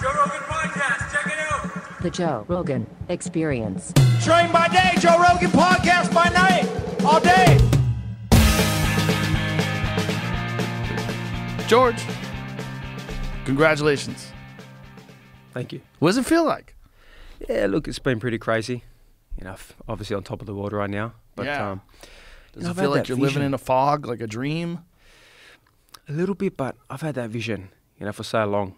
Joe Rogan Podcast, check it out. The Joe Rogan Experience. Train by day, Joe Rogan Podcast by night, all day. George, congratulations. Thank you. What does it feel like? Yeah, look, it's been pretty crazy. You know, obviously on top of the world right now. But, yeah. Does it I've feel had like that you're vision. living in a fog, like a dream? A little bit, but I've had that vision, you know, for so long.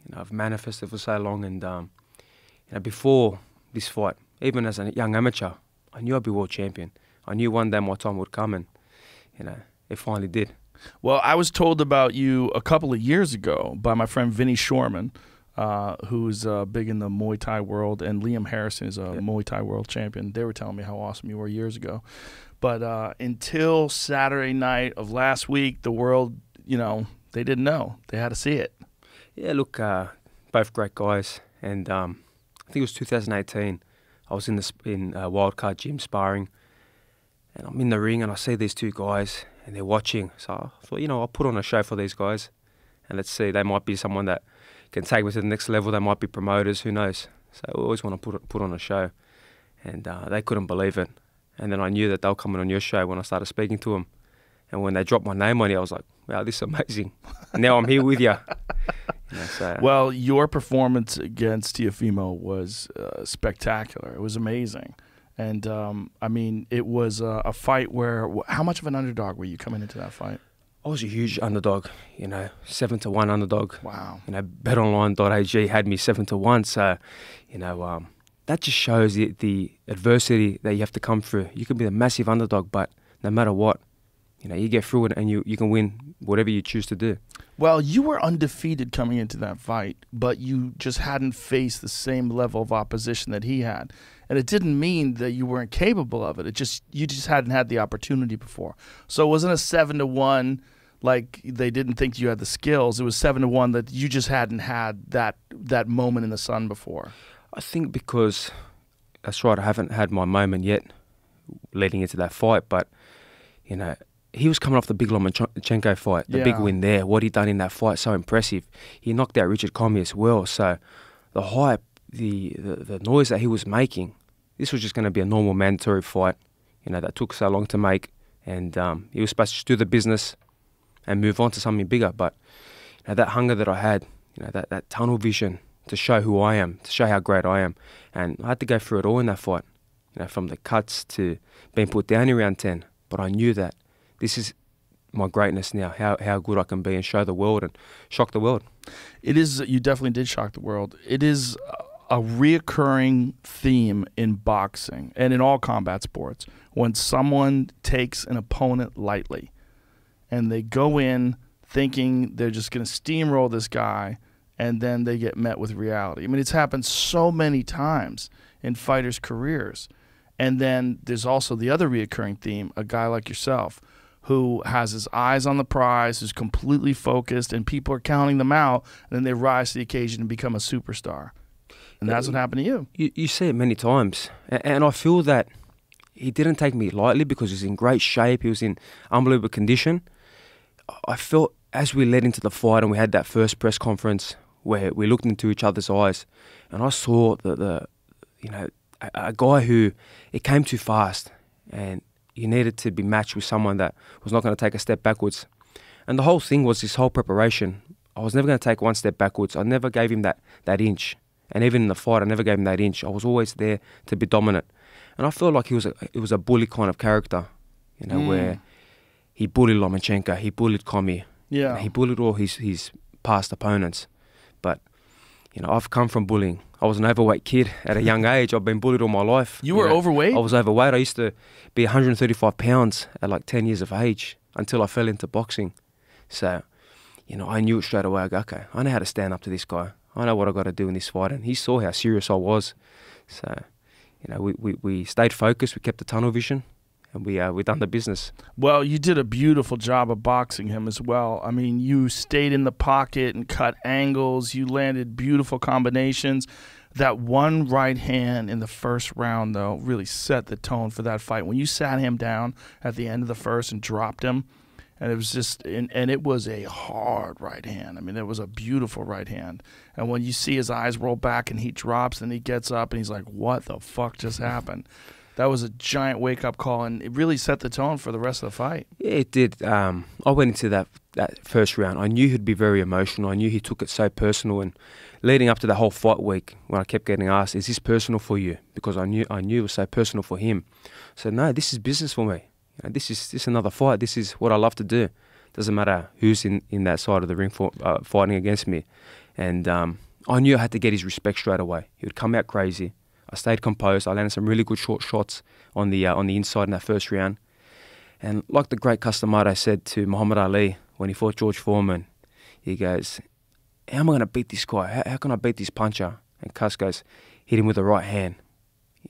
You know, I've manifested for so long, and you know, before this fight, even as a young amateur, I knew I'd be world champion. I knew one day my time would come, and you know, it finally did. Well, I was told about you a couple of years ago by my friend Vinny Shorman, who's big in the Muay Thai world, and Liam Harrison is a Muay Thai world champion. They were telling me how awesome you were years ago. But until Saturday night of last week, the world, you know, they didn't know. They had to see it. Yeah, look, both great guys, and I think it was 2018. I was in the Wildcard gym sparring, and I'm in the ring, and I see these two guys, and they're watching. So I thought, you know, I'll put on a show for these guys, and let's see. They might be someone that can take me to the next level. They might be promoters. Who knows? So I always want to put on a show, and they couldn't believe it. And then I knew that they were coming on your show when I started speaking to them. And when they dropped my name on it, I was like, wow, this is amazing. And now I'm here with you. You know, so. Well, your performance against Teofimo was spectacular. It was amazing. And, I mean, it was a fight where, how much of an underdog were you coming into that fight? I was a huge underdog, you know, 7-1 underdog. Wow. You know, betonline.ag had me 7-1. So, you know, that just shows the adversity that you have to come through. You can be a massive underdog, but no matter what, you know, you get through it and you can win whatever you choose to do. Well, you were undefeated coming into that fight, but you just hadn't faced the same level of opposition that he had. And it didn't mean that you weren't capable of it. You just hadn't had the opportunity before. So it wasn't a 7-1 like they didn't think you had the skills. It was 7-1 that you just hadn't had that moment in the sun before. I think because, that's right, I haven't had my moment yet leading into that fight, but, you know, he was coming off the big Lomachenko fight, the big win there. What he done in that fight, so impressive. He knocked out Richard Comey as well. So the hype, the noise that he was making, this was just going to be a normal mandatory fight, you know, that took so long to make. And he was supposed to just do the business and move on to something bigger. But you know, that hunger that I had, you know, that tunnel vision to show who I am, to show how great I am. And I had to go through it all in that fight, you know, from the cuts to being put down in round 10. But I knew that this is my greatness now, how good I can be and show the world and shock the world. It is, you definitely did shock the world. It is a reoccurring theme in boxing and in all combat sports when someone takes an opponent lightly and they go in thinking they're just going to steamroll this guy, and then they get met with reality. I mean, it's happened so many times in fighters' careers. And then there's also the other reoccurring theme, a guy like yourself who has his eyes on the prize, who's completely focused, and people are counting them out, and then they rise to the occasion and become a superstar. And that's what happened to you. You see it many times. And I feel that he didn't take me lightly because he was in great shape. He was in unbelievable condition. I felt as we led into the fight and we had that first press conference where we looked into each other's eyes, and I saw you know, a guy who, it came too fast, and you needed to be matched with someone that was not going to take a step backwards. And the whole thing was this whole preparation. I was never going to take one step backwards. I never gave him that inch. And even in the fight, I never gave him that inch. I was always there to be dominant. And I felt like he was a bully kind of character, you know, where he bullied Lomachenko, he bullied Comey, he bullied all his past opponents. But, you know, I've come from bullying. I was an overweight kid at a young age. I've been bullied all my life. You were overweight? I was overweight. I used to be 135 pounds at like 10 years of age until I fell into boxing. So, you know, I knew it straight away. I go, okay, I know how to stand up to this guy. I know what I got to do in this fight. And he saw how serious I was. So, you know, we stayed focused. We kept the tunnel vision. And we done the business. Well, you did a beautiful job of boxing him as well. I mean, you stayed in the pocket and cut angles. You landed beautiful combinations. That one right hand in the first round, though, really set the tone for that fight. When you sat him down at the end of the first and dropped him, And it was just, and it was a hard right hand. I mean, it was a beautiful right hand. And when you see his eyes roll back and he drops and he gets up and he's like, what the fuck just happened? That was a giant wake-up call, and it really set the tone for the rest of the fight. Yeah, it did. I went into that first round. I knew he'd be very emotional. I knew he took it so personal. And leading up to the whole fight week, when I kept getting asked, is this personal for you? Because I knew it was so personal for him. So no, this is business for me. You know, this is another fight. This is what I love to do. Doesn't matter who's in that side of the ring fighting against me. And I knew I had to get his respect straight away. He would come out crazy. I stayed composed. I landed some really good short shots on the inside in that first round. And like the great Customato said to Muhammad Ali when he fought George Foreman, he goes, how am I going to beat this guy? How can I beat this puncher? And Cuss goes, hit him with the right hand.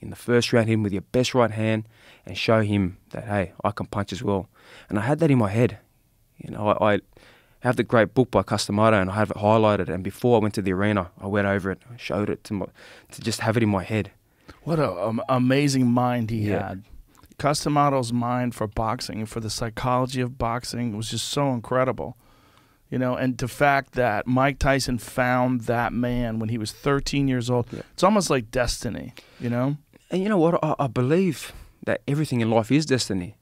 In the first round, hit him with your best right hand and show him that, hey, I can punch as well. And I had that in my head. You know, I have the great book by Customato and I have it highlighted. And before I went to the arena, I went over it, I showed it to just have it in my head. What an amazing mind he had. Customato's mind for boxing and for the psychology of boxing was just so incredible. You know, and the fact that Mike Tyson found that man when he was 13 years old, it's almost like destiny, you know? And you know what? I believe that everything in life is destiny.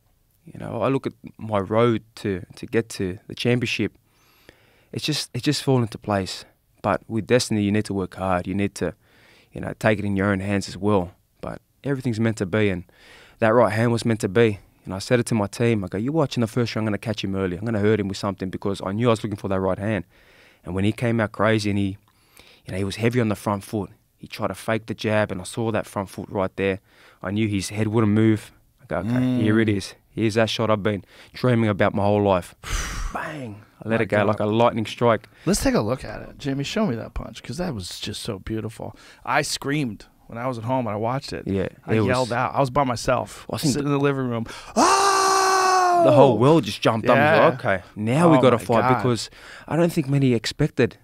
You know, I look at my road to get to the championship. It's just fallen into place. But with destiny, you need to work hard. You need to, you know, take it in your own hands as well. But everything's meant to be, and that right hand was meant to be. And I said it to my team, I go, you watch in the first round, I'm going to catch him early. I'm going to hurt him with something because I knew I was looking for that right hand. And when he came out crazy and he was heavy on the front foot, he tried to fake the jab and I saw that front foot right there. I knew his head wouldn't move. I go, okay, here it is. Here's that shot I've been dreaming about my whole life. Bang! I let it go like a lightning strike. Let's take a look at it. Jamie, show me that punch because that was just so beautiful. I screamed when I was at home and I watched it. Yeah, I yelled out. I was by myself, sitting in the living room. Oh! The whole world just jumped up and was like, okay, now we got to fight because I don't think many expected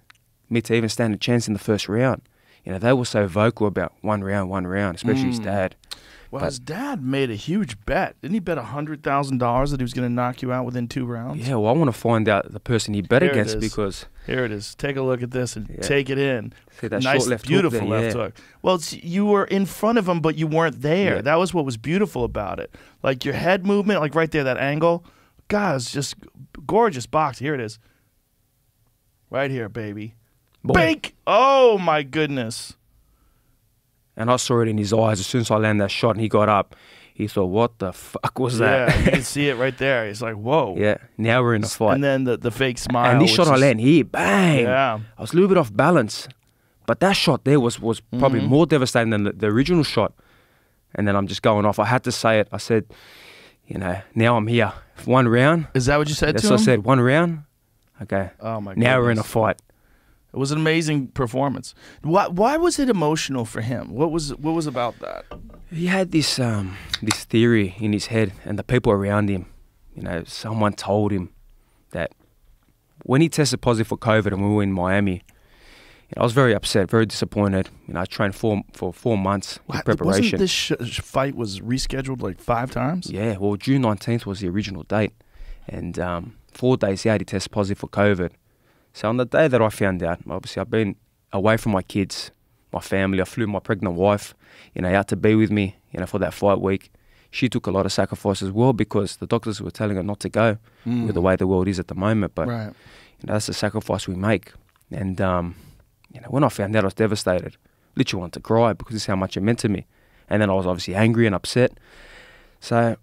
me to even stand a chance in the first round. You know, they were so vocal about one round, especially his dad. Well, his dad made a huge bet. Didn't he bet $100,000 that he was going to knock you out within 2 rounds? Yeah, well, I want to find out the person he bet against because... Here it is. Take a look at this and take it in. See that nice, short left beautiful hook there, left hook. Well, you were in front of him, but you weren't there. Yeah. That was what was beautiful about it. Like your head movement, like right there, that angle. God, it's just gorgeous box. Here it is. Right here, baby. Bink! Oh, my goodness. And I saw it in his eyes as soon as I landed that shot and he got up. He thought, what the fuck was that? Yeah, you can see it right there. He's like, whoa. Yeah, now we're in a fight. And then the fake smile. And this shot I land here, bang! Yeah. I was a little bit off balance. But that shot there was probably more devastating than the original shot. And then I'm just going off. I had to say it. I said, you know, now I'm here. 1 round. Is that what you said to him? That's what I said. 1 round. Okay. Oh, my goodness. Now we're in a fight. It was an amazing performance. Why was it emotional for him? What was about that? He had this theory in his head, and the people around him, you know, someone told him that when he tested positive for COVID and we were in Miami, you know, I was very upset, very disappointed. You know, I trained for 4 months in preparation. Wasn't this fight was rescheduled like 5 times? Yeah, well, June 19th was the original date, and 4 days out he tested positive for COVID. So on the day that I found out, obviously I've been away from my kids, my family. I flew my pregnant wife, you know, out to be with me, you know, for that fight week. She took a lot of sacrifice as well because the doctors were telling her not to go with the way the world is at the moment. But you know, that's the sacrifice we make. And you know, when I found out, I was devastated. Literally wanted to cry because this is how much it meant to me. And then I was obviously angry and upset. So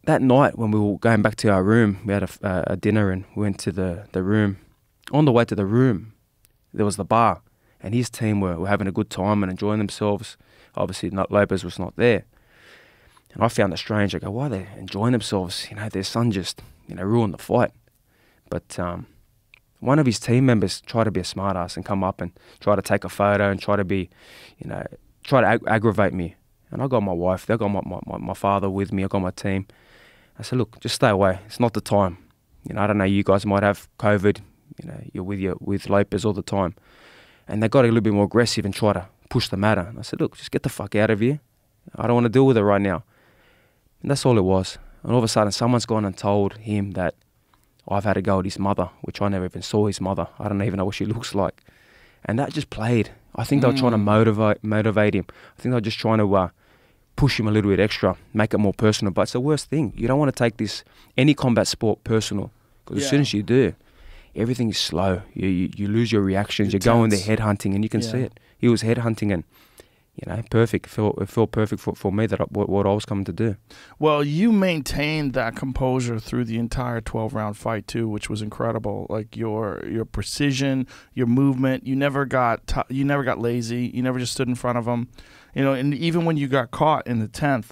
that night when we were going back to our room, we had a dinner and we went to the room. On the way to the room, there was the bar, and his team were having a good time and enjoying themselves. Obviously, Lopez was not there. And I found it strange. I go, why are they enjoying themselves? You know, their son just, you know, ruined the fight. But one of his team members tried to be a smartass and come up and try to take a photo and try to be, you know, try to aggravate me. And I got my wife, I got my father with me, I got my team. I said, look, just stay away. It's not the time. You know, I don't know, you guys might have COVID. You know, you're with Lopez all the time. And they got a little bit more aggressive and try to push the matter. And I said, look, just get the fuck out of here. I don't want to deal with it right now. And that's all it was. And all of a sudden, someone's gone and told him that I've had a go at his mother, which I never even saw his mother. I don't even know what she looks like. And that just played. I think they were trying to motivate him. I think they were just trying to push him a little bit extra, make it more personal. But it's the worst thing. You don't want to take any combat sport personal. Because as soon as you do, everything is slow. You lose your reactions. You're going there headhunting, and you can see it. He was headhunting, and perfect. It felt perfect for me what I was coming to do. Well, you maintained that composure through the entire 12-round fight too, which was incredible. Like your precision, your movement. You never got lazy. You never just stood in front of him. And even when you got caught in the 10th,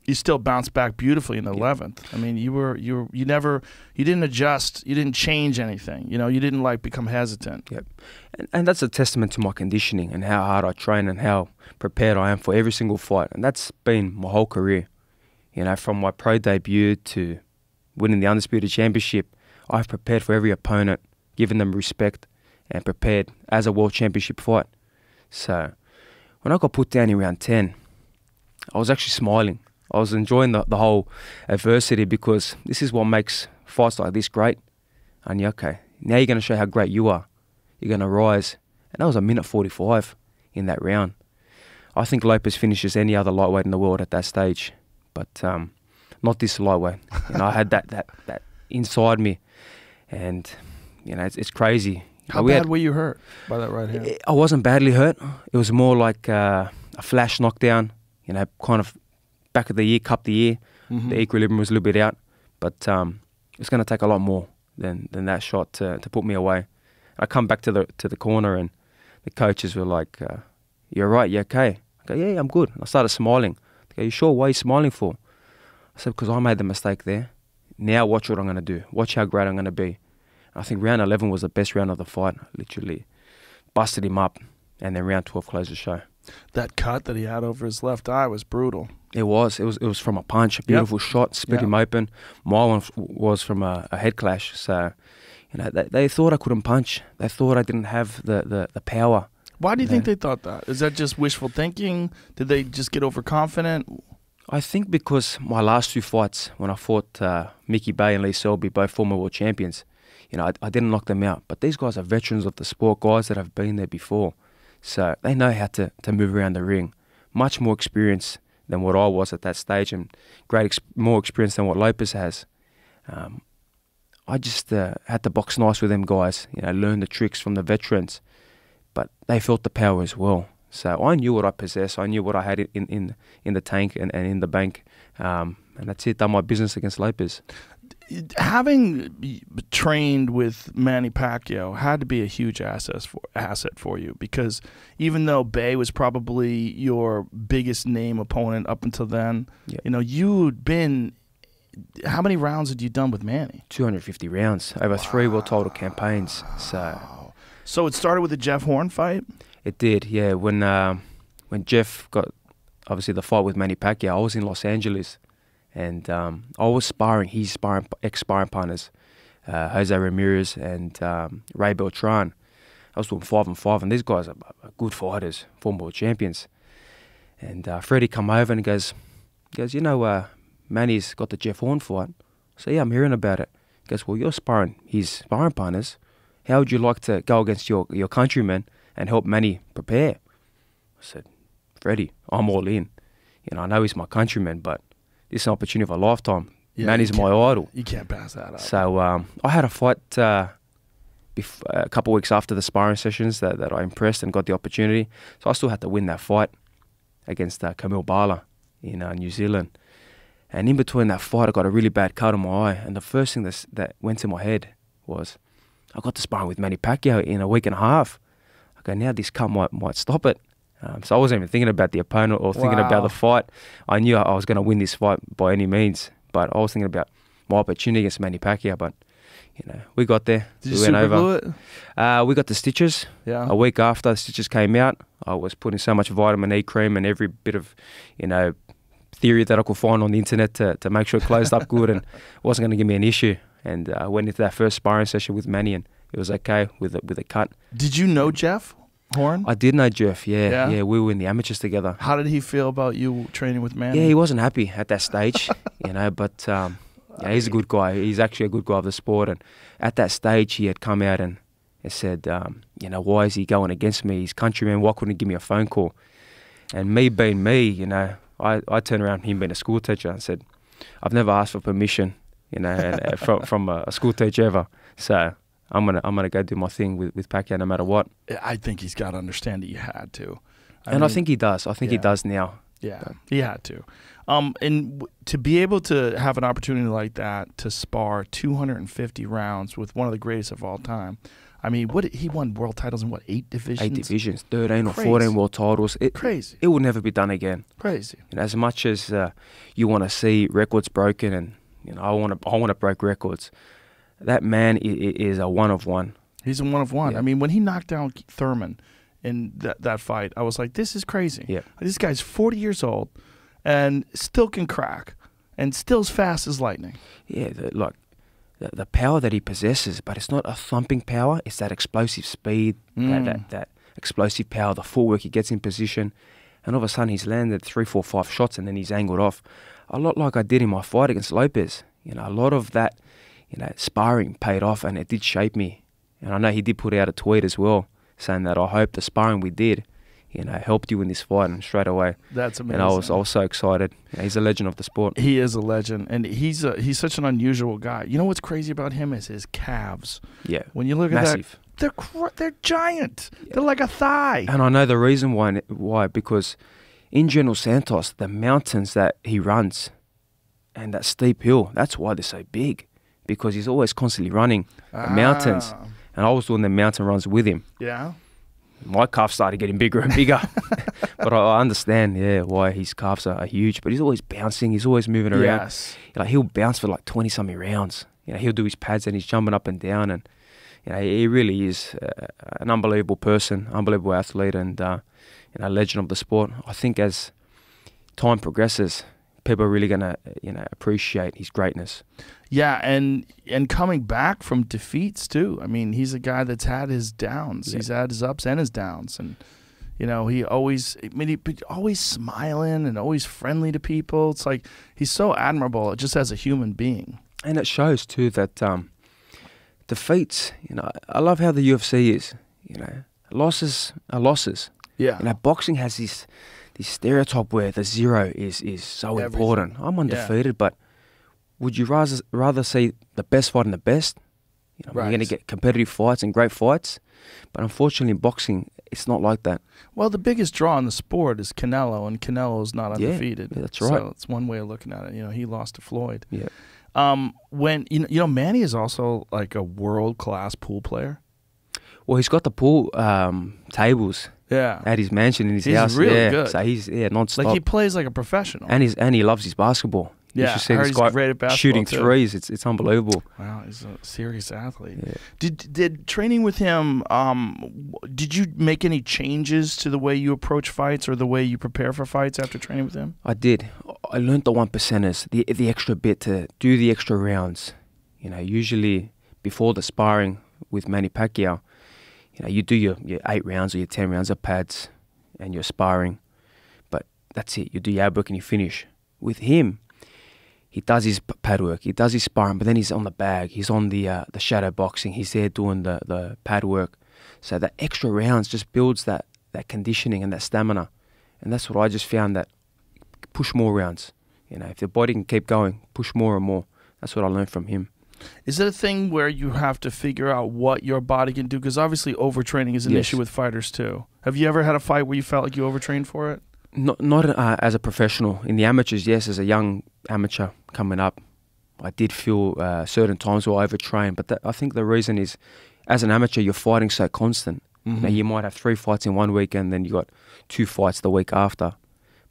you still bounced back beautifully in the 11th. I mean, you didn't adjust. You didn't change anything. You didn't become hesitant. Yep. And that's a testament to my conditioning and how hard I train and how prepared I am for every single fight. And that's been my whole career. From my pro debut to winning the Undisputed Championship, I've prepared for every opponent, given them respect, and prepared as a world championship fight. So when I got put down in round 10, I was actually smiling. I was enjoying the whole adversity, because this is what makes fights like this great. And okay, now you're going to show how great you are. You're going to rise. And that was a minute 45 in that round. I think Lopez finishes any other lightweight in the world at that stage, but not this lightweight. I had that inside me, and it's crazy. How bad were you hurt by that right hand? I wasn't badly hurt. It was more like a flash knockdown. Kind of back of the ear, cup the ear. The equilibrium was a little bit out, but it's going to take a lot more than that shot to put me away. I come back to the corner, and the coaches were like, "You're right, you okay?" I go, "Yeah, I'm good." I started smiling. They go, "You sure? Why are you smiling for?" I said, "Because I made the mistake there. Now watch what I'm going to do. Watch how great I'm going to be." I think round 11 was the best round of the fight. I literally busted him up, and then round 12 closed the show. That cut that he had over his left eye was brutal. It was from a punch, a beautiful shot, split him open. My one was from a head clash. So, they thought I couldn't punch. They thought I didn't have the power. Why do you think they thought that? Is that just wishful thinking? Did they just get overconfident? I think because my last two fights, when I fought Mickey Bay and Lee Selby, both former world champions, I didn't knock them out. But these guys are veterans of the sport, guys that have been there before. So they know how to move around the ring. Much more experience than what I was at that stage, and more experience than what Lopez has. I just had to box nice with them guys, learn the tricks from the veterans. But they felt the power as well. So I knew what I possessed. I knew what I had in the tank and in the bank. And that's it. Done my business against Lopez. Having trained with Manny Pacquiao had to be a huge asset for you, because even though Bay was probably your biggest name opponent up until then, you'd been. How many rounds had you done with Manny? 250 rounds over 3 world title campaigns. So it started with the Jeff Horn fight? It did, yeah. When Jeff got, obviously, the fight with Manny Pacquiao, I was in Los Angeles, and I was sparring his ex-sparring partners, Jose Ramirez and Ray Beltran. I was doing 5-on-5, and these guys are good fighters, former world champions. And Freddie come over and goes, Manny's got the Jeff Horn fight. So yeah, I'm hearing about it. He goes, well, you're sparring his sparring partners. How would you like to go against your countrymen and help Manny prepare? I said, Freddie, I'm all in. I know he's my countryman, but this is an opportunity of a lifetime. Yeah, Manny's my idol. You can't pass that up. So I had a fight a couple of weeks after the sparring sessions that I impressed and got the opportunity. So I still had to win that fight against Camille Bala in New Zealand. And in between that fight, I got a really bad cut on my eye. And the first thing that went to my head was, I got to sparring with Manny Pacquiao in a week and a half. I go, now this cut might stop it. So I wasn't even thinking about the opponent or thinking about the fight. I knew I was going to win this fight by any means, but I was thinking about my opportunity against Manny Pacquiao. But we got there. Did you super glue it? We got the stitches. Yeah. A week after the stitches came out, I was putting so much vitamin E cream and every bit of, theory that I could find on the internet to make sure it closed up good and wasn't going to give me an issue. And I went into that first sparring session with Manny, and it was okay with a cut. Did you know Jeff Horn? I did know Jeff, yeah. We were in the amateurs together. How did he feel about you training with Manny? Yeah, he wasn't happy at that stage, but Yeah, he's a good guy. He's actually a good guy of the sport. And at that stage, he had come out and said, you know, why is he going against me? He's countryman. Why couldn't he give me a phone call? And me being me, you know, I turned around, him being a school teacher, and said, I've never asked for permission, you know, and, from a school teacher ever. So I'm gonna go do my thing with Pacquiao no matter what. I think he's got to understand that you had to. I think he does. I think he does now. Yeah, he had to. To be able to have an opportunity like that to spar 250 rounds with one of the greatest of all time. I mean, he won world titles in what, 8 divisions? 8 divisions, 13 or 14 world titles. Crazy. It will never be done again. Crazy. And as much as you want to see records broken, and you know, I want to break records. That man is a one of one. He's a one of one. Yeah. I mean, when he knocked down Thurman in that fight, I was like, this is crazy. Yeah. This guy's 40 years old and still can crack and still as fast as lightning. Yeah, the power that he possesses, but it's not a thumping power. It's that explosive speed, that explosive power, the footwork he gets in position. And all of a sudden he's landed 3, 4, 5 shots and then he's angled off. A lot like I did in my fight against Lopez. You know, a lot of that, you know, sparring paid off and it did shape me. And I know he did put out a tweet as well saying that I hope the sparring we did, you know, helped you in this fight, and straight away. That's amazing. And I was so excited. You know, he's a legend of the sport. He is a legend, and he's such an unusual guy. You know what's crazy about him is his calves. Yeah, when you look massive. At that, they're giant. Yeah. They're like a thigh. And I know the reason why, because in General Santos, the mountains that he runs and that steep hill, that's why they're so big, because he's always constantly running the mountains. And I was doing the mountain runs with him. Yeah. My calves started getting bigger and bigger. But I understand, why his calves are huge. But he's always bouncing. He's always moving around. Yes. Like, he'll bounce for like 20-something rounds. You know, he'll do his pads and he's jumping up and down. And you know, he really is an unbelievable person, unbelievable athlete, and you know, legend of the sport. I think as time progresses, people are really gonna appreciate his greatness. Yeah, and coming back from defeats too. I mean, he's a guy that's had his downs. Yeah. He's had his ups and his downs, and you know, he always smiling and always friendly to people. It's like he's so admirable just as a human being. And it shows too that defeats. You know, I love how the UFC is. You know, losses are losses. Yeah. You know, boxing has this stereotype where the zero is so important. I'm undefeated, but would you rather see the best fight in the best? You know, We're going to get competitive fights and great fights, but unfortunately in boxing, it's not like that. Well, the biggest draw in the sport is Canelo, and Canelo's not undefeated. Yeah, that's right. So it's one way of looking at it. You know, he lost to Floyd. Yeah. When you know, Manny is also like a world-class pool player. Well, he's got the pool tables. Yeah. At his mansion in his house. He's really good. So he's non-stop. Like, he plays like a professional. And he loves his basketball. Yeah, you should see he's great at basketball shooting too. threes. It's unbelievable. Wow, he's a serious athlete. Yeah. Did training with him? Did you make any changes to the way you approach fights or the way you prepare for fights after training with him? I did. I learned the 1%ers, the extra bit to do the extra rounds. You know, usually before the sparring with Manny Pacquiao, you know, you do your 8 rounds or your 10 rounds of pads and your sparring, but that's it. You do your ab work and you finish. With him, he does his pad work, he does his sparring, but then he's on the bag, he's on the shadow boxing, he's there doing the pad work. So the extra rounds just builds that conditioning and that stamina. And that's what I just found, that push more rounds. You know, if the body can keep going, push more and more. That's what I learned from him. Is it a thing where you have to figure out what your body can do? Because obviously overtraining is an issue with fighters too. Have you ever had a fight where you felt like you overtrained for it? Not as a professional. In the amateurs, yes, as a young amateur coming up, I did feel certain times where I overtrained. But I think the reason is, as an amateur, you're fighting so constant. Mm-hmm. You know, you might have 3 fights in one weekend, then you got 2 fights the week after.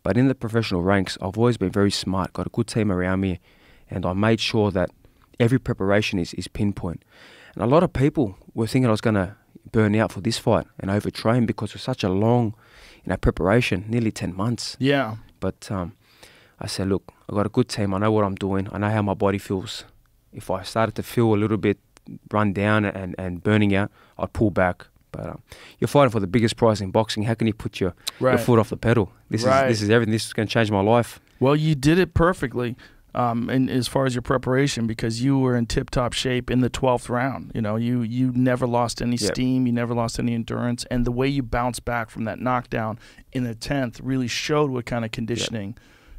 But in the professional ranks, I've always been very smart, got a good team around me, and I made sure that every preparation is pinpoint. And a lot of people were thinking I was going to burn out for this fight and overtrain because it was such a long, preparation, nearly 10 months. Yeah. But I said, look, I got a good team. I know what I'm doing. I know how my body feels. If I started to feel a little bit run down and burning out, I'd pull back. But you're fighting for the biggest prize in boxing. How can you put your foot off the pedal? This is everything. This is going to change my life. Well, you did it perfectly. and as far as your preparation, because you were in tip-top shape in the 12th round. You know, you never lost any steam, you never lost any endurance, and the way you bounced back from that knockdown in the 10th really showed what kind of conditioning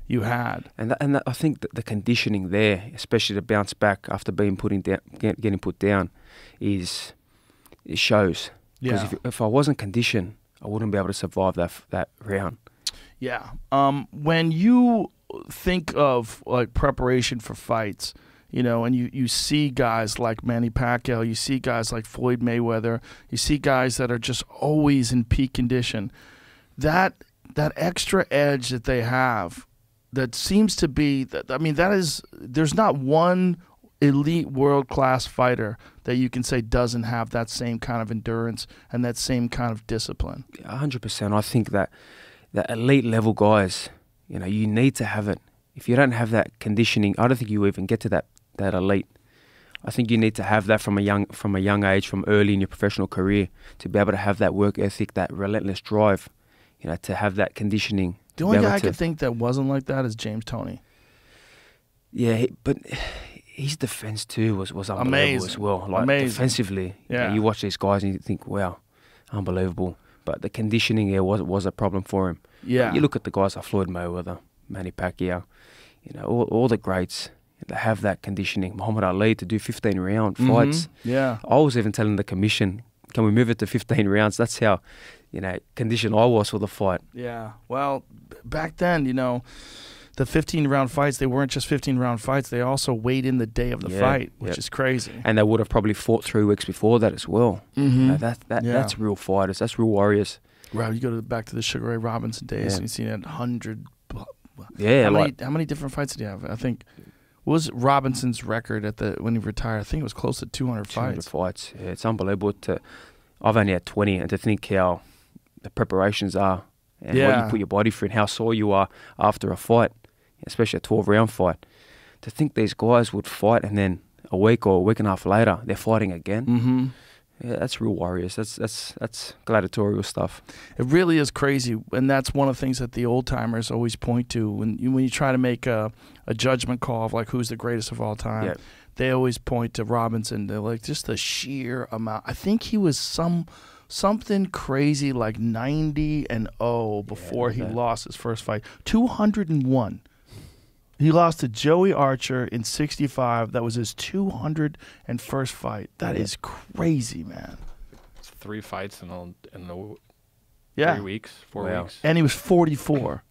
you had. And I think that the conditioning there, especially to bounce back after being getting put down, it shows. Because if I wasn't conditioned, I wouldn't be able to survive that round. Yeah. When you think of like preparation for fights, you know, and you see guys like Manny Pacquiao, you see guys like Floyd Mayweather, you see guys that are just always in peak condition. That extra edge that they have, that seems to be, I mean, there's not one elite world-class fighter that you can say doesn't have that same kind of endurance and that same kind of discipline. 100%. I think that elite level guys, you know, you need to have it. If you don't have that conditioning, I don't think you even get to that elite. I think you need to have that from a young age, from early in your professional career, to be able to have that work ethic, that relentless drive, you know, to have that conditioning. The only guy I could think that wasn't like that is James Toney. Yeah, but his defense too was unbelievable. Amazing. As well. Like defensively, you watch these guys and you think, wow, unbelievable. But the conditioning there was a problem for him. Yeah. You look at the guys like Floyd Mayweather, Manny Pacquiao, you know, all the greats, they have that conditioning. Muhammad Ali to do 15-round fights. Yeah. I was even telling the commission, can we move it to 15 rounds? That's how, you know, conditioned I was for the fight. Yeah. Well, back then, you know, the 15-round fights, they weren't just 15-round fights. They also weighed in the day of the fight, which is crazy. And they would have probably fought 3 weeks before that as well. You know, that's real fighters. That's real warriors. Right. You go back to the Sugar Ray Robinson days, and you see that 100. Yeah. How many different fights did he have? I think, what was Robinson's record when he retired? I think it was close to 200 fights. 200 fights. Yeah, it's unbelievable. I've only had 20, and to think how the preparations are and what you put your body through and how sore you are after a fight, especially a 12-round fight. To think these guys would fight and then a week or a week and a half later they're fighting again. Yeah, that's real warriors. That's gladiatorial stuff. It really is crazy, and that's one of the things that the old timers always point to when you try to make a judgment call of like who's the greatest of all time. Yep. They always point to Robinson. They're like just the sheer amount. I think he was something crazy like 90-0 before he lost his first fight. 201. He lost to Joey Archer in 65. That was his 201st fight. That is crazy, man. It's 3 fights in the 3 weeks, 4 weeks. And he was 44.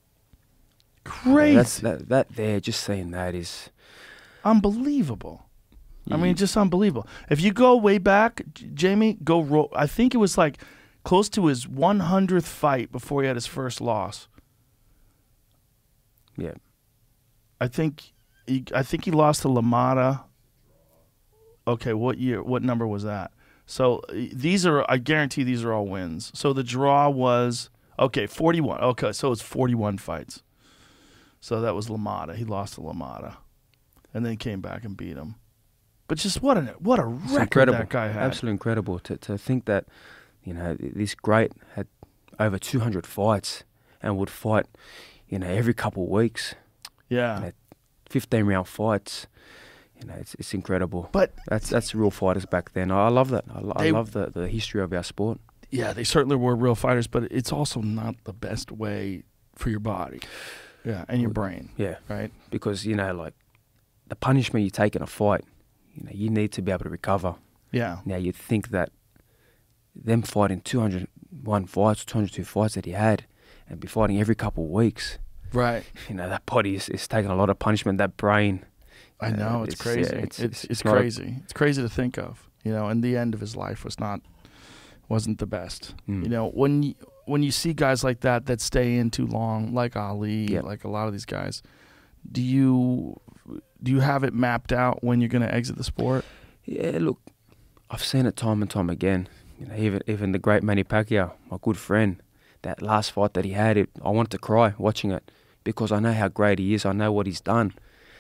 Crazy. That there, just saying that is unbelievable. I mean, just unbelievable. If you go way back, Jamie, I think it was like close to his 100th fight before he had his first loss. Yeah. I think he lost to LaMotta. Okay, what year? What number was that? So I guarantee these are all wins. So the draw was 41. Okay, so it's 41 fights. So that was LaMotta. He lost to LaMotta, and then came back and beat him. But just what a record that guy had. Absolutely incredible to think that, you know, this great had over 200 fights and would fight, you know, every couple of weeks. Yeah. You know, 15-round fights. You know, it's incredible. But that's real fighters back then. I love that. I love the history of our sport. Yeah, they certainly were real fighters, but it's also not the best way for your body. Yeah, and your brain. Yeah. Right? Because, you know, like the punishment you take in a fight, you know, you need to be able to recover. Yeah. Now, you'd think that them fighting 201 fights, 202 fights that he had, and be fighting every couple of weeks. Right. You know, that body is taking a lot of punishment, that brain. I know, it's crazy. Yeah, it's crazy. It's crazy to think of. You know, and the end of his life wasn't the best. You know, when you see guys like that stay in too long, like Ali, like a lot of these guys, do you have it mapped out when you're going to exit the sport? Yeah, look, I've seen it time and time again. You know, even the great Manny Pacquiao, my good friend, that last fight that he had, I wanted to cry watching it because I know how great he is. I know what he's done.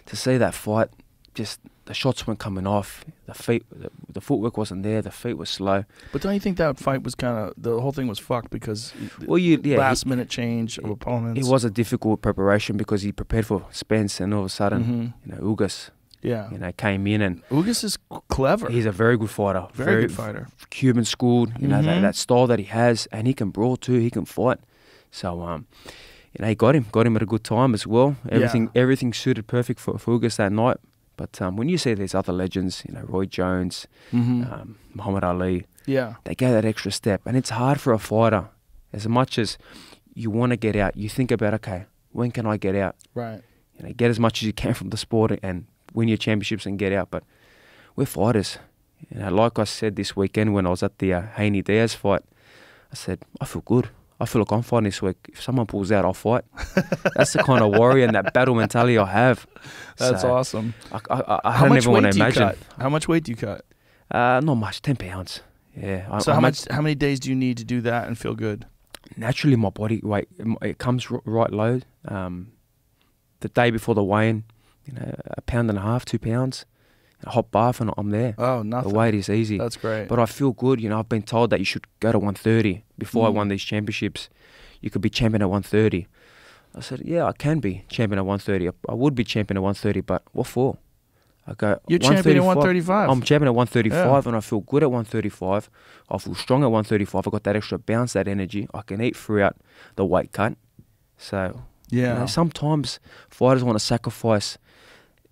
To see that fight just the shots weren't coming off. The footwork wasn't there. The feet were slow. But don't you think that fight was kind of, the whole thing was fucked because last minute change of opponents? It was a difficult preparation because he prepared for Spence, and all of a sudden, Ugas, came in, and Ugas is clever. He's a very good fighter. Very good fighter. Cuban schooled, that style that he has, and he can brawl too. He can fight. So, he got him at a good time as well. Everything suited perfect for Ugas that night. But when you see these other legends, Roy Jones, Muhammad Ali, they go that extra step. And it's hard for a fighter. As much as you want to get out, you think about, okay, when can I get out? Right. Get as much as you can from the sport and win your championships and get out. But we're fighters. Like I said this weekend when I was at the Haney-Diaz fight, I said, I feel good. I feel like I'm fighting this week. If someone pulls out, I'll fight. That's the kind of warrior and that battle mentality I have. That's awesome. I don't even want to imagine. How much weight do you cut? Not much, 10 pounds. Yeah. So how many days do you need to do that and feel good? Naturally, my body weight, it comes right low. The day before the weigh-in, 1.5 pounds, 2 pounds. A hot bath and I'm there. Oh, nothing. The weight is easy. That's great. But I feel good. I've been told that you should go to 130. Before I won these championships, you could be champion at 130. I said, yeah, I can be champion at 130. I would be champion at 130, but what for? I go, you're champion at 135. I'm champion at 135 and I feel good at 135. I feel strong at 135. I got that extra bounce, that energy. I can eat throughout the weight cut. So, sometimes fighters want to sacrifice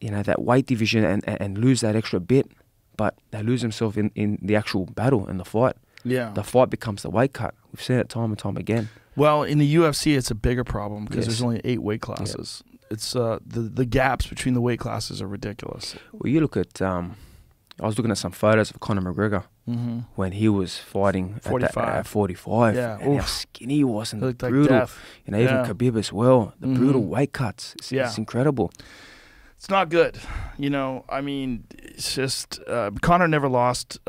that weight division and lose that extra bit, but they lose themselves in the actual battle and the fight. Yeah. The fight becomes the weight cut. We've seen it time and time again. Well, in the UFC, it's a bigger problem because there's only 8 weight classes. Yep. It's the gaps between the weight classes are ridiculous. Well, you look at, I was looking at some photos of Conor McGregor when he was fighting 45. At 45. Yeah. And how skinny he was and the looked like brutal. death. Even Khabib as well. The brutal weight cuts. It's incredible. It's not good. It's just Conor never lost.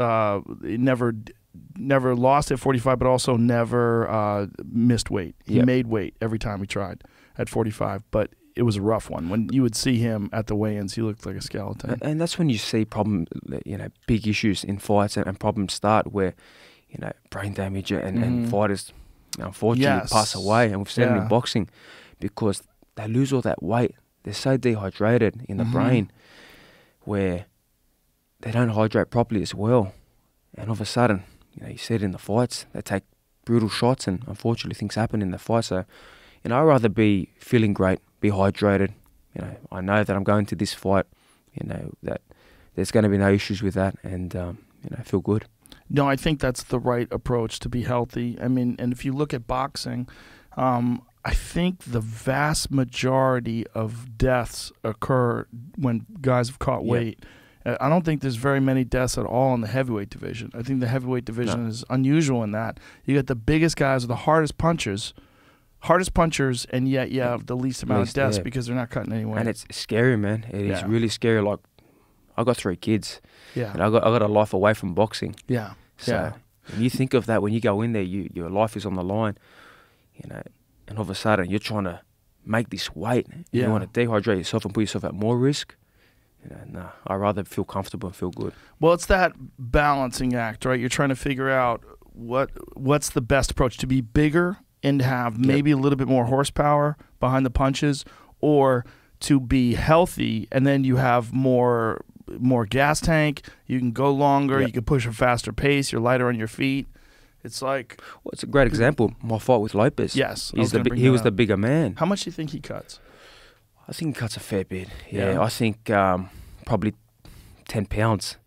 Never lost at 45, but also never missed weight. He made weight every time he tried at 45, but it was a rough one. When you would see him at the weigh-ins, he looked like a skeleton. And that's when you see big issues in fights and problems start where, brain damage and fighters, unfortunately, pass away. And we've seen it in boxing because they lose all that weight. They're so dehydrated in the brain where they don't hydrate properly as well. And all of a sudden, you see it in the fights, they take brutal shots and unfortunately things happen in the fight. So, I'd rather be feeling great, be hydrated. I know that I'm going to this fight, that there's going to be no issues with that and, feel good. No, I think that's the right approach to be healthy. And if you look at boxing, I think the vast majority of deaths occur when guys have caught weight. I don't think there's very many deaths at all in the heavyweight division. I think the heavyweight division is unusual in that. You get the biggest guys, the hardest punchers, and yet you have the least amount of deaths because they're not cutting any weight. And it's scary, man. It is really scary. Like, I got 3 kids. Yeah. And I got a life away from boxing. Yeah. So when you think of that, when you go in there, your life is on the line, and all of a sudden you're trying to make this weight. You want to dehydrate yourself and put yourself at more risk. I'd rather feel comfortable and feel good. Well, it's that balancing act, right? You're trying to figure out what's the best approach, to be bigger and have maybe a little bit more horsepower behind the punches, or to be healthy and then you have more gas tank, you can go longer, you can push a faster pace, you're lighter on your feet. It's like... Well, it's a great example. My fight with Lopez. Yes. He was the bigger man. How much do you think he cuts? I think he cuts a fair bit. Yeah. I think probably 10 pounds,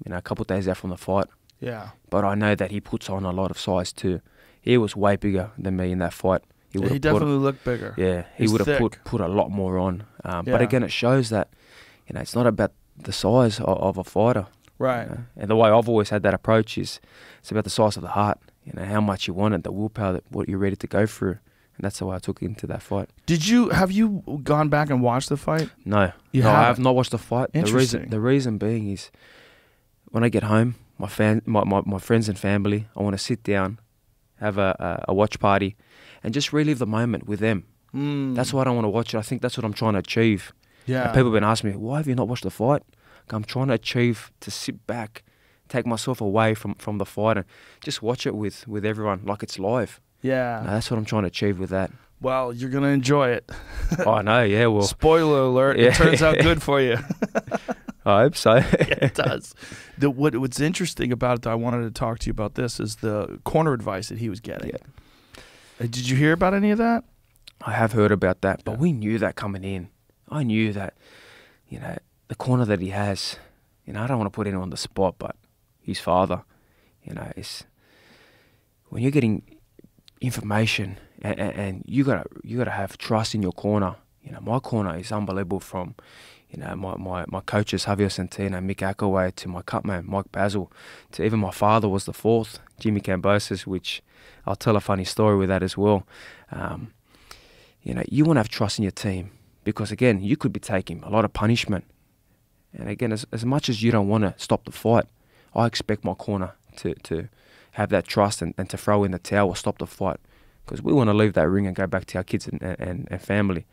a couple of days out from the fight. Yeah. But I know that he puts on a lot of size too. He was way bigger than me in that fight. He definitely looked bigger. Yeah. He would have put a lot more on. But again, it shows that, it's not about the size of a fighter. Right. And the way I've always had that approach is it's about the size of the heart, how much you want it, the willpower, what you're ready to go through. And that's the way I took it into that fight. Have you gone back and watched the fight? No. I have not watched the fight. Interesting. The reason being is when I get home, my friends and family, I want to sit down, have a watch party, and just relive the moment with them. That's why I don't want to watch it. I think that's what I'm trying to achieve. Yeah. And people have been asking me, why have you not watched the fight? I'm trying to achieve to sit back, take myself away from the fight and just watch it with everyone like it's live. Yeah. That's what I'm trying to achieve with that. Well, you're going to enjoy it. Oh, I know, yeah. Well, spoiler alert, yeah. It turns out good for you. I hope so. Yeah, it does. What's interesting about it, though, I wanted to talk to you about this, is the corner advice that he was getting. Yeah. Did you hear about any of that? I have heard about that, but we knew that coming in. I knew that, the corner that he has, I don't want to put anyone on the spot, but his father, is when you're getting information and you gotta have trust in your corner. My corner is unbelievable from, my coaches, Javier Centeno, Mick Akaway, to my cutman, Mike Basil, to even my father was the fourth, Jimmy Kambosos, which I'll tell a funny story with that as well. You want to have trust in your team because, again, you could be taking a lot of punishment. And again, as much as you don't want to stop the fight, I expect my corner to have that trust and to throw in the towel or stop the fight because we want to leave that ring and go back to our kids and family.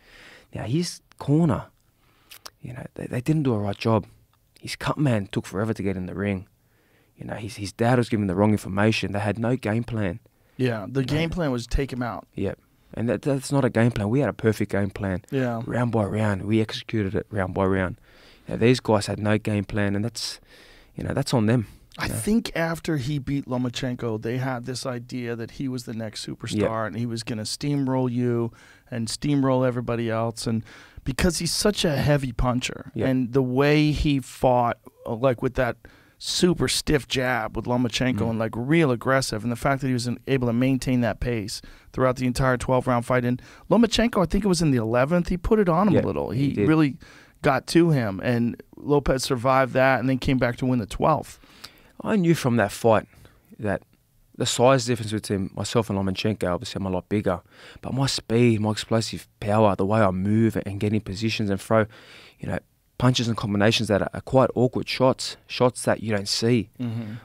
Now, his corner, they didn't do a right job. His cut man took forever to get in the ring. His dad was giving the wrong information. They had no game plan. Yeah, the game plan was take him out. Yep. And that's not a game plan. We had a perfect game plan. Yeah. Round by round. We executed it round by round. These guys had no game plan, and that's on them. I think after he beat Lomachenko, they had this idea that he was the next superstar and he was going to steamroll you and steamroll everybody else. And because he's such a heavy puncher and the way he fought, like with that super stiff jab with Lomachenko and like real aggressive, and the fact that he was able to maintain that pace throughout the entire 12-round fight. And Lomachenko, I think it was in the 11th, he put it on him a little. He really got to him, and Lopez survived that and then came back to win the 12th. I knew from that fight that the size difference between myself and Lomachenko, obviously I'm a lot bigger, but my speed, my explosive power, the way I move and get in positions and throw, punches and combinations that are quite awkward shots that you don't see.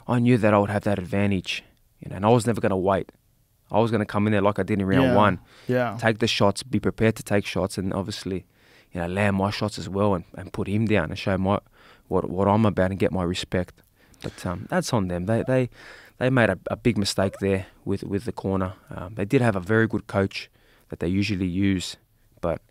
I knew that I would have that advantage, and I was never going to wait. I was going to come in there like I did in round one, take the shots, be prepared to take shots, and obviously, land my shots as well and put him down and show what I'm about and get my respect. But that's on them. They made a big mistake there with the corner. They did have a very good coach that they usually use, but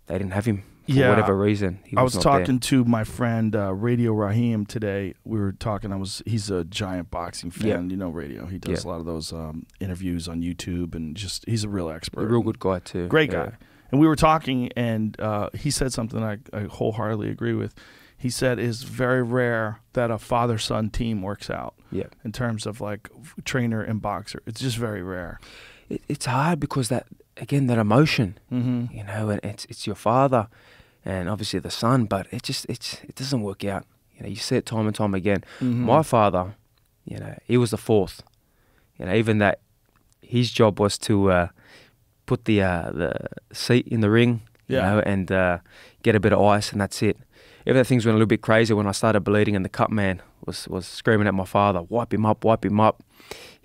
they didn't have him for whatever reason. I was talking to my friend Radio Raheem today. We were talking. He's a giant boxing fan. Radio. He does a lot of those interviews on YouTube, and he's a real expert. A real good guy too. Great guy. And we were talking, and he said something I wholeheartedly agree with. He said it's very rare that a father-son team works out in terms of like trainer and boxer. It's just very rare. It's hard because that emotion, and it's your father and obviously the son, but it doesn't work out. You see it time and time again. My father, he was the fourth. Even that his job was to put the seat in the ring, and get a bit of ice, and that's it. Even things went a little bit crazy when I started bleeding, and the cut man was screaming at my father, wipe him up,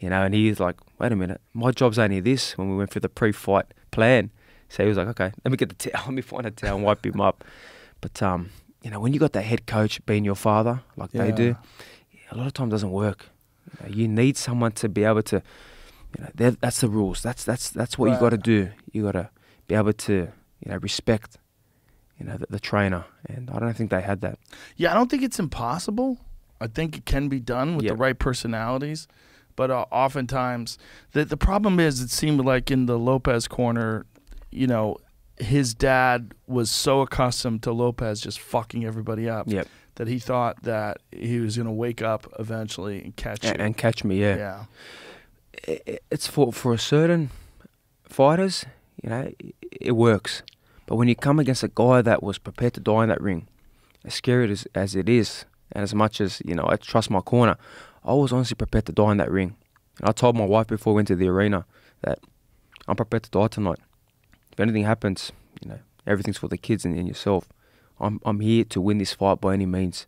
and he's like, wait a minute, my job's only this, when we went through the pre-fight plan. So he was like, okay, let me get the towel, let me find a towel and wipe him up. But, when you got that head coach being your father, like they do, a lot of times it doesn't work. You need someone to be able to, that's the rules. That's what you got to do. You got to be able to, respect the trainer, and I don't think they had that. Yeah, I don't think it's impossible. I think it can be done with the right personalities, but oftentimes the problem is it seemed like in the Lopez corner, his dad was so accustomed to Lopez just fucking everybody up that he thought that he was going to wake up eventually and catch you. And catch me, yeah. It's for certain fighters, it works. But when you come against a guy that was prepared to die in that ring, as scary as it is, and as much as, I trust my corner, I was honestly prepared to die in that ring. And I told my wife before we went to the arena that I'm prepared to die tonight. If anything happens, everything's for the kids and yourself. I'm here to win this fight by any means.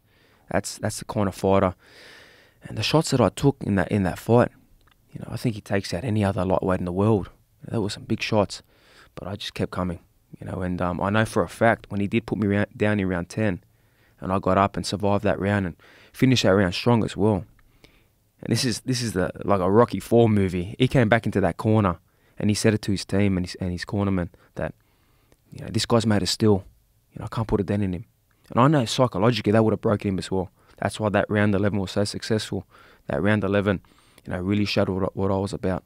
That's the kind of fighter. And the shots that I took in that fight, I think he takes out any other lightweight in the world. There were some big shots, but I just kept coming. And I know for a fact when he did put me down in round 10, and I got up and survived that round and finished that round strong as well. And this is like a Rocky IV movie. He came back into that corner and he said it to his team and his cornerman that, you know, this guy's made of steel. You know, I can't put a dent in him. And I know psychologically that would have broken him as well. That's why that round 11 was so successful. That round 11, you know, really showed what I was about.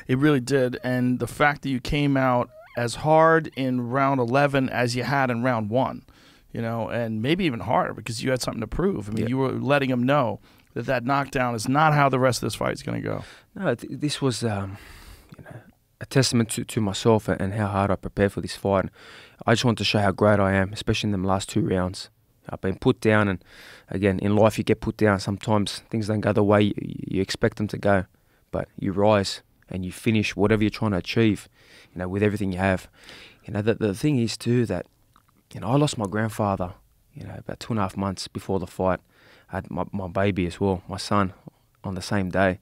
It really did. And the fact that you came out as hard in round 11 as you had in round 1, you know, and maybe even harder because you had something to prove. I mean, you were letting him know that knockdown is not how the rest of this fight is going to go. No, this was you know, a testament to myself and how hard I prepared for this fight. I just want to show how great I am, especially in them last 2 rounds. I've been put down, and again, in life you get put down. Sometimes things don't go the way you expect them to go, but you rise and you finish whatever you're trying to achieve, you know, with everything you have. You know, the thing is too that, you know, I lost my grandfather, you know, about 2.5 months before the fight. I had my baby as well, my son, on the same day,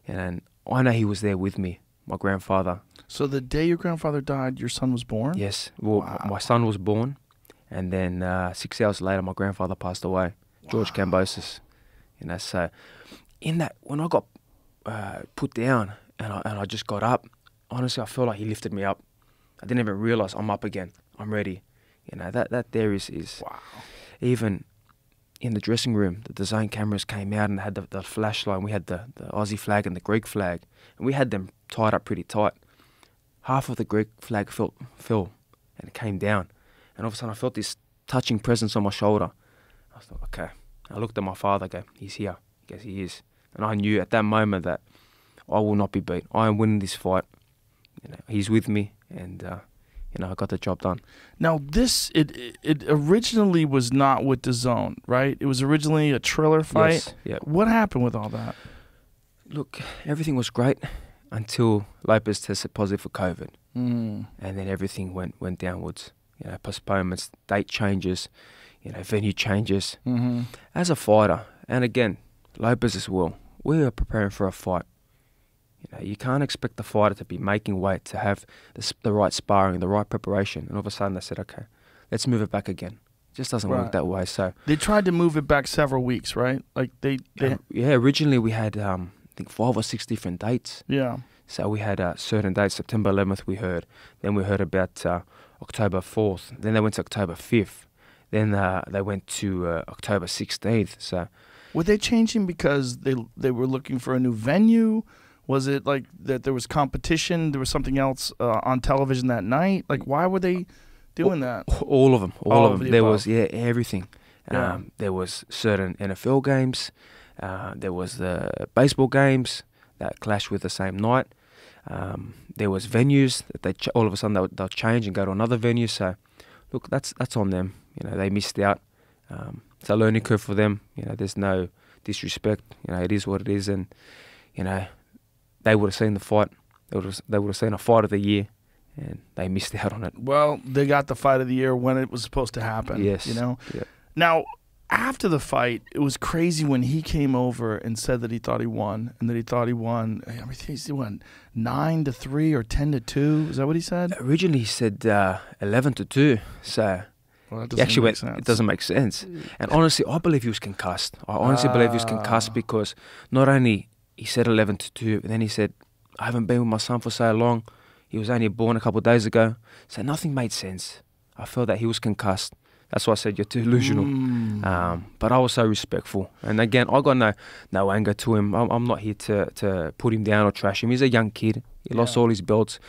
and I know he was there with me, my grandfather. So the day your grandfather died, your son was born? Yes, well, my son was born, and then 6 hours later, my grandfather passed away, George Kambosos. You know, so in that, when I got put down and I just got up, honestly, I felt like he lifted me up. I didn't even realize I'm up again. I'm ready. You know, that there is wow. Even in the dressing room, the design cameras came out and had the flashlight, and we had the Aussie flag and the Greek flag, and we had them tied up pretty tight. Half of the Greek flag fell and it came down, and all of a sudden I felt this touching presence on my shoulder. I thought, okay. I looked at my father, go, he's here. I guess he is. And I knew at that moment that I will not be beat. I am winning this fight. You know, he's with me, and you know, I got the job done. Now, it originally was not with DAZN, right? It was originally a Triller fight. Yes, yeah. What happened with all that? Look, everything was great until Lopez tested positive for COVID, and then everything went downwards. You know, postponements, date changes, you know, venue changes. As a fighter, and again, Lopez as well, we were preparing for a fight. You know, you can't expect the fighter to be making weight, to have the right sparring, the right preparation, and all of a sudden they said, okay, let's move it back again. It just doesn't work that way. So they tried to move it back several weeks, right? Like they yeah, originally we had I think 5 or 6 different dates. Yeah. So we had certain dates. September 11th we heard. Then we heard about October 4th. Then they went to October 5th. Then they went to October 16th. So were they changing because they were looking for a new venue? Was it like that there was competition? There was something else on television that night? Like, why were they doing that? All of them. All of them. There above. was, everything. Yeah. There was certain NFL games. There was the baseball games that clashed with the same night. There was venues that all of a sudden they'll change and go to another venue. So, look, that's on them. You know, they missed out. It's a learning curve for them. You know, there's no disrespect. You know, it is what it is, and you know, they would have seen the fight. They would have seen a fight of the year, and they missed out on it. Well, they got the fight of the year when it was supposed to happen. Yes. You know? Yeah. Now, after the fight, it was crazy when he came over and said that he thought he won, and that he thought he won. I mean, he won 9-3 or 10-2. Is that what he said? Originally, he said 11-2. So well, that he actually went. sense. It doesn't make sense. And honestly, I believe he was concussed. I honestly believe he was concussed because not only he said 11-2, and then he said, I haven't been with my son for so long. He was only born a couple of days ago. So nothing made sense. I felt that he was concussed. That's why I said you're too delusional. But I was so respectful. And again, I got no anger to him. I'm not here to put him down or trash him. He's a young kid. He lost all his belts.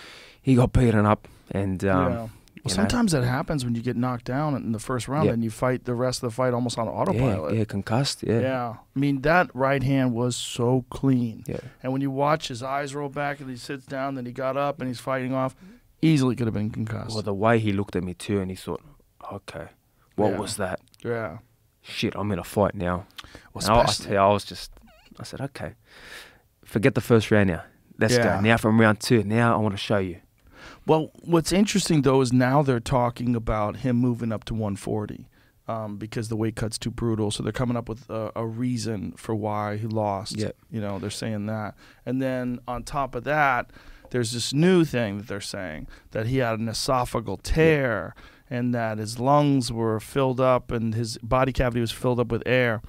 He got beaten up. And well, sometimes that happens when you get knocked down in the first round and you fight the rest of the fight almost on autopilot. Yeah, concussed, yeah. I mean, that right hand was so clean. Yeah. And when you watch his eyes roll back and he sits down, then he got up and he's fighting off, easily could have been concussed. Well, the way he looked at me too, and he thought, okay, what was that? Yeah. Shit, I'm in a fight now. Well, I said, okay, forget the first round now. Let's go. Now from round 2, now I want to show you. Well, what's interesting, though, is now they're talking about him moving up to 140 because the weight cut's too brutal. So they're coming up with a reason for why he lost. Yep. You know, they're saying that. And then on top of that, there's this new thing that they're saying, that he had an esophageal tear and that his lungs were filled up and his body cavity was filled up with air.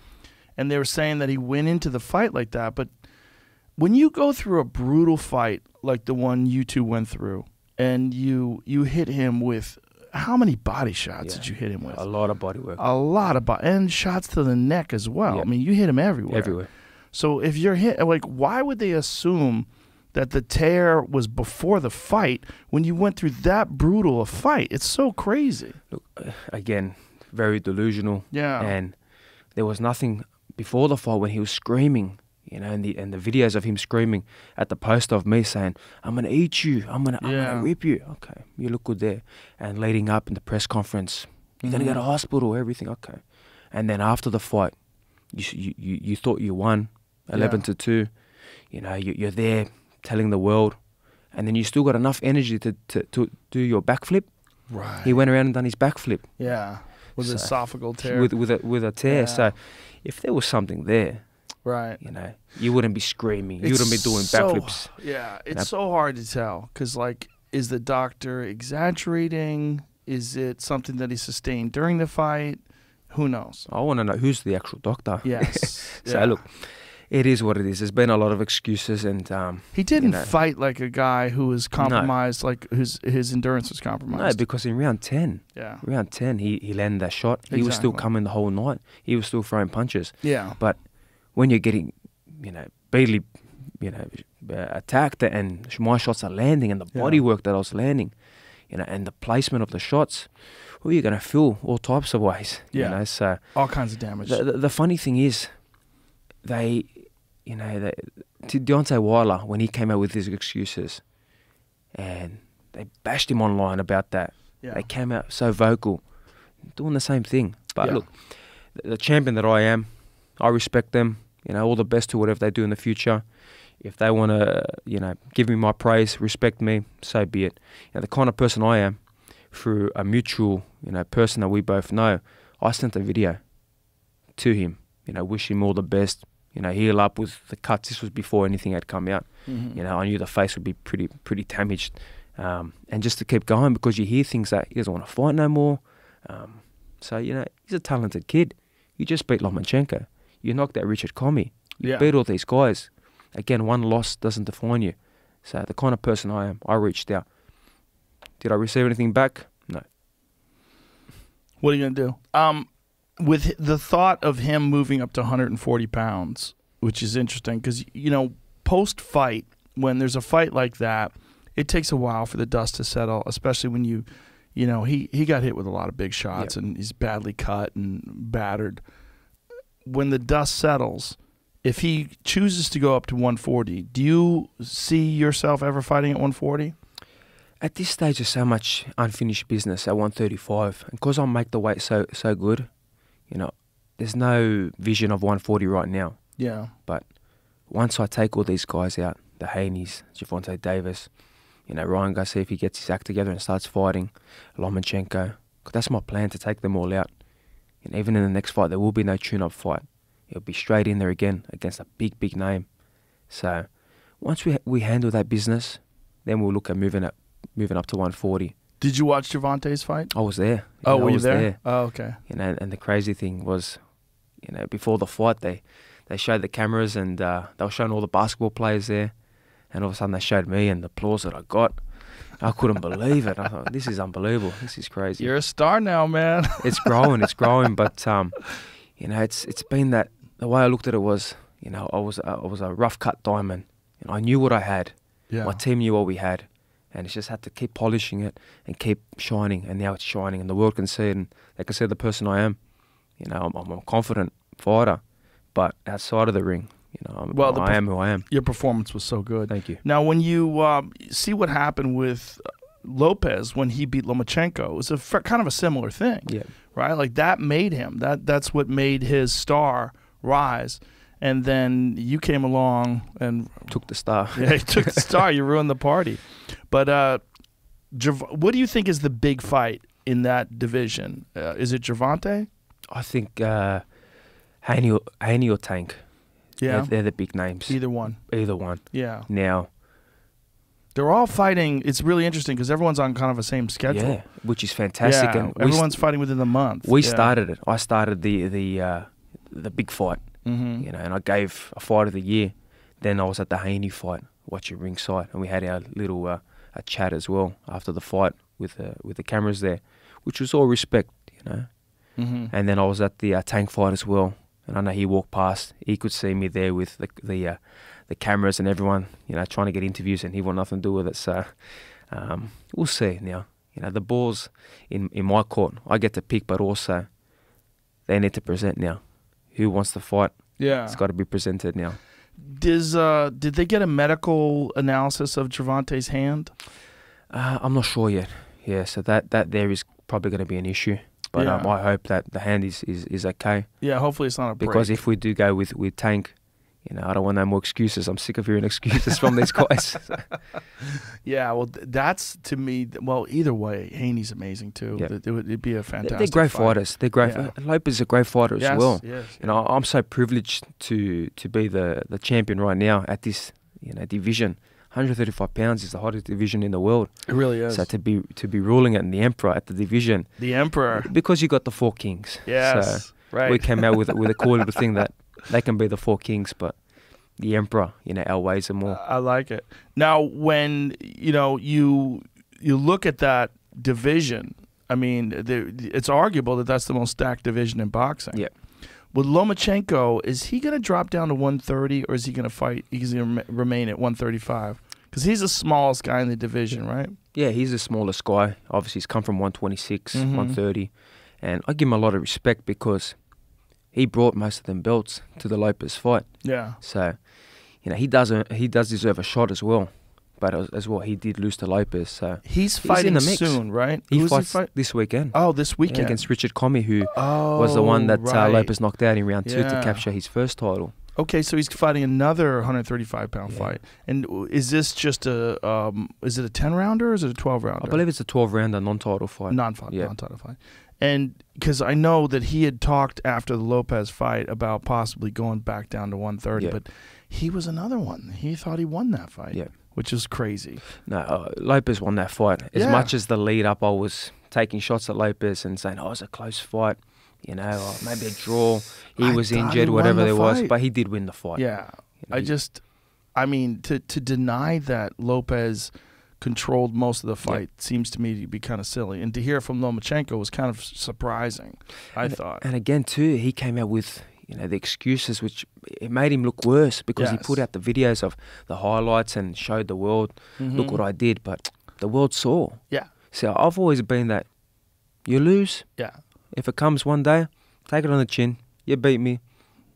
And they were saying that he went into the fight like that. But when you go through a brutal fight like the one you two went through, and you hit him with, how many body shots did you hit him with? A lot of body work. A lot of body, and shots to the neck as well. Yep. I mean, you hit him everywhere. Everywhere. So if you're hit, like, why would they assume that the tear was before the fight when you went through that brutal a fight? It's so crazy. Look, again, very delusional. Yeah. And there was nothing before the fight when he was screaming, you know, and the videos of him screaming at the poster of me saying, "I'm gonna eat you, I'm gonna rip you." Okay, you look good there. And leading up in the press conference, you're gonna go to hospital, everything. Okay. And then after the fight, you thought you won 11-2. You know, you're there telling the world, and then you still got enough energy to do your backflip. Right. He went around and done his backflip. Yeah. With So, esophageal tear. With a tear. Yeah. So if there was something there, right. you know, you wouldn't be screaming. You wouldn't be doing backflips. Yeah, it's so hard to tell because, like, is the doctor exaggerating? Is it something that he sustained during the fight? Who knows? I want to know who's the actual doctor. Yes. So Yeah. look, it is what it is. There's been a lot of excuses, and He didn't you know, fight like a guy who was compromised, like his endurance was no, compromised. because in round 10, he landed that shot. He was still Exactly. coming the whole night. He was still throwing punches. Yeah. But when you're getting, you know, badly, you know, attacked, and my shots are landing, and the body work that I was landing, you know, and the placement of the shots, well, you're going to feel all types of ways. Yeah. You know, so All kinds of damage. the funny thing is, Deontay Wilder, when he came out with his excuses, and they bashed him online about that. Yeah. They came out so vocal, doing the same thing. But Yeah. look, the champion that I am, I respect them. You know, all the best to whatever they do in the future. If they want to, you know, give me my praise, respect me, so be it. You know, the kind of person I am, through a mutual, you know, person that we both know, I sent a video to him, you know, wish him all the best, you know, heal up with the cuts. This was before anything had come out. Mhm. You know, I knew the face would be pretty damaged. And just to keep going, because you hear things that he doesn't want to fight no more. So, you know, he's a talented kid. You just beat Lomachenko. You knocked out Richard Comey. You Yeah. beat all these guys. Again, one loss doesn't define you. So the kind of person I am, I reached out. Did I receive anything back? No. What are you going to do? With the thought of him moving up to 140 pounds, which is interesting because, you know, post-fight, when there's a fight like that, it takes a while for the dust to settle, especially when you know, he got hit with a lot of big shots and he's badly cut and battered. When the dust settles, if he chooses to go up to 140, do you see yourself ever fighting at 140? At this stage, there's so much unfinished business at 135. And because I make the weight so good, you know, there's no vision of 140 right now. Yeah. But once I take all these guys out, the Haney's, Gervonta Davis, you know, Ryan Garcia, if he gets his act together and starts fighting, Lomachenko, 'cause that's my plan, to take them all out. And even in the next fight, there will be no tune-up fight. It'll be straight in there again against a big name. So once we handle that business, then we'll look at moving up to 140. Did you watch Gervonta's fight? I was there. Oh, I were you was there? Oh, okay. You know, and the crazy thing was, you know, before the fight, they showed the cameras, and they were showing all the basketball players there, and all of a sudden they showed me, and the applause that I got, I couldn't believe it. I thought, this is unbelievable. This is crazy. You're a star now, man. It's growing, but you know, it's been that. The way I looked at it was, you know, I was a rough cut diamond, and I knew what I had. Yeah. My team knew what we had, and it's just had to keep polishing it and keep shining. And now it's shining, and the world can see it, and they can see the person I am. You know, I'm a confident fighter, but outside of the ring, you know, I am who I am. Your performance was so good. Thank you. Now, when you see what happened with Lopez when he beat Lomachenko, it was kind of a similar thing. Yeah. Right? Like, that made him. That's what made his star rise. And then you came along and Took the star. yeah, you took the star. You ruined the party. But what do you think is the big fight in that division? Is it Gervonta? I think Haney or Tank. Yeah. They're the big names. Either one. Either one. Yeah. Now, They're all fighting. It's really interesting because everyone's on kind of the same schedule. Yeah, which is fantastic. Yeah, And everyone's fighting within the month. We Yeah. started it. I started the big fight, Mhm. you know, and I gave a fight of the year. Then I was at the Haney fight, watching ringside, and we had our little a chat as well after the fight with the cameras there, which was all respect, you know. Mhm. And then I was at the Tank fight as well, and I know he walked past. He could see me there with the cameras and everyone, you know, trying to get interviews, and he wanted nothing to do with it. So we'll see now. You know, the ball's in my court. I get to pick, but also they need to present now. Who wants to fight? Yeah. It's got to be presented now. Did they get a medical analysis of Gervonta's hand? I'm not sure yet. Yeah, so that there is probably going to be an issue. But Yeah. I hope that the hand is okay. Yeah, hopefully it's not a break. Because if we do go with Tank, you know, I don't want no more excuses. I'm sick of hearing excuses from these guys. Yeah, well, that's to me. Well, either way, Haney's amazing too. Yeah. It'd be a fantastic. They're great fight. fighters. They're great. Yeah. Lopez is a great fighter Yes, as well. yes, You know, I'm so privileged to be the champion right now at this, you know, division. 135 pounds is the hottest division in the world. It really is. So to be ruling it and the emperor at the division, The Emperor. because you got the four kings. Yes, So right. we came out with a cool little thing that they can be the four kings, but the emperor, you know, outweighs them all. I like it. Now, when you look at that division, I mean, it's arguable that that's the most stacked division in boxing. Yeah. With Lomachenko, is he going to drop down to 130, or is he going to fight? He's going to remain at 135 because he's the smallest guy in the division, right? Yeah, he's the smallest guy. Obviously, he's come from 126, Mhm. 130, and I give him a lot of respect because he brought most of them belts to the Lopez fight. Yeah. So, you know, he does deserve a shot as well. But as well, he did lose to Lopez. So He's in fighting the mix. soon, right? he Who's fights fight? this weekend. Oh, this Yeah, weekend. against Richard Comey, who Oh, was the one that right. Lopez knocked out in round 2 Yeah. to capture his first title. Okay, so he's fighting another 135-pound Yeah. fight. And is this just is it a 10-rounder or is it a 12-rounder? I believe it's a 12-rounder non-title fight. Non-title fight. And because I know that he had talked after the Lopez fight about possibly going back down to 130, Yeah. but he was another one. He thought he won that fight, Yeah. which is crazy. No, Lopez won that fight. As Yeah. much as the lead up, I was taking shots at Lopez and saying, "Oh, it was a close fight." You know, or maybe a draw. He I was thought injured, he won whatever the there was, fight. but he did win the fight. Yeah. You know, I mean, to deny that Lopez controlled most of the fight seems to me to be kind of silly. And to hear from Lomachenko was kind of surprising, I thought. And again, too, he came out with, you know, the excuses, which it made him look worse because he Yes. put out the videos of the highlights and showed the world, look what I did. But the world saw. Yeah. So I've always been that you lose. Yeah. If it comes one day, take it on the chin. You beat me.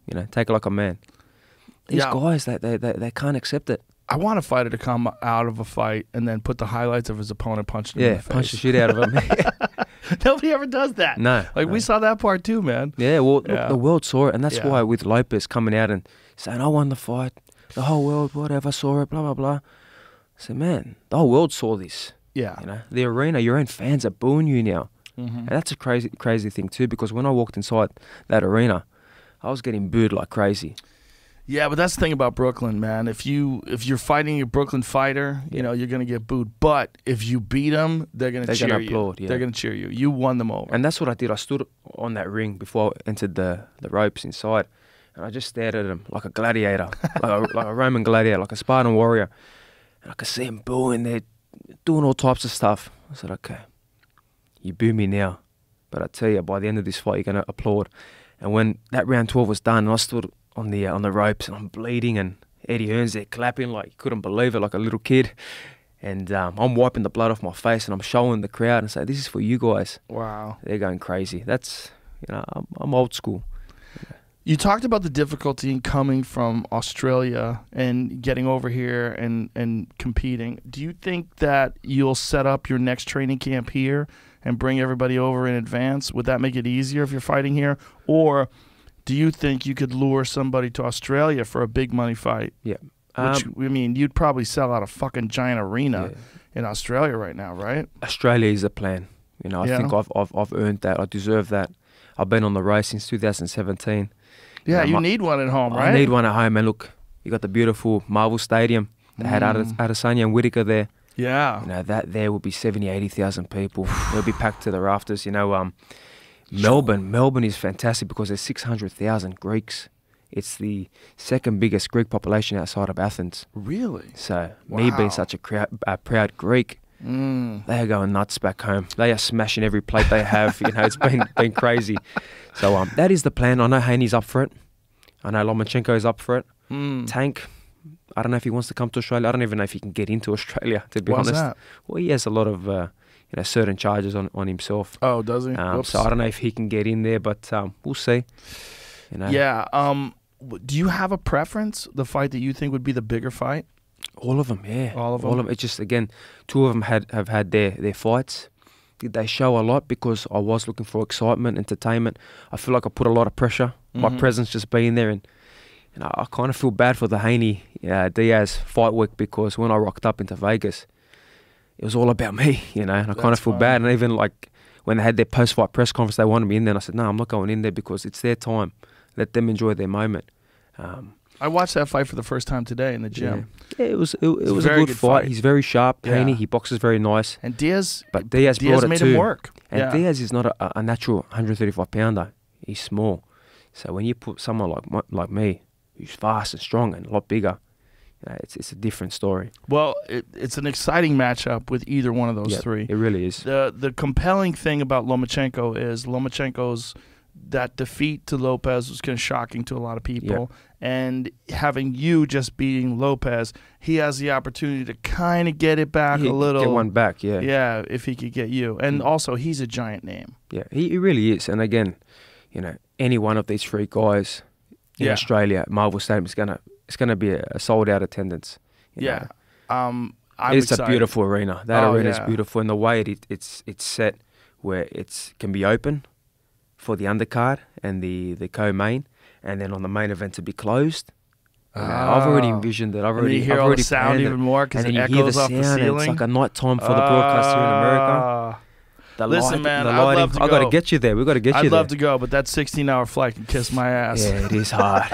You know, take it like a man. These Yeah. guys, they can't accept it. I want a fighter to come out of a fight and then put the highlights of his opponent punching him in Yeah, the face. punch the shit out of him. Nobody ever does that. No. Like, we no. saw that part too, man. Yeah, well, look, Yeah. the world saw it, and that's Yeah. why with Lopez coming out and saying, I won the fight, the whole world, whatever, saw it, blah, blah, blah. I said, man, the whole world saw this. Yeah. You know, the arena, your own fans are booing you now. Mm-hmm. And that's a crazy thing too, because when I walked inside that arena, I was getting booed like crazy. Yeah, but that's the thing about Brooklyn, man. If you're fighting a Brooklyn fighter, you know, you're going to get booed. But if you beat them, they're going to cheer gonna you. applaud, yeah. They're going to cheer you. You won them over. And that's what I did. I stood on that ring before I entered the ropes inside, and I just stared at them like a gladiator, like a Roman gladiator, like a Spartan warrior. And I could see them booing. They're doing all types of stuff. I said, okay, you boo me now, but I tell you, by the end of this fight, you're going to applaud. And when that round 12 was done, and I stood on the ropes, and I'm bleeding, and Eddie Hearn's there clapping like he couldn't believe it, like a little kid. And I'm wiping the blood off my face, and I'm showing the crowd and say, "This is for you guys." Wow. They're going crazy. That's, you know, I'm old school. You talked about the difficulty in coming from Australia and getting over here and competing. Do you think that you'll set up your next training camp here and bring everybody over in advance? Would that make it easier if you're fighting here? Or do you think you could lure somebody to Australia for a big money fight? Yeah. Which, I mean, you'd probably sell out a fucking giant arena in Australia right now, right? Australia is the plan. You know, I Yeah. think I've earned that. I deserve that. I've been on the road since 2017. Yeah, Yeah, you need one at home, right? I need one at home. And look, you got the beautiful Marvel Stadium. They had Adesanya and Whittaker there. Yeah. You know, that there would be 70, 80,000 people. They'll be packed to the rafters. You know, Melbourne is fantastic because there's 600,000 Greeks. It's the second biggest Greek population outside of Athens. Really? So me being such a proud Greek, they are going nuts back home. They are smashing every plate they have. You know, it's been crazy. So that is the plan. I know Haney's up for it. I know Lomachenko is up for it. Tank, I don't know if he wants to come to Australia. I don't even know if he can get into Australia, to be honest. That? Well, he has a lot of certain charges on himself. Oh, does he? So I don't know if he can get in there, but we'll see. You know. Yeah. Do you have a preference? The fight that you think would be the bigger fight? All of them, yeah. All of them. It's just, again, two of them have had their fights. Did they show a lot because I was looking for excitement, entertainment. I feel like I put a lot of pressure. My presence just being there, and I kind of feel bad for the Haney Diaz fight week because when I rocked up into Vegas, it was all about me, you know, and I kind of feel bad. And even like when they had their post-fight press conference, they wanted me in there, and I said, no, I'm not going in there because it's their time. Let them enjoy their moment. I watched that fight for the first time today in the gym. Yeah, it was a good fight. He's very sharp, Haney. He boxes very nice. And Diaz brought it made too. him work. And Diaz is not a natural 135-pounder. He's small. So when you put someone like me, who's fast and strong and a lot bigger, you know, it's a different story. Well, it's an exciting matchup with either one of those three. It really is. The compelling thing about Lomachenko is Lomachenko's that defeat to Lopez was kind of shocking to a lot of people. And having you just beating Lopez, he has the opportunity to kind of get it back a little. Get one back, yeah. Yeah, if he could get you. And also, he's a giant name. Yeah, he really is. And again, you know, any one of these three guys in Australia at Marvel Stadium it's gonna be a sold out attendance. You know. It's a beautiful arena. That arena is beautiful, and the way it's set where it can be open for the undercard and the co-main, and then on the main event to be closed. I've already envisioned it. I've already hear all the sound even more because it echoes off the ceiling. It's like a night time for the broadcast here in America. Listen, man, I'd love to go. I've got to get you there. We've got to get you there. I'd love to go, but that 16-hour flight can kiss my ass. Yeah, it is hard.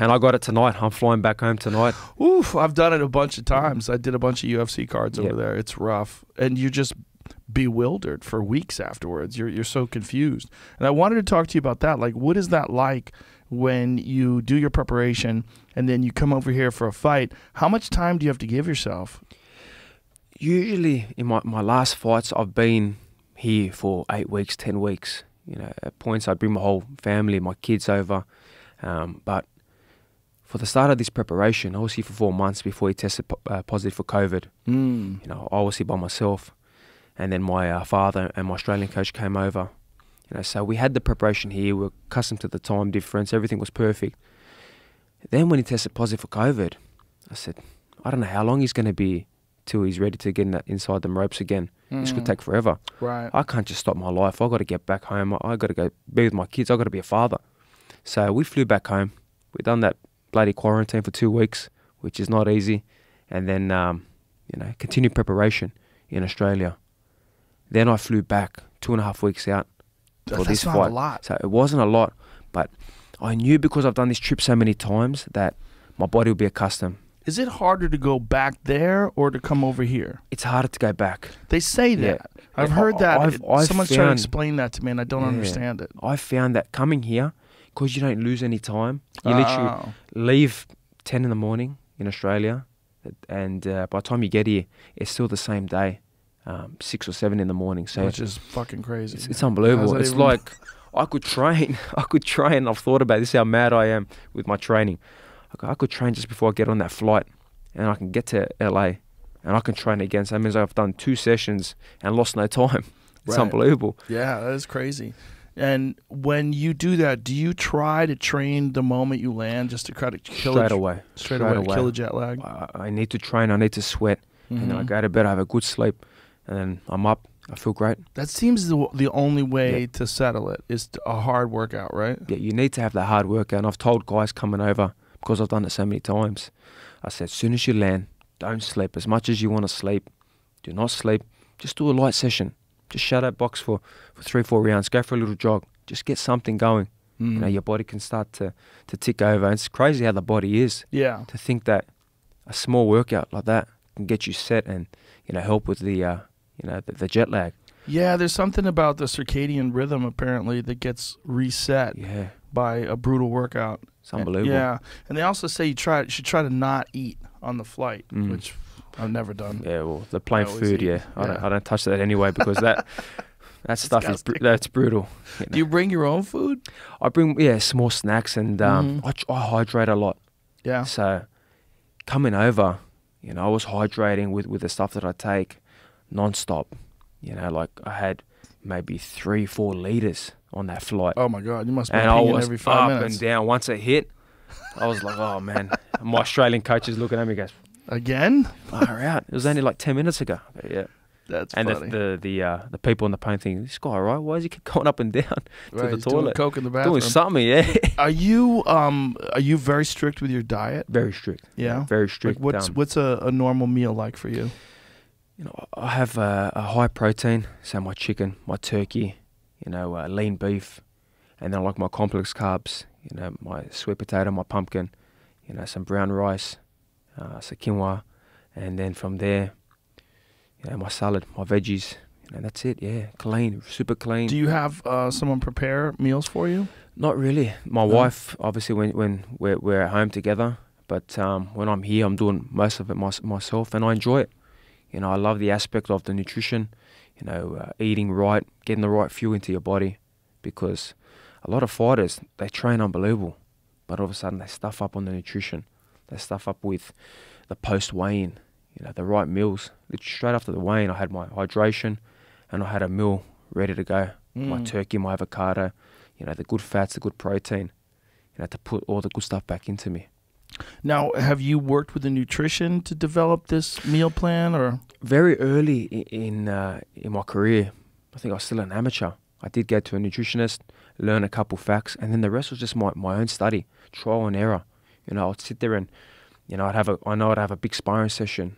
And I got it tonight. I'm flying back home tonight. Oof, I've done it a bunch of times. I did a bunch of UFC cards over there. It's rough. And you're just bewildered for weeks afterwards. You're so confused. And I wanted to talk to you about that. Like, what is that like when you do your preparation and then you come over here for a fight? How much time do you have to give yourself? Usually, in my last fights, I've been here for 8 weeks, 10 weeks. You know, at points I'd bring my whole family, my kids over. But for the start of this preparation, I was here for 4 months before he tested positive for COVID. You know, I was here by myself, and then my father and my Australian coach came over. You know, so we had the preparation here. We were accustomed to the time difference. Everything was perfect. Then when he tested positive for COVID, I said, I don't know how long he's going to be till he's ready to get inside them ropes again. This could take forever. Right. I can't just stop my life. I've got to get back home. I've got to go be with my kids. I've got to be a father. So we flew back home. We've done that bloody quarantine for 2 weeks, which is not easy. And then, you know, continued preparation in Australia. Then I flew back 2.5 weeks out for this fight. That's not a lot. So it wasn't a lot, but I knew because I've done this trip so many times that my body would be accustomed. Is it harder to go back there or to come over here? It's harder to go back. They say that. I've heard that. Someone's trying to explain that to me, and I don't understand it. I found that coming here, because you don't lose any time, you literally leave 10 in the morning in Australia, and by the time you get here, it's still the same day, 6 or 7 in the morning. So which is fucking crazy. It's unbelievable. It's like I could train. I've thought about this, how mad I am with my training. I could train just before I get on that flight, and I can get to LA, and I can train again. So that means I've done 2 sessions and lost no time. It's unbelievable. Yeah, that is crazy. And when you do that, do you try to train the moment you land just to try to kill Straight away, kill the jet lag? I need to train. I need to sweat, and then I go to bed. I have a good sleep, and then I'm up. I feel great. That seems the only way to settle it is a hard workout, right? Yeah, you need to have that hard workout. And I've told guys coming over, because I've done it so many times, I said, as soon as you land, don't sleep. As much as you want to sleep, do not sleep. Just do a light session. Just shadow box for 3-4 rounds. Go for a little jog. Just get something going. You know, your body can start to tick over. And it's crazy how the body is. Yeah. To think that a small workout like that can get you set and, help with the, the jet lag. Yeah, there's something about the circadian rhythm apparently that gets reset by a brutal workout. It's unbelievable. Yeah, and they also say you should try to not eat on the flight, which I've never done. Yeah, well, the plain food, eat. I don't touch that anyway because that stuff that's brutal. Do you bring your own food? I bring small snacks and I hydrate a lot. Yeah. So coming over, I was hydrating with the stuff that I take non-stop. Like I had maybe 3-4 liters on that flight. Oh my God, you must be and I peeing was every 5 up minutes. and down. Once it hit, I was like, oh man. My Australian coach is looking at me and goes, Again? far out. It was only like 10 minutes ago. Yeah. That's and funny. the people on the plane think, this guy, right? Why does he keep going up and down to the he's doing toilet? coke in the bathroom. Doing something, yeah. Are you very strict with your diet? Very strict. Yeah? Very strict. Like what's a normal meal like for you? I have a high protein, so my chicken, my turkey, lean beef, and then I like my complex carbs, my sweet potato, my pumpkin, some brown rice, some quinoa, and then from there, my salad, my veggies, that's it. Yeah, clean, super clean. Do you have someone prepare meals for you? Not really. My wife, obviously, when we're at home together, but when I'm here, I'm doing most of it myself, and I enjoy it. I love the aspect of the nutrition, eating right, getting the right fuel into your body, because a lot of fighters, they train unbelievable, but all of a sudden they stuff up on the nutrition. They stuff up with the post-weigh-in, the right meals. Straight after the weigh-in, I had my hydration and I had a meal ready to go. My turkey, my avocado, the good fats, the good protein, to put all the good stuff back into me. Now, have you worked with a nutrition to develop this meal plan, or? Very early in my career, I think I was still an amateur. I did go to a nutritionist, learn a couple facts, and then the rest was just my own study, trial and error. I'd sit there and, I'd have a big sparring session,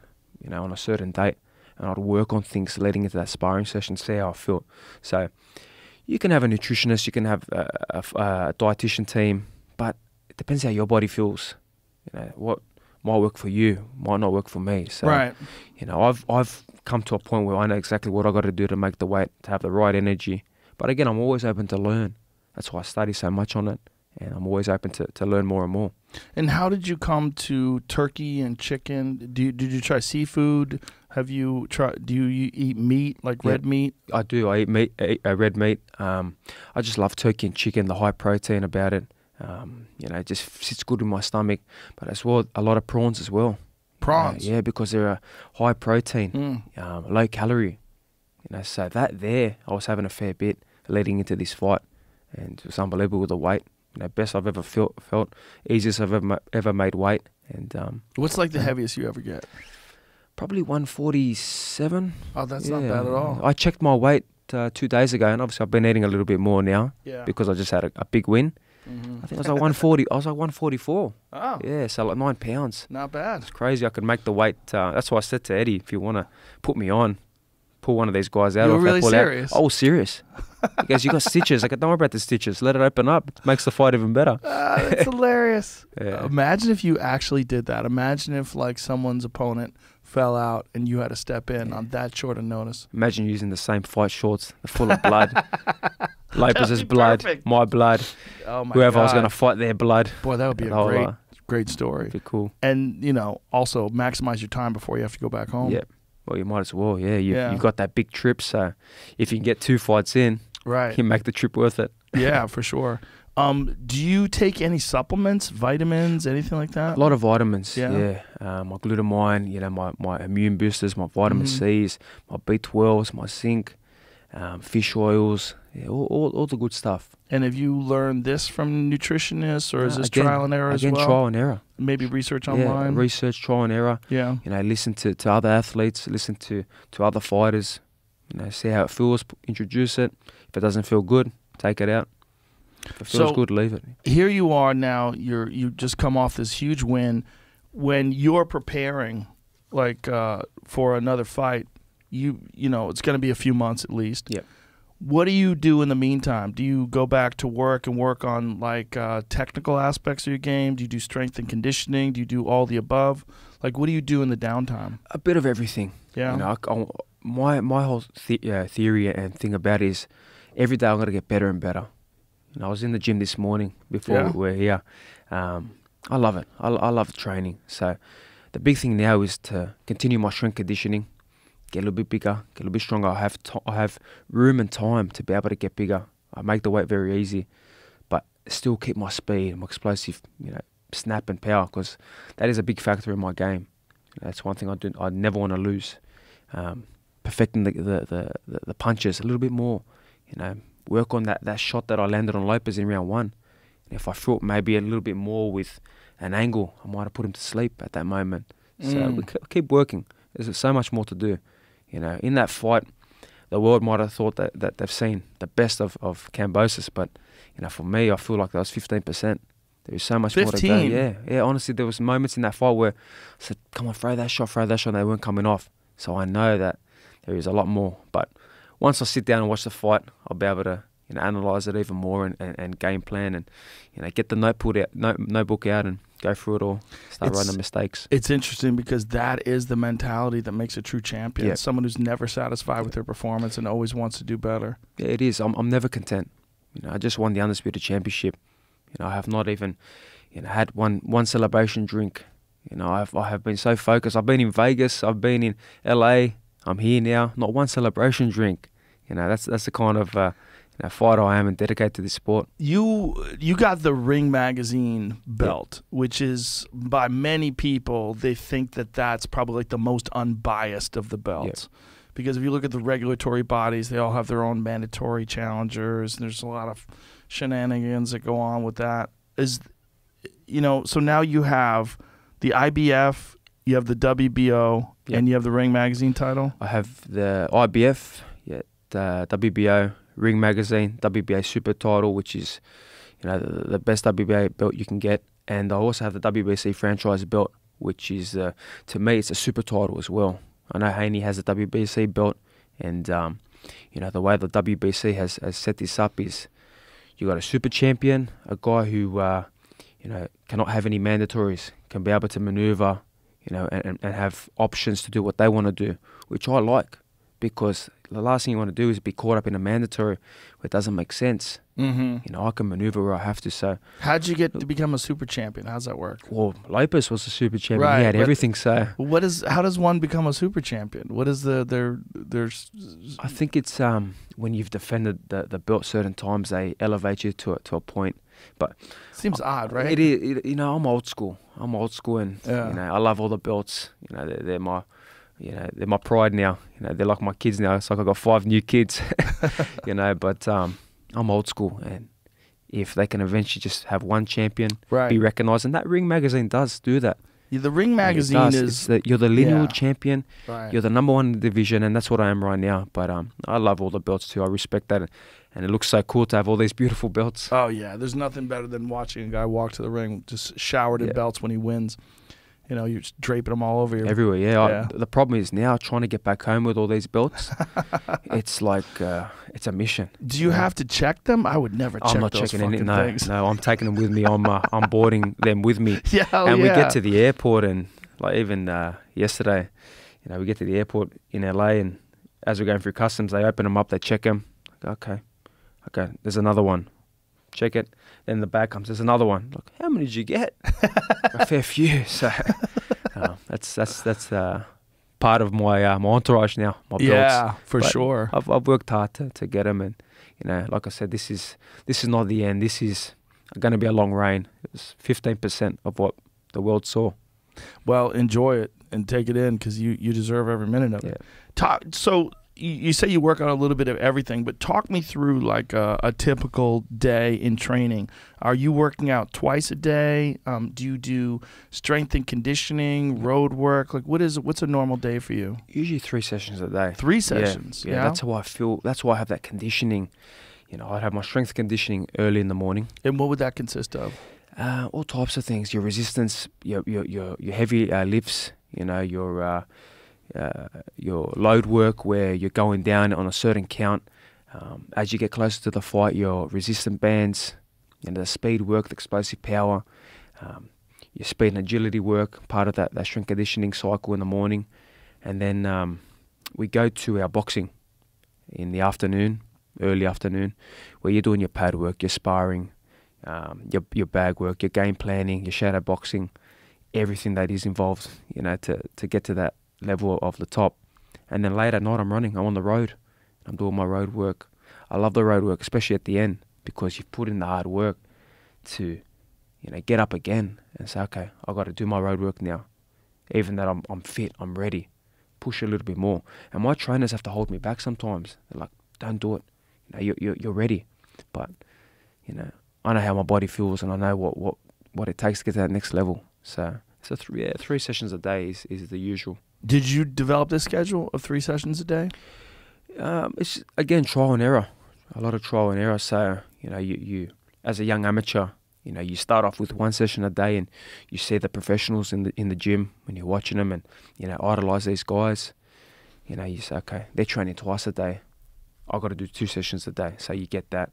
on a certain date, and I'd work on things leading into that sparring session, see how I felt. So you can have a nutritionist, you can have a dietitian team, but it depends how your body feels. What might work for you might not work for me. So, right. I've come to a point where I know exactly what I got to do to make the weight, to have the right energy. But again, I'm always open to learn. That's why I study so much on it, and I'm always open to learn more and more. And how did you come to turkey and chicken? Did you try seafood? Have you tried? Do you eat meat, like red meat? I do. I eat meat, red meat. I just love turkey and chicken. The high protein about it. It just sits good in my stomach. But as well, a lot of prawns as well. Prawns? Yeah, because they're high protein, low calorie. So that there, I was having a fair bit leading into this fight, and it was unbelievable with the weight. Best I've ever felt, easiest I've ever made weight. And what's like the heaviest you ever get? Probably 147. Oh, that's not bad at all. I checked my weight 2 days ago, and obviously I've been eating a little bit more now because I just had a big win. I think I was like 140. I was like 144. Oh. Yeah, so like 9 pounds. Not bad. It's crazy. I could make the weight. That's why I said to Eddie, if you want to put me on, pull one of these guys out. You were really serious? I was serious. He goes, you got stitches. I go, don't worry about the stitches. Let it open up. It makes the fight even better. That's hilarious. Yeah. Imagine if you actually did that. Imagine if like someone's opponent fell out and you had to step in on that short of notice. Imagine using the same fight shorts. They're full of blood. Lapis' be blood, perfect. my blood. Oh my Whoever God. I was going to fight their blood. Boy, that would be a great story. Be cool. And, also maximize your time before you have to go back home. Yeah. Well, you might as well. Yeah. You've got that big trip. So if you can get 2 fights in, right, you make the trip worth it. Yeah, for sure. Do you take any supplements, vitamins, anything like that? A lot of vitamins. Yeah. My glutamine, my immune boosters, my vitamin C's, my B12s, my zinc, fish oils, all the good stuff. And have you learned this from nutritionists, or is this trial and error as well? Again, trial and error. Maybe research online? Yeah, research, trial and error. Yeah. Listen to other athletes, listen to other fighters, see how it feels, introduce it. If it doesn't feel good, take it out. If it feels good, leave it. Here you are now, you just come off this huge win. When you're preparing for another fight, you know it's going to be a few months at least. Yep. What do you do in the meantime? Do you go back to work and work on like technical aspects of your game? Do you do strength and conditioning? Do you do all the above? Like, what do you do in the downtime? A bit of everything. Yeah. You know, my whole theory and thing about it is every day I'm going to get better and better. You know, I was in the gym this morning before we were here. I love it. I love training. So the big thing now is to continue my strength conditioning, get a little bit bigger, get a little bit stronger. I have room and time to be able to get bigger. I make the weight very easy, but still keep my speed, my explosive, you know, snap and power, because that is a big factor in my game. That's one thing I never want to lose. Perfecting the punches a little bit more, you know, work on that shot that I landed on Lopez in round 1. And if I thought maybe a little bit more with an angle, I might have put him to sleep at that moment. So we keep working. There's so much more to do. You know, in that fight, the world might have thought that they've seen the best of Kambosos, but you know, for me, I feel like that was 15%. There is so much 15? more to go. Yeah. Honestly, there was moments in that fight where I said, "Come on, throw that shot," and they weren't coming off. So I know that there is a lot more. But once I sit down and watch the fight, I'll be able to, you know, analyze it even more and game plan and, you know, get the notebook out and go through it all, start writing the mistakes. It's interesting because that is the mentality that makes a true champion. Yeah. Someone who's never satisfied with their performance and always wants to do better. Yeah, it is. I'm never content. You know, I just won the Undisputed Championship. You know, I have not even, you know, had one celebration drink. You know, I have been so focused. I've been in Vegas. I've been in LA. I'm here now. Not one celebration drink. You know, that's the kind of fighter I am and dedicated to this sport. You got the Ring magazine belt, which is by many people, they think that that's probably like the most unbiased of the belts. Because if you look at the regulatory bodies, they all have their own mandatory challengers. And there's a lot of shenanigans that go on with that. You know, so now you have the IBF, you have the WBO, and you have the Ring magazine title. I have the IBF, the WBO, Ring magazine, WBA super title, which is, you know, the best WBA belt you can get, and I also have the WBC franchise belt, which is to me it's a super title as well. I know Haney has a WBC belt, and you know, the way the WBC has set this up is you got a super champion, a guy who you know, cannot have any mandatories, can be able to maneuver, you know, and have options to do what they want to do, which I like. Because the last thing you want to do is be caught up in a mandatory where it doesn't make sense. You know, I can maneuver where I have to. So, how'd you get to become a super champion? How's that work? Well, Lopez was a super champion. Right, he had everything. So, how does one become a super champion? What is their? I think it's when you've defended the belt certain times, they elevate you to a point. But seems odd, right? It is. You know, I'm old school, and you know, I love all the belts. You know, they're my. You know, they're my pride now. You know, they're like my kids now. It's like I've got 5 new kids, you know, but I'm old school. And if they can eventually just have one champion be recognised, and that Ring magazine does do that. Yeah, the Ring magazine is... you're the lineal champion. Right. You're the #1 in the division, and that's what I am right now. But I love all the belts too. I respect that. And it looks so cool to have all these beautiful belts. Oh, yeah. There's nothing better than watching a guy walk to the ring just showered in belts when he wins. You know, you're just draping them all over you. Everywhere, yeah. The problem is now trying to get back home with all these belts. It's like, it's a mission. Do you have to check them? I would never check those. I'm not checking any. Things. No, I'm taking them with me. I'm boarding them with me. And we get to the airport, and like even yesterday, you know, we get to the airport in LA, and as we're going through customs, they open them up, they check them. Okay, there's another one. Check it. Then the bag comes. There's another one. Look, how many did you get? A fair few. So that's part of my my entourage now. My belts. Yeah, for but sure. I've worked hard to get them, and you know, like I said, this is not the end. This is going to be a long reign. It was 15% of what the world saw. Well, enjoy it and take it in because you deserve every minute of it. So you say you work on a little bit of everything, but talk me through like a typical day in training. Are you working out twice a day? Do you do strength and conditioning, road work? Like what's a normal day for you? Usually 3 sessions a day. 3 sessions? Yeah. That's how I feel. That's why I have that conditioning. You know, I'd have my strength conditioning early in the morning. And what would that consist of? All types of things. Your resistance, your heavy lifts. You know, your load work where you're going down on a certain count, As you get closer to the fight, your resistance bands, the speed work, the explosive power, your speed and agility work, part of that strength conditioning cycle in the morning. And then we go to our boxing in the afternoon, early afternoon, where you're doing your pad work, your sparring, your bag work, your game planning, your shadow boxing, everything that is involved, to get to that level of the top. And then late at night, I'm on the road. I'm doing my road work. I love the road work, especially at the end, because you've put in the hard work to, get up again and say, okay, I've got to do my road work now. Even that I'm fit, I'm ready. Push a little bit more. And my trainers have to hold me back sometimes. They're like, don't do it. You're ready. But, I know how my body feels, and I know what it takes to get to that next level. So it's 3 sessions a day is the usual. Did you develop this schedule of 3 sessions a day? It's, again, trial and error. A lot of trial and error. So, you as a young amateur, you start off with 1 session a day, and you see the professionals in the gym when you're watching them, and, idolize these guys. You say, okay, they're training twice a day. I've got to do 2 sessions a day. So you get that.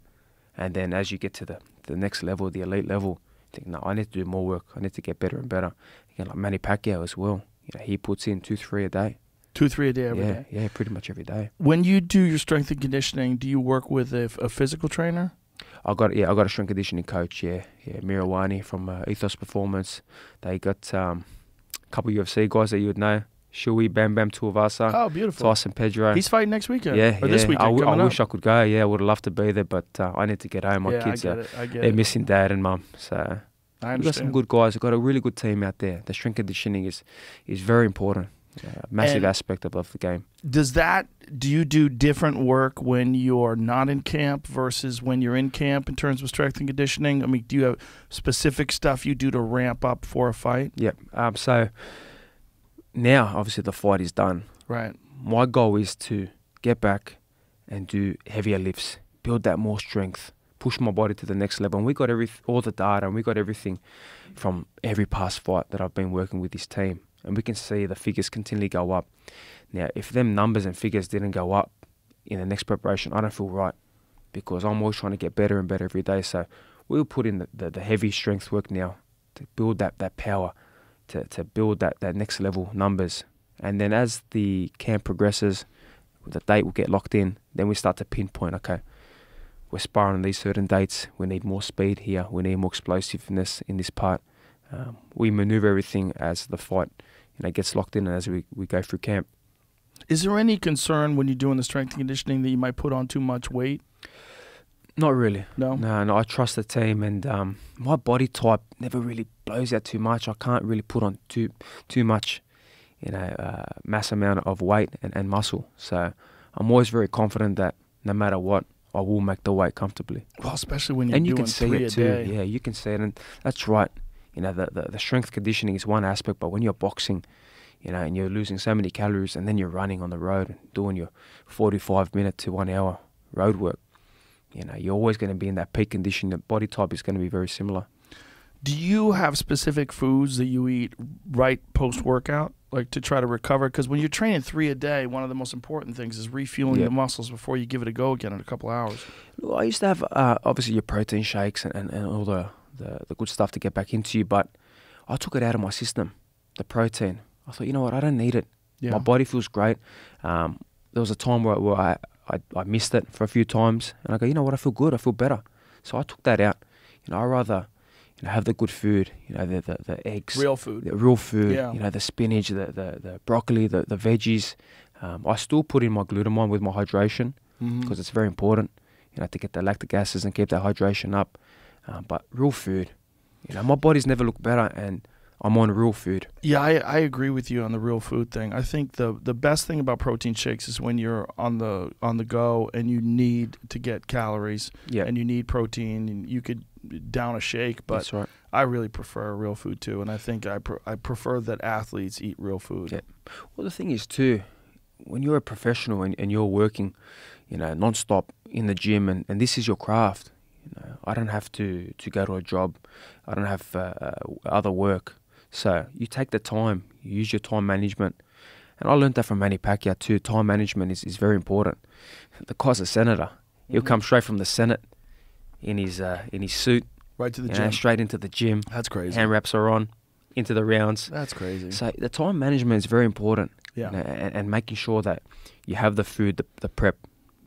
And then as you get to the next level, the elite level, you think, no, I need to do more work. I need to get better and better. Again, like Manny Pacquiao as well. He puts in 2-3 a day. 2-3 a day every day? Yeah, pretty much every day. When you do your strength and conditioning, do you work with a physical trainer? I got a strength conditioning coach, Mirawani from Ethos Performance. They got a couple of UFC guys that you would know. Shui, Bam Bam Tuivasa. Oh, beautiful. Tyson Pedro. He's fighting next weekend? Yeah, or this weekend I wish I could go. Yeah, I would have loved to be there, but I need to get home. My kids they're missing dad and mum. So I we've got some good guys. We've got a really good team out there. The strength conditioning is very important. Massive aspect of the game. Do you do different work when you're not in camp versus when you're in camp in terms of strength and conditioning? I mean, do you have specific stuff you do to ramp up for a fight? Yep. So now, obviously, the fight is done. Right. My goal is to get back and do heavier lifts, build that more strength, push my body to the next level. And we got all the data, and we got everything from every past fight that I've been working with this team. And we can see the figures continually go up. Now, if them numbers and figures didn't go up in the next preparation, I don't feel right, because I'm always trying to get better and better every day. So we'll put in the heavy strength work now to build that power, to build that next level numbers. And then as the camp progresses, the date will get locked in, then we start to pinpoint, okay, we're sparring on these certain dates, we need more speed here, we need more explosiveness in this part. We maneuver everything as the fight gets locked in and as we go through camp. Is there any concern when you're doing the strength and conditioning that you might put on too much weight? Not really. No? No, I trust the team, and my body type never really blows out too much. I can't really put on too much, mass amount of weight and muscle. So I'm always very confident that no matter what, I will make the weight comfortably. Well, especially when you're doing 3 a day. Yeah, you can see it, and that's right. The strength conditioning is one aspect, but when you're boxing, and you're losing so many calories, and then you're running on the road and doing your 45-minute to 1 hour road work, you're always going to be in that peak condition. The body type is going to be very similar. Do you have specific foods that you eat right post-workout, like to try to recover? Because when you're training 3 a day, one of the most important things is refueling the muscles before you give it a go again in a couple of hours. Well, I used to have, obviously, your protein shakes and all the good stuff to get back into you, but I took it out of my system, the protein. I thought, you know what, I don't need it. Yeah. My body feels great. There was a time where I missed it for a few times, and I go, you know what, I feel good, I feel better. So I took that out. I rather have the good food, the eggs. Real food. The real food, the spinach, the broccoli, the veggies. I still put in my glutamine with my hydration, because it's very important, to get the lactic acids and keep that hydration up. But real food, my body's never looked better, and I'm on real food. Yeah, I agree with you on the real food thing. I think the best thing about protein shakes is when you're on the go and you need to get calories, and you need protein, and you could down a shake. But that's right. I really prefer real food too, and I think I prefer that athletes eat real food. Yeah. Well, the thing is too, when you're a professional and you're working, non-stop in the gym, and this is your craft. I don't have to go to a job. I don't have other work. So you take the time, you use your time management. And I learned that from Manny Pacquiao too. Time management is very important. The guy's a senator. He'll come straight from the Senate in his suit, Right to the you gym. know, straight into the gym. That's crazy. Hand wraps are on, into the rounds. That's crazy. So the time management is very important. Yeah. You know, and making sure that you have the food, the prep.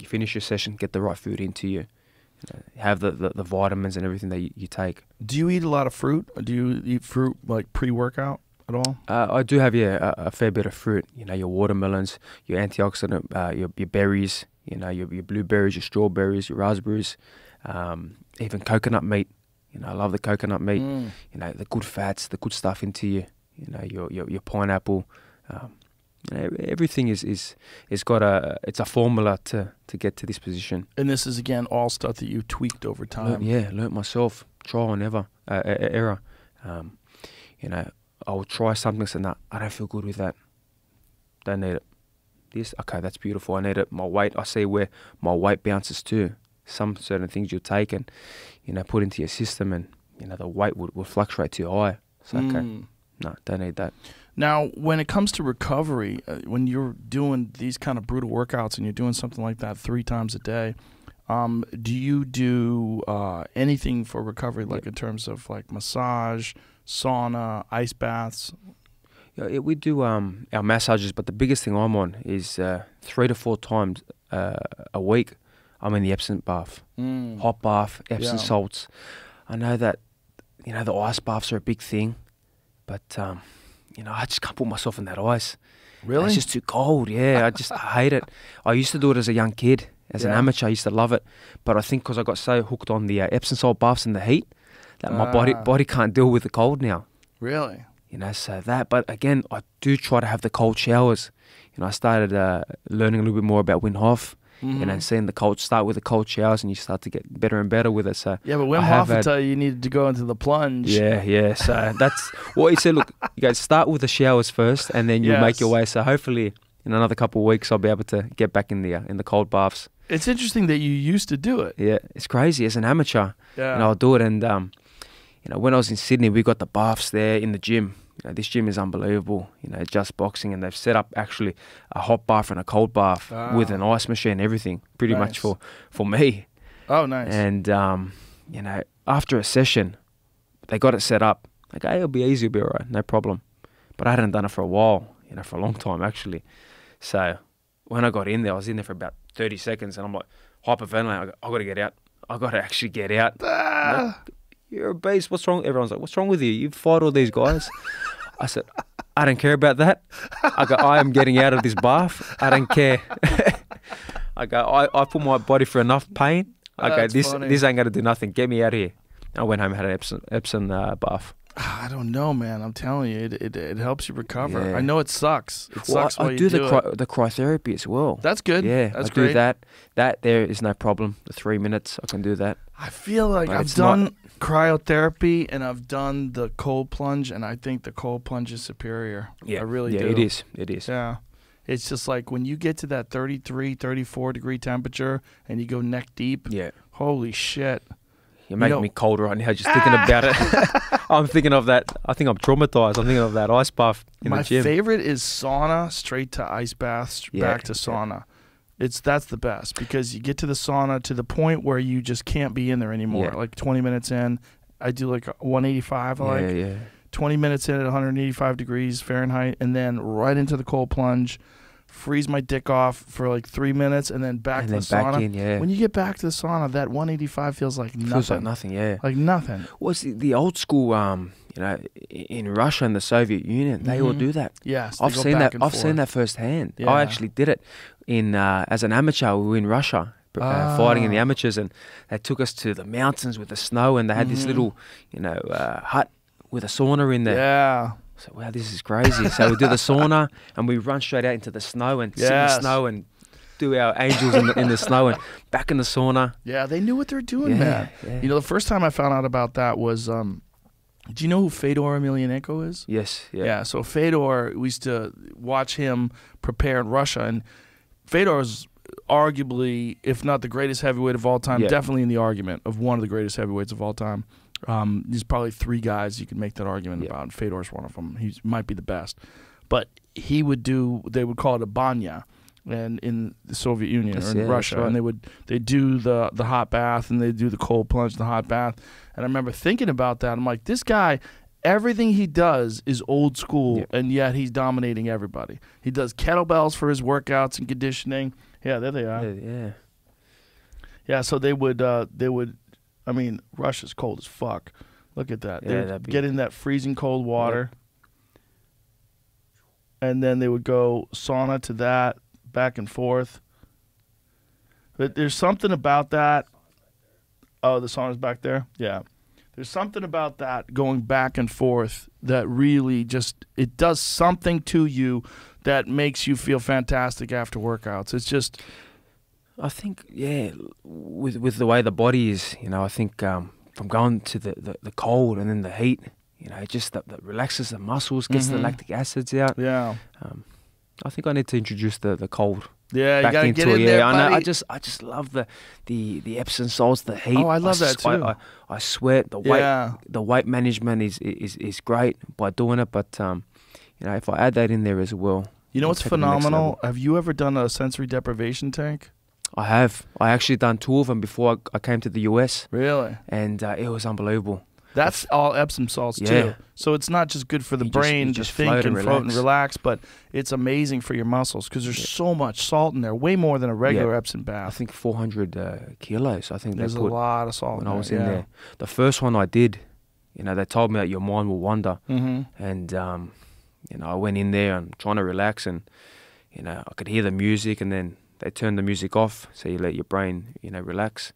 You finish your session, get the right food into you. You know, have the vitamins and everything that you take. Do you eat a lot of fruit? Or do you eat fruit like pre-workout at all? I do have a fair bit of fruit. You know, your watermelons, your antioxidant, your berries. You know, your blueberries, your strawberries, your raspberries, even coconut meat. You know, I love the coconut meat. You know, the good fats, the good stuff into you. You know, your pineapple. You know, everything is got it's a formula to get to this position. And this is again all stuff that you tweaked over time. Learnt myself, trial and error. You know, I will try something, so I don't feel good with that. Don't need it. This, okay, that's beautiful. I need it. My weight, I see where my weight bounces to. Some certain things you'll take and, you know, put into your system, and, you know, the weight will fluctuate too high. So, okay, no, don't need that. Now, when it comes to recovery, when you're doing these kind of brutal workouts and you're doing something like that 3 times a day, do you do anything for recovery, like in terms of like massage, sauna, ice baths? Yeah, we do our massages, but the biggest thing I'm on is 3 to 4 times a week. I'm in the Epsom bath, hot bath, Epsom salts. I know that, you know, the ice baths are a big thing, but you know, I just can't put myself in that ice. Really? It's just too cold. Yeah, I hate it. I used to do it as a young kid, as an amateur. I used to love it, but I think because I got so hooked on the Epsom salt baths and the heat that my body can't deal with the cold now. Really? You know, so that. But again, I do try to have the cold showers. You know, I started learning a little bit more about Wim Hof. You know, seeing start with the cold showers, and you start to get better and better with it. So yeah, but Wim Hof would tell you needed to go into the plunge. Yeah. So that's what he said. Look, you guys start with the showers first, and then you'll make your way. So hopefully, in another couple of weeks, I'll be able to get back in the cold baths. It's interesting that you used to do it. Yeah, it's crazy. As an amateur, yeah, you know, I'll do it. And you know, when I was in Sydney, we got the baths there in the gym. You know, this gym is unbelievable. You know, Just Boxing, and they've set up actually a hot bath and a cold bath with an ice machine and everything, pretty much for me. Oh, nice. And you know, after a session, they got it set up. Like, hey, it'll be easy, it'll be all right, no problem. But I hadn't done it for a while, you know, for a long time actually. So when I got in there, I was in there for about 30 seconds, and I'm like hyperventilating. I got to get out. I got to actually get out. Like, you're a beast. What's wrong? Everyone's like, what's wrong with you? You fight all these guys. I said, I don't care about that. I am getting out of this bath. I don't care. I put my body through enough pain. This ain't going to do nothing. Get me out of here. I went home and had an Epsom bath. I don't know, man. I'm telling you, it helps you recover. Yeah. I know it sucks. It sucks I while do you do it. the cryotherapy as well. That's good. Yeah, that's I great. do that. That there is no problem. The 3 minutes, I can do that. I feel like But I've it's done cryotherapy and I've done the cold plunge, and I think the cold plunge is superior. Yeah, I really do. It is. It is. Yeah. It's just like when you get to that 33, 34 degree temperature and you go neck deep, Yeah. holy shit. You're making me cold right now just thinking about it. I'm thinking of that. I think I'm traumatized. I'm thinking of that ice bath in My the gym. favorite is sauna, straight to ice baths, back to sauna. That's the best, because you get to the sauna to the point where you just can't be in there anymore. Yeah. Like 20 minutes in, I do like 185, Yeah. 20 minutes in at 185 degrees Fahrenheit, and then right into the cold plunge, freeze my dick off for like 3 minutes, and then back to the sauna. Back in, yeah. When you get back to the sauna, that 185 feels like nothing. Feels like nothing, yeah. Like nothing. What's the old school? You know, in Russia and the Soviet Union, they all do that. Yes, I've seen that. I've seen that firsthand. Yeah. I actually did it in as an amateur. We were in Russia fighting in the amateurs, and they took us to the mountains with the snow, and they had this little, you know, hut with a sauna in there. Yeah. So, wow, this is crazy. So we do the sauna, and we run straight out into the snow and sit in the snow and do our angels in the snow, and back in the sauna. Yeah, they knew what they're doing, man. Yeah. You know, the first time I found out about that was, do you know who Fedor Emelianenko is? Yes. Yeah, so Fedor, we used to watch him prepare in Russia, and Fedor's arguably, if not the greatest heavyweight of all time, definitely in the argument of one of the greatest heavyweights of all time. There's probably 3 guys you can make that argument about, and Fedor's one of them. He might be the best. But he would they would call it a banya, and in the Soviet Union or in That's Russia, right. and they do the hot bath and they do the cold plunge, the hot bath. And I remember thinking about that. I'm like, this guy, everything he does is old school, and yet he's dominating everybody. He does kettlebells for his workouts and conditioning. Yeah, there they are. Yeah, so they would. I mean, Russia's cold as fuck. Look at that. Yeah, They'd get in that freezing cold water, and then they would go sauna to that, back and forth. But there's something about that. Oh, the sauna's back there? Yeah. There's something about that going back and forth that really just, it does something to you that makes you feel fantastic after workouts. It's just... I think, yeah, with the way the body is, you know, I think from going to the cold and then the heat, you know, it just that relaxes the muscles, gets the lactic acids out. Yeah. I think I need to introduce the cold. Yeah, you back gotta into get in it. there, I know. buddy. I just love the Epsom salts, the heat. Oh, I love that too. I sweat. The weight management is great by doing it, but you know, if I add that in there as well, You know it'll what's take it to the next phenomenal? level. Have you ever done a sensory deprivation tank? I have. I actually done 2 of them before I came to the US, Really? and it was unbelievable. That's all Epsom salts Yeah. too. So it's not just good for the You just- brain you to just think float and and float and relax. relax, but it's amazing for your muscles because there's so much salt in there, way more than a regular Epsom I bath. think 400 kilos. I think There's they a put lot of salt when in I was there. in there. The first one I did, you know, they told me that your mind will wander, and you know, I went in there and trying to relax, and you know, I could hear the music, and then they turned the music off, so you let your brain, you know, relax.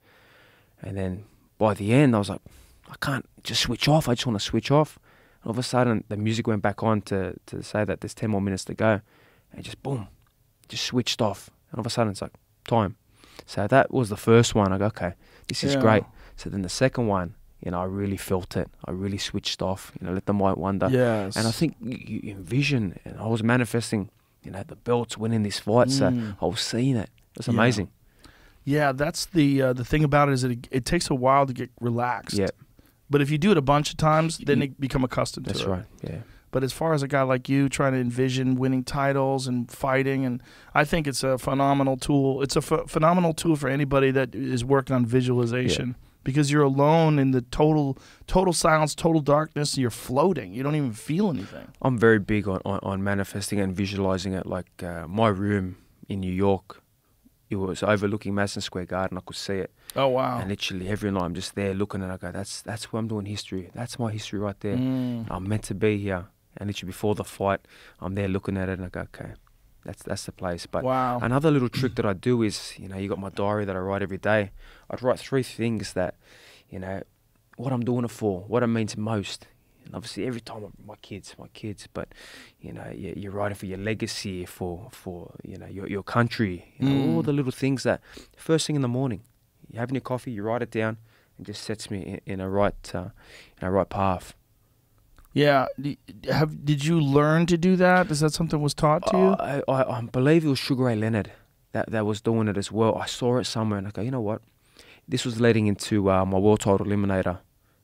And then by the end, I was like, I can't just switch off. I just want to switch off. And all of a sudden, the music went back on to say that there's 10 more minutes to go, and just boom, just switched off. And all of a sudden, it's like time. So that was the first one. I go, okay, this is Yeah. great. So then the second one, you know, I really felt it. I really switched off. You know, let the mind wander. Yes. And I think you envision, and I was manifesting, you know, the belts winning this fight. So I was seeing it. It was amazing. Yeah, that's the thing about it is that it takes a while to get relaxed. Yeah, But if you do it a bunch of times, then they become accustomed to it. that's right. Yeah. But as far as a guy like you trying to envision winning titles and fighting, and I think it's a phenomenal tool. It's a phenomenal tool for anybody that is working on visualization because you're alone in the total silence, total darkness. You're floating. You don't even feel anything. I'm very big on manifesting and visualizing it. Like my room in New York, it was overlooking Madison Square Garden. I could see it. Oh, wow. And literally every night I'm just there looking, and I go, that's where I'm doing history. That's my history right there. I'm meant to be here. And literally before the fight, I'm there looking at it, and I go, okay, that's the place. But Wow. another little trick that I do is, you know, you got my diary that I write every day. I'd write 3 things that, you know, what I'm doing it for, what it means most. And obviously every time my kids, but, you know, you're writing for your legacy, for you know, your country, you know, all the little things that first thing in the morning, you're having your coffee, you write it down, and just sets me in a right path. Yeah. Did you learn to do that? Is that something that was taught to you? I believe it was Sugar Ray Leonard that was doing it as well. I saw it somewhere, and I go, you know what? This was leading into my world title eliminator.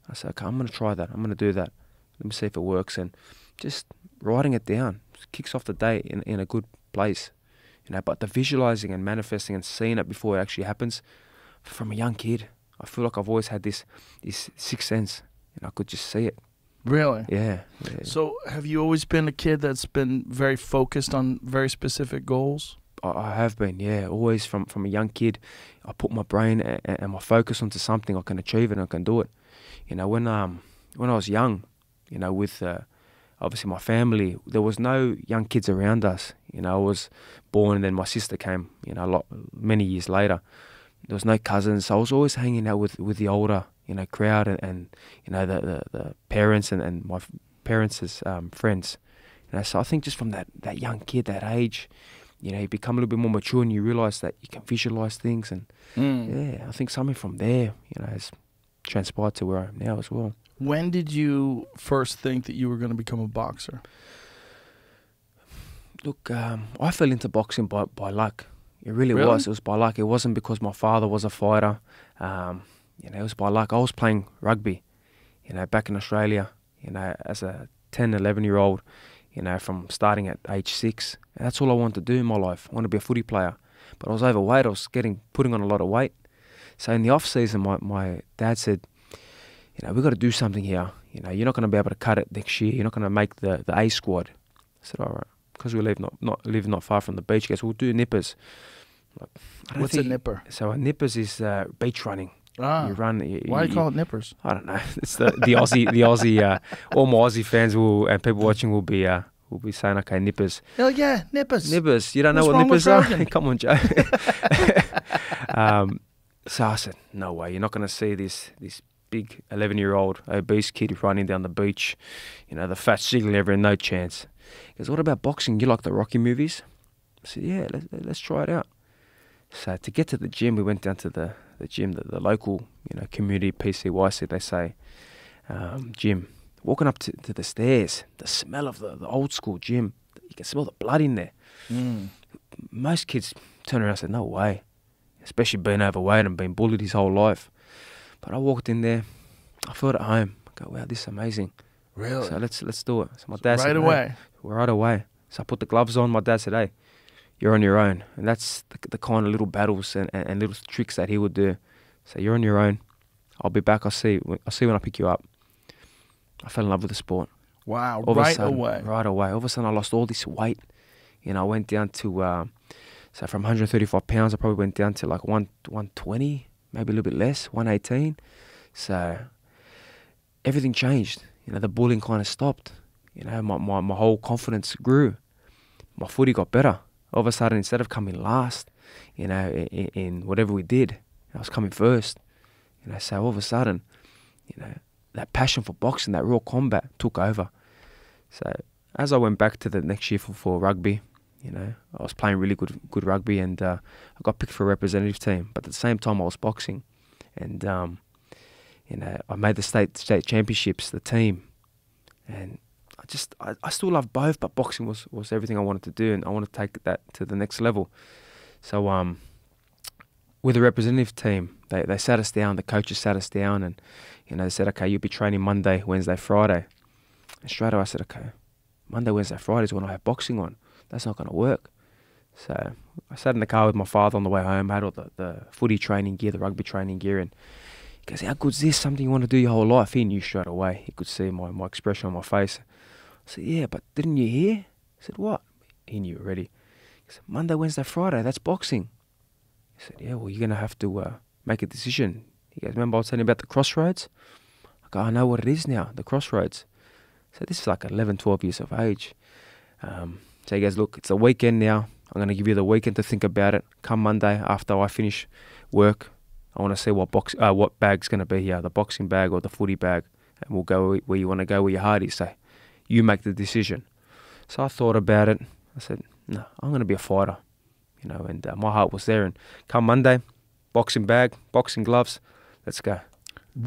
I said, okay, I'm going to try that. I'm going to do that. Let me see if it works. And just writing it down kicks off the day in a good place. You know, but the visualizing and manifesting and seeing it before it actually happens, from a young kid, I feel like I've always had this sixth sense, and I could just see it. Really? Yeah. So have you always been a kid that's been very focused on very specific goals? I have been, yeah. Always from a young kid, I put my brain and my focus onto something. I can achieve it and I can do it. You know, when I was young, you know, with obviously my family, there was no young kids around us. You know, I was born and then my sister came, you know, many years later. There was no cousins, so I was always hanging out with the older, you know, crowd and you know, the parents and my parents' friends. You know, so I think just from that young kid, that age, you know, you become a little bit more mature and you realise that you can visualise things, and yeah, I think something from there, you know, has transpired to where I am now as well. When did you first think that you were going to become a boxer? Look, I fell into boxing by luck. It really was. It was by luck. It wasn't because my father was a fighter. You know, it was by luck. I was playing rugby, you know, back in Australia, you know, as a 10, 11-year-old. you know, from starting at age 6. And that's all I wanted to do in my life. I want to be a footy player. But I was overweight. I was putting on a lot of weight. So in the off season, my dad said, you know, we've got to do something here. You know, you're not going to be able to cut it next year. You're not going to make the A squad. I said, all right, because we live not far from the beach. He goes, we'll do nippers. Like, What's a nipper? So a nippers is beach running. Ah, You run. why do you call it nippers? I don't know. It's the Aussie. All my Aussie fans and people watching will be saying, okay, nippers. Hell yeah, nippers. Nippers. You don't know What's what wrong with nippers are? Rogan? Come on, Joe. So I said, no way. You're not going to see this big 11-year-old obese kid running down the beach. You know, the fat jiggling everywhere, no chance. He goes, what about boxing? You like the Rocky movies? I said, yeah, let's try it out. So to get to the gym, we went down to the gym, the local, you know, community PCYC, they say, gym. Walking up to the stairs, the smell of the old school gym, you can smell the blood in there. Most kids turn around and say, no way, especially being overweight and being bullied his whole life. But I walked in there, I felt at home. I go, wow, this is amazing. Really? So let's do it. So my dad said, Right away. right away. So I put the gloves on. My dad said, hey, you're on your own. And that's the kind of little battles and little tricks that he would do. So you're on your own. I'll be back. I'll see when I pick you up. I fell in love with the sport. Wow, All of a right sudden, away. Right away. All of a sudden, I lost all this weight. You know, I went down to, so from 135 pounds, I probably went down to like 120, maybe a little bit less, 118. So everything changed. You know, the bullying kind of stopped. You know, my whole confidence grew. My footy got better. All of a sudden, instead of coming last, you know, in whatever we did, I was coming first. You know, so all of a sudden, you know, that passion for boxing, that real combat took over. So as I went back to the next year for rugby, you know, I was playing really good rugby, and I got picked for a representative team. But at the same time, I was boxing, and you know, I made the state championships, the team, and I still love both, but boxing was everything I wanted to do, and I wanted to take that to the next level. So with the representative team, they sat us down, the coaches sat us down, and you know, they said, okay, you'll be training Monday, Wednesday, Friday. And straight away I said, okay, Monday, Wednesday, Friday is when I have boxing on. That's not going to work. So I sat in the car with my father on the way home. I had all the footy training gear, the rugby training gear, and he goes, how good's this? Something you want to do your whole life? He knew straight away. He could see my expression on my face. I said, yeah, but didn't you hear? I said, what? He knew already. He said, Monday, Wednesday, Friday, that's boxing. I said, yeah, well, you're going to have to make a decision. He goes, remember I was telling you about the crossroads? I go, I know what it is now, the crossroads. So this is like 11, 12 years of age. So he goes, look, it's a weekend now. I'm going to give you the weekend to think about it. Come Monday, after I finish work, I want to see what bag's going to be here, the boxing bag or the footy bag. And we'll go where you want to go, where your heart is. So you make the decision. So I thought about it. I said, no, I'm going to be a fighter. You know, and my heart was there. And come Monday, boxing bag, boxing gloves, let's go.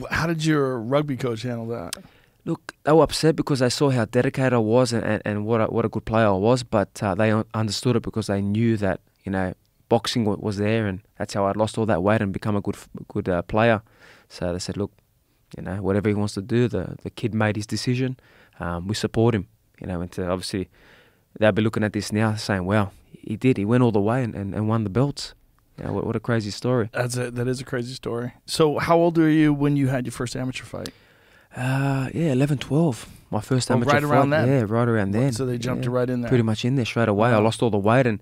How did your rugby coach handle that? Look, they were upset because they saw how dedicated I was and what a good player I was, but they understood it because they knew that, you know, boxing was there, and that's how I lost all that weight and become a good player. So they said, look, you know, whatever he wants to do, the kid made his decision. We support him, you know, and obviously they'll be looking at this now saying, wow, he did. He went all the way and won the belts. You know, what a crazy story. That is a crazy story. So how old were you when you had your first amateur fight? Yeah, 11, 12. My first amateur right fight. around then? Yeah, right around then. So they jumped you right in there? Pretty much in there straight away. I lost all the weight and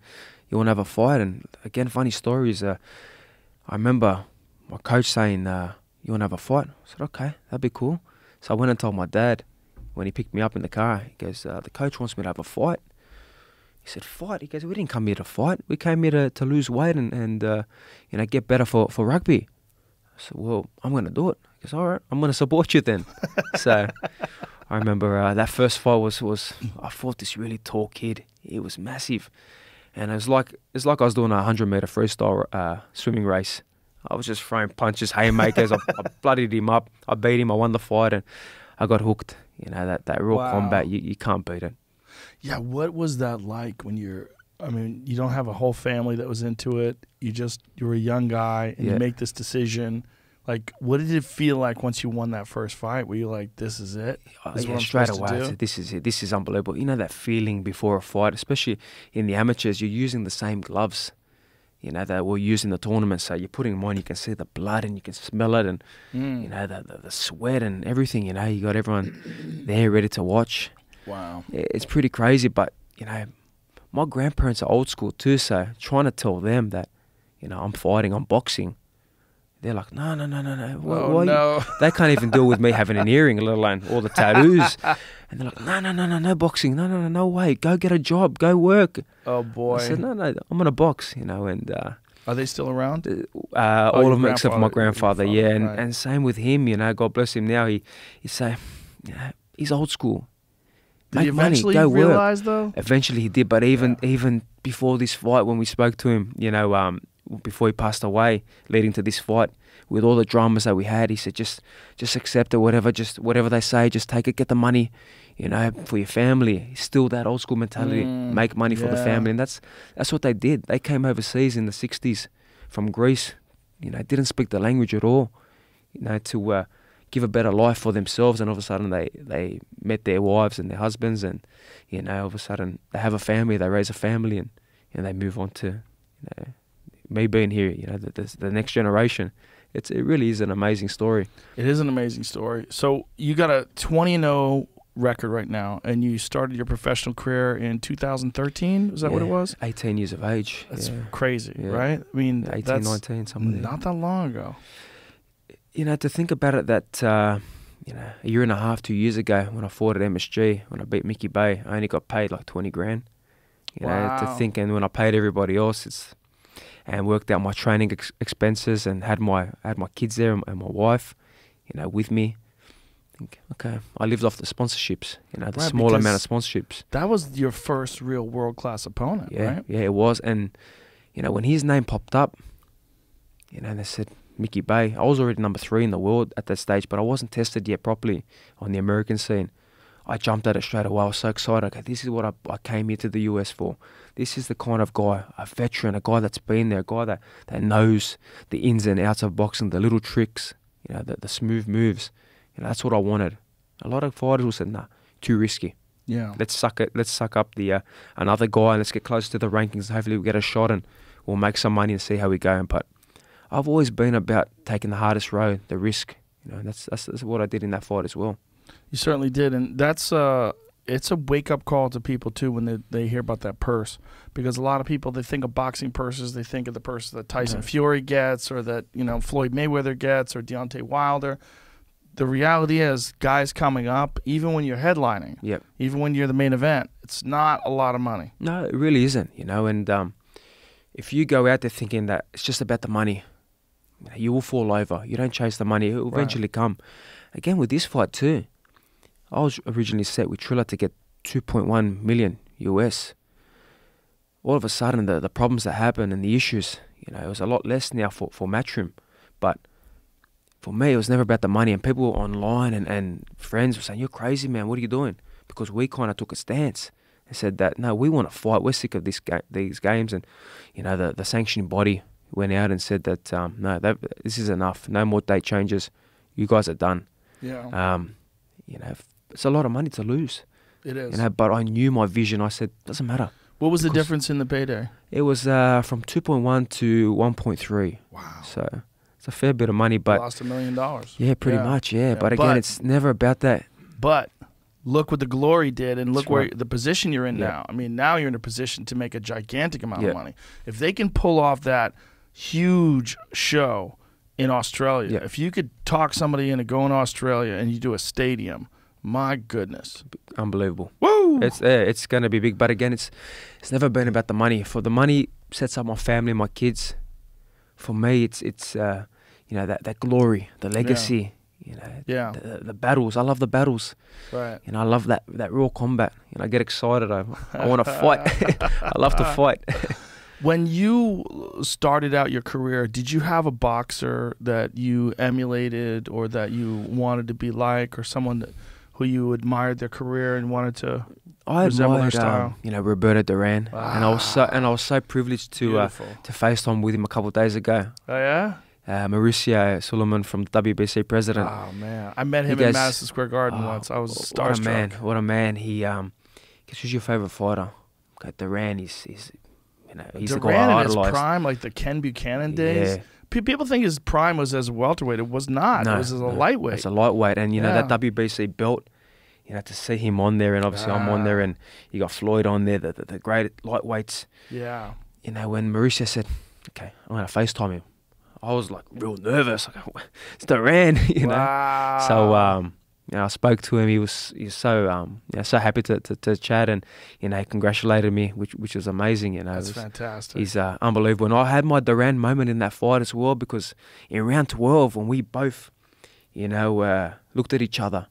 you want to have a fight. And again, funny stories. I remember my coach saying, you want to have a fight? I said, okay, that'd be cool. So I went and told my dad when he picked me up in the car. He goes, the coach wants me to have a fight. He said, fight? He goes, we didn't come here to fight. We came here to lose weight and you know, get better for rugby. I said, well, I'm going to do it. He goes, all right, I'm going to support you then. So I remember that first fight was I fought this really tall kid. He was massive. And it's like I was doing a 100-meter freestyle swimming race. I was just throwing punches, haymakers. I bloodied him up. I beat him. I won the fight, and I got hooked. You know, that real combat, you can't beat it. Yeah, what was that like when you don't have a whole family that was into it. You were a young guy, and you make this decision. Like, what did it feel like once you won that first fight? Were you like, this is it? This is what I'm straight supposed to away, I do? said, this is it. This is unbelievable. You know that feeling before a fight, especially in the amateurs, you're using the same gloves, you know, that we're using the tournament. So you're putting them on, you can see the blood and you can smell it, and you know the sweat and everything. You know, you got everyone there ready to watch. Wow. It's pretty crazy, but you know, my grandparents are old school too. So trying to tell them that, you know, I'm fighting, I'm boxing. They're like, no. Oh, no. They can't even deal with me having an earring, let alone all the tattoos. And they're like, no boxing, no way. Go get a job, go work. Oh, boy. I said, no, I'm gonna box, you know. And Are they still around? all your of them except for my grandfather, grandfather, yeah. And, right. and same with him, you know. God bless him now. He say, you know, he's old school. Did he Make money, eventually go work. realize, though? Eventually he did, but even before this fight, when we spoke to him, you know, before he passed away, leading to this fight, with all the dramas that we had, he said, just accept it, whatever they say, just take it, get the money, you know, for your family. Still that old school mentality, make money for the family, and that's what they did. They came overseas in the 60s from Greece, you know, didn't speak the language at all, you know, to give a better life for themselves, and all of a sudden they met their wives and their husbands, and you know, all of a sudden they have a family, they raise a family, and they move on to, you know, me being here, you know, the next generation. It really is an amazing story. It is an amazing story. So you got a 20-0 record right now, and you started your professional career in 2013. Is that what it was? 18 years of age. That's crazy, right? I mean, 18, that's 19, something. not that long ago. You know, to think about it, that you know, a year and a half, 2 years ago, when I fought at MSG, when I beat Mickey Bay, I only got paid like 20 grand. You know, to think, and when I paid everybody else, and worked out my training expenses, and had my kids there and my wife, you know, with me. Think, okay, I lived off the sponsorships, you know, the Right, small amount because of sponsorships. That was your first real world-class opponent, right? Yeah, it was. And, you know, when his name popped up, you know, they said, Mickey Bay, I was already number 3 in the world at that stage, but I wasn't tested yet properly on the American scene. I jumped at it straight away. I was so excited. Okay, this is what I came here to the US for. This is the kind of guy, a veteran, a guy that's been there, a guy that knows the ins and outs of boxing, the little tricks, you know, the smooth moves. You know, that's what I wanted. A lot of fighters will say, nah, too risky. Yeah. Let's suck up the another guy, and let's get close to the rankings. Hopefully we'll get a shot and we'll make some money and see how we go. But I've always been about taking the hardest road, the risk. You know, that's what I did in that fight as well. You certainly did, and that's it's a wake-up call to people too when they hear about that purse, because a lot of people, they think of boxing purses, they think of the purse that Tyson Fury gets, or that, you know, Floyd Mayweather gets, or Deontay Wilder. The reality is, guys coming up, even when you're headlining, even when you're the main event, it's not a lot of money. No, it really isn't, you know. And if you go out there thinking that it's just about the money, you will fall over. You don't chase the money, it will eventually come. Again, with this fight too, I was originally set with Triller to get 2.1 million US. All of a sudden, the problems that happened and the issues, you know, it was a lot less now for Matchroom. But for me, it was never about the money. And people online and friends were saying, "You're crazy, man. What are you doing?" Because we kind of took a stance and said that, no, we want to fight. We're sick of these games. And, you know, the sanctioning body went out and said that, no, this is enough. No more date changes. You guys are done. Yeah. You know, it's a lot of money to lose. It is. You know, but I knew my vision. I said, doesn't matter. What was the difference in the payday? It was from 2.1 to 1.3. Wow. So it's a fair bit of money, but lost $1 million. Yeah, pretty much. Yeah, but again, it's never about that. But look what the Glory did, and look where the position you're in now. I mean, now you're in a position to make a gigantic amount of money. If they can pull off that huge show in Australia, if you could talk somebody into going to Australia and you do a stadium, my goodness, unbelievable. Woo! It's going to be big, but again, it's never been about the money. For the money sets up my family, my kids. For me, it's you know, that glory, the legacy. You know, the battles. I love the battles. Right. You know, I love that real combat. You know, I get excited. I want to fight. I love to fight. When you started out your career, did you have a boxer that you emulated or that you wanted to be like, or someone who you admired their career and wanted to resemble their style? You know, Roberto Duran, and I was so privileged to FaceTime with him a couple of days ago. Oh yeah. Mauricio Suleiman from the WBC president. Oh man, I met him He in goes, Madison Square Garden once. I was What a starstruck. man! What a man! He guess who's your favorite fighter? Okay, Duran. He's the guy Duran I in his idolized. prime, like the Ken Buchanan days. Yeah. People think his prime was as a welterweight. It was not. No, It was as a lightweight. It's a lightweight, and Yeah. that WBC belt. To see him on there, and obviously I'm on there, and you got Floyd on there, the great lightweights. Yeah. When Mauricio said, "Okay, I'm gonna FaceTime him," I was like real nervous. Like, it's Duran, Wow. So I spoke to him. He was so so happy to chat, and he congratulated me, which was amazing. That's fantastic. He's unbelievable. And I had my Duran moment in that fight as well, because in round 12, when we both looked at each other,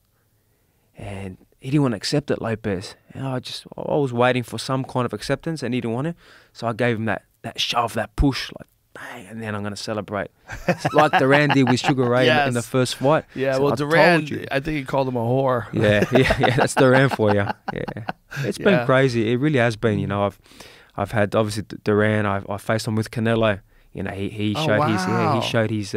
and he didn't want to accept it, Lopez. And I was waiting for some kind of acceptance, and he didn't want it. So I gave him that shove, that push, like, bang, and then I'm going to celebrate. It's like Duran did with Sugar Ray in the first fight. Yeah, So well, I Duran, told you. I think he called him a whore. Yeah, that's Duran for you. Yeah, it's been crazy. It really has been. I've had obviously Duran. I faced him with Canelo. He showed his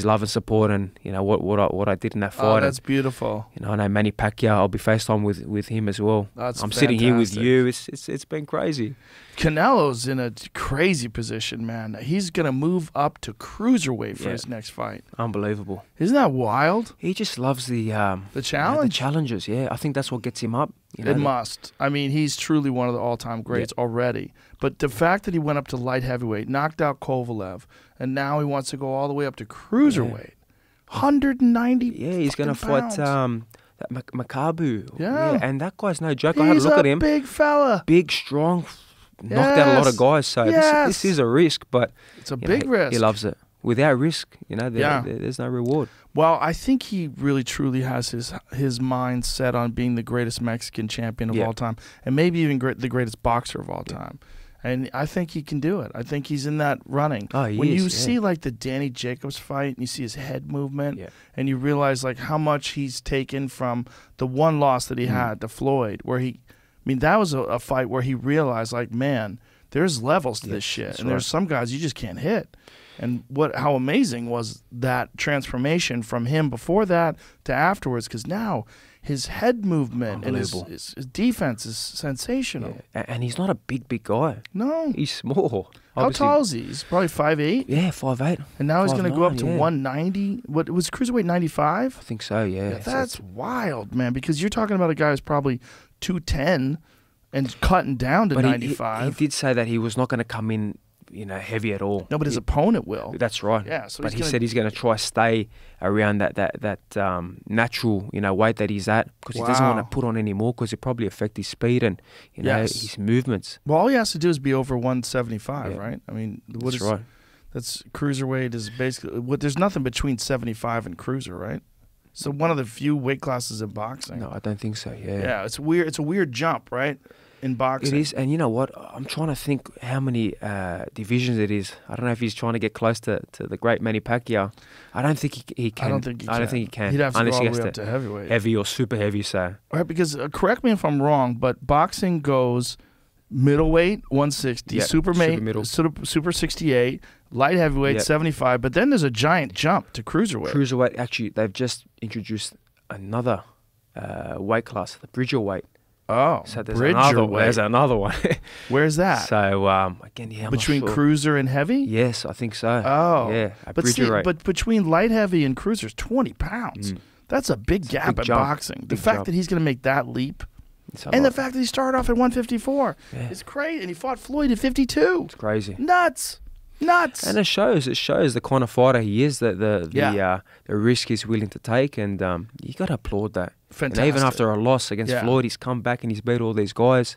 love and support, and what I did in that fight. Oh, that's beautiful. I know Manny Pacquiao. I'll be FaceTime with him as well. That's I'm sitting here with fantastic. you. It's been crazy. Canelo's in a crazy position, man. He's gonna move up to cruiserweight for his next fight. Unbelievable. Isn't that wild? He just loves the challenge. the challenges. Yeah, I think that's what gets him up. It must. I mean, he's truly one of the all-time greats already. But the fact that he went up to light heavyweight, knocked out Kovalev, and now he wants to go all the way up to cruiserweight, 190. Yeah, he's gonna fucking fight pounds. that Makabu. Yeah. And that guy's no joke. I had a He's look a at him. big fella. Big, strong, knocked out a lot of guys. So this is a risk, but It's a big risk. He loves it. Without risk, there's no reward. Well, I think he really truly has his mind set on being the greatest Mexican champion of all time, and maybe even the greatest boxer of all time. And I think he can do it. I think he's in that running. Oh, he when is, you see like the Danny Jacobs fight, and you see his head movement, and you realize like how much he's taken from the one loss that he had to Floyd, where that was a fight where he realized like, man, there's levels to this shit, and there's some guys you just can't hit. And how amazing was that transformation from him before that to afterwards? Because now his head movement and his defense is sensational. Yeah. And he's not a big guy. No. He's small. How tall is he? He's probably 5'8". Yeah, 5'8". And now he's going to go up to 5'9", 190. What was cruiserweight 95? I think so, yeah. That's wild, man, because you're talking about a guy who's probably 210 and cutting down to 95. He did say that he was not going to come in heavy at all. No, but his opponent will. That's right. Yeah, so but he said he's going to try stay around that natural weight that he's at, because he doesn't want to put on any more, because it probably affect his speed and his movements. Well, all he has to do is be over 175, right? I mean, that's right. That's cruiserweight is basically there's nothing between 75 and cruiser, right? So one of the few weight classes in boxing. No, I don't think so. Yeah. Yeah, it's weird. It's a weird jump, right? In boxing. It is, and you know what? I'm trying to think how many divisions it is. I don't know if he's trying to get close to the great Manny Pacquiao. I don't think he can. I don't think he can. He'd have to unless go he all the has way up to heavyweight. Heavy or super heavy, so. Right, because correct me if I'm wrong, but boxing goes middleweight 160, super 68, light heavyweight 75, but then there's a giant jump to cruiserweight. Cruiserweight, actually, they've just introduced another weight class, the Bridgerweight. Oh, so there's another one. Where's that? So again, between cruiser and heavy? Yes, I think so. Oh, yeah. But between light heavy and cruiser is 20 pounds. That's a big gap in boxing. The fact that he's going to make that leap, and the fact that he started off at 154, is great. And he fought Floyd at 52. It's crazy. Nuts. And it shows the kind of fighter he is, the risk he's willing to take, and you got to applaud that. Fantastic. And even after a loss against Floyd, he's come back and he's beat all these guys.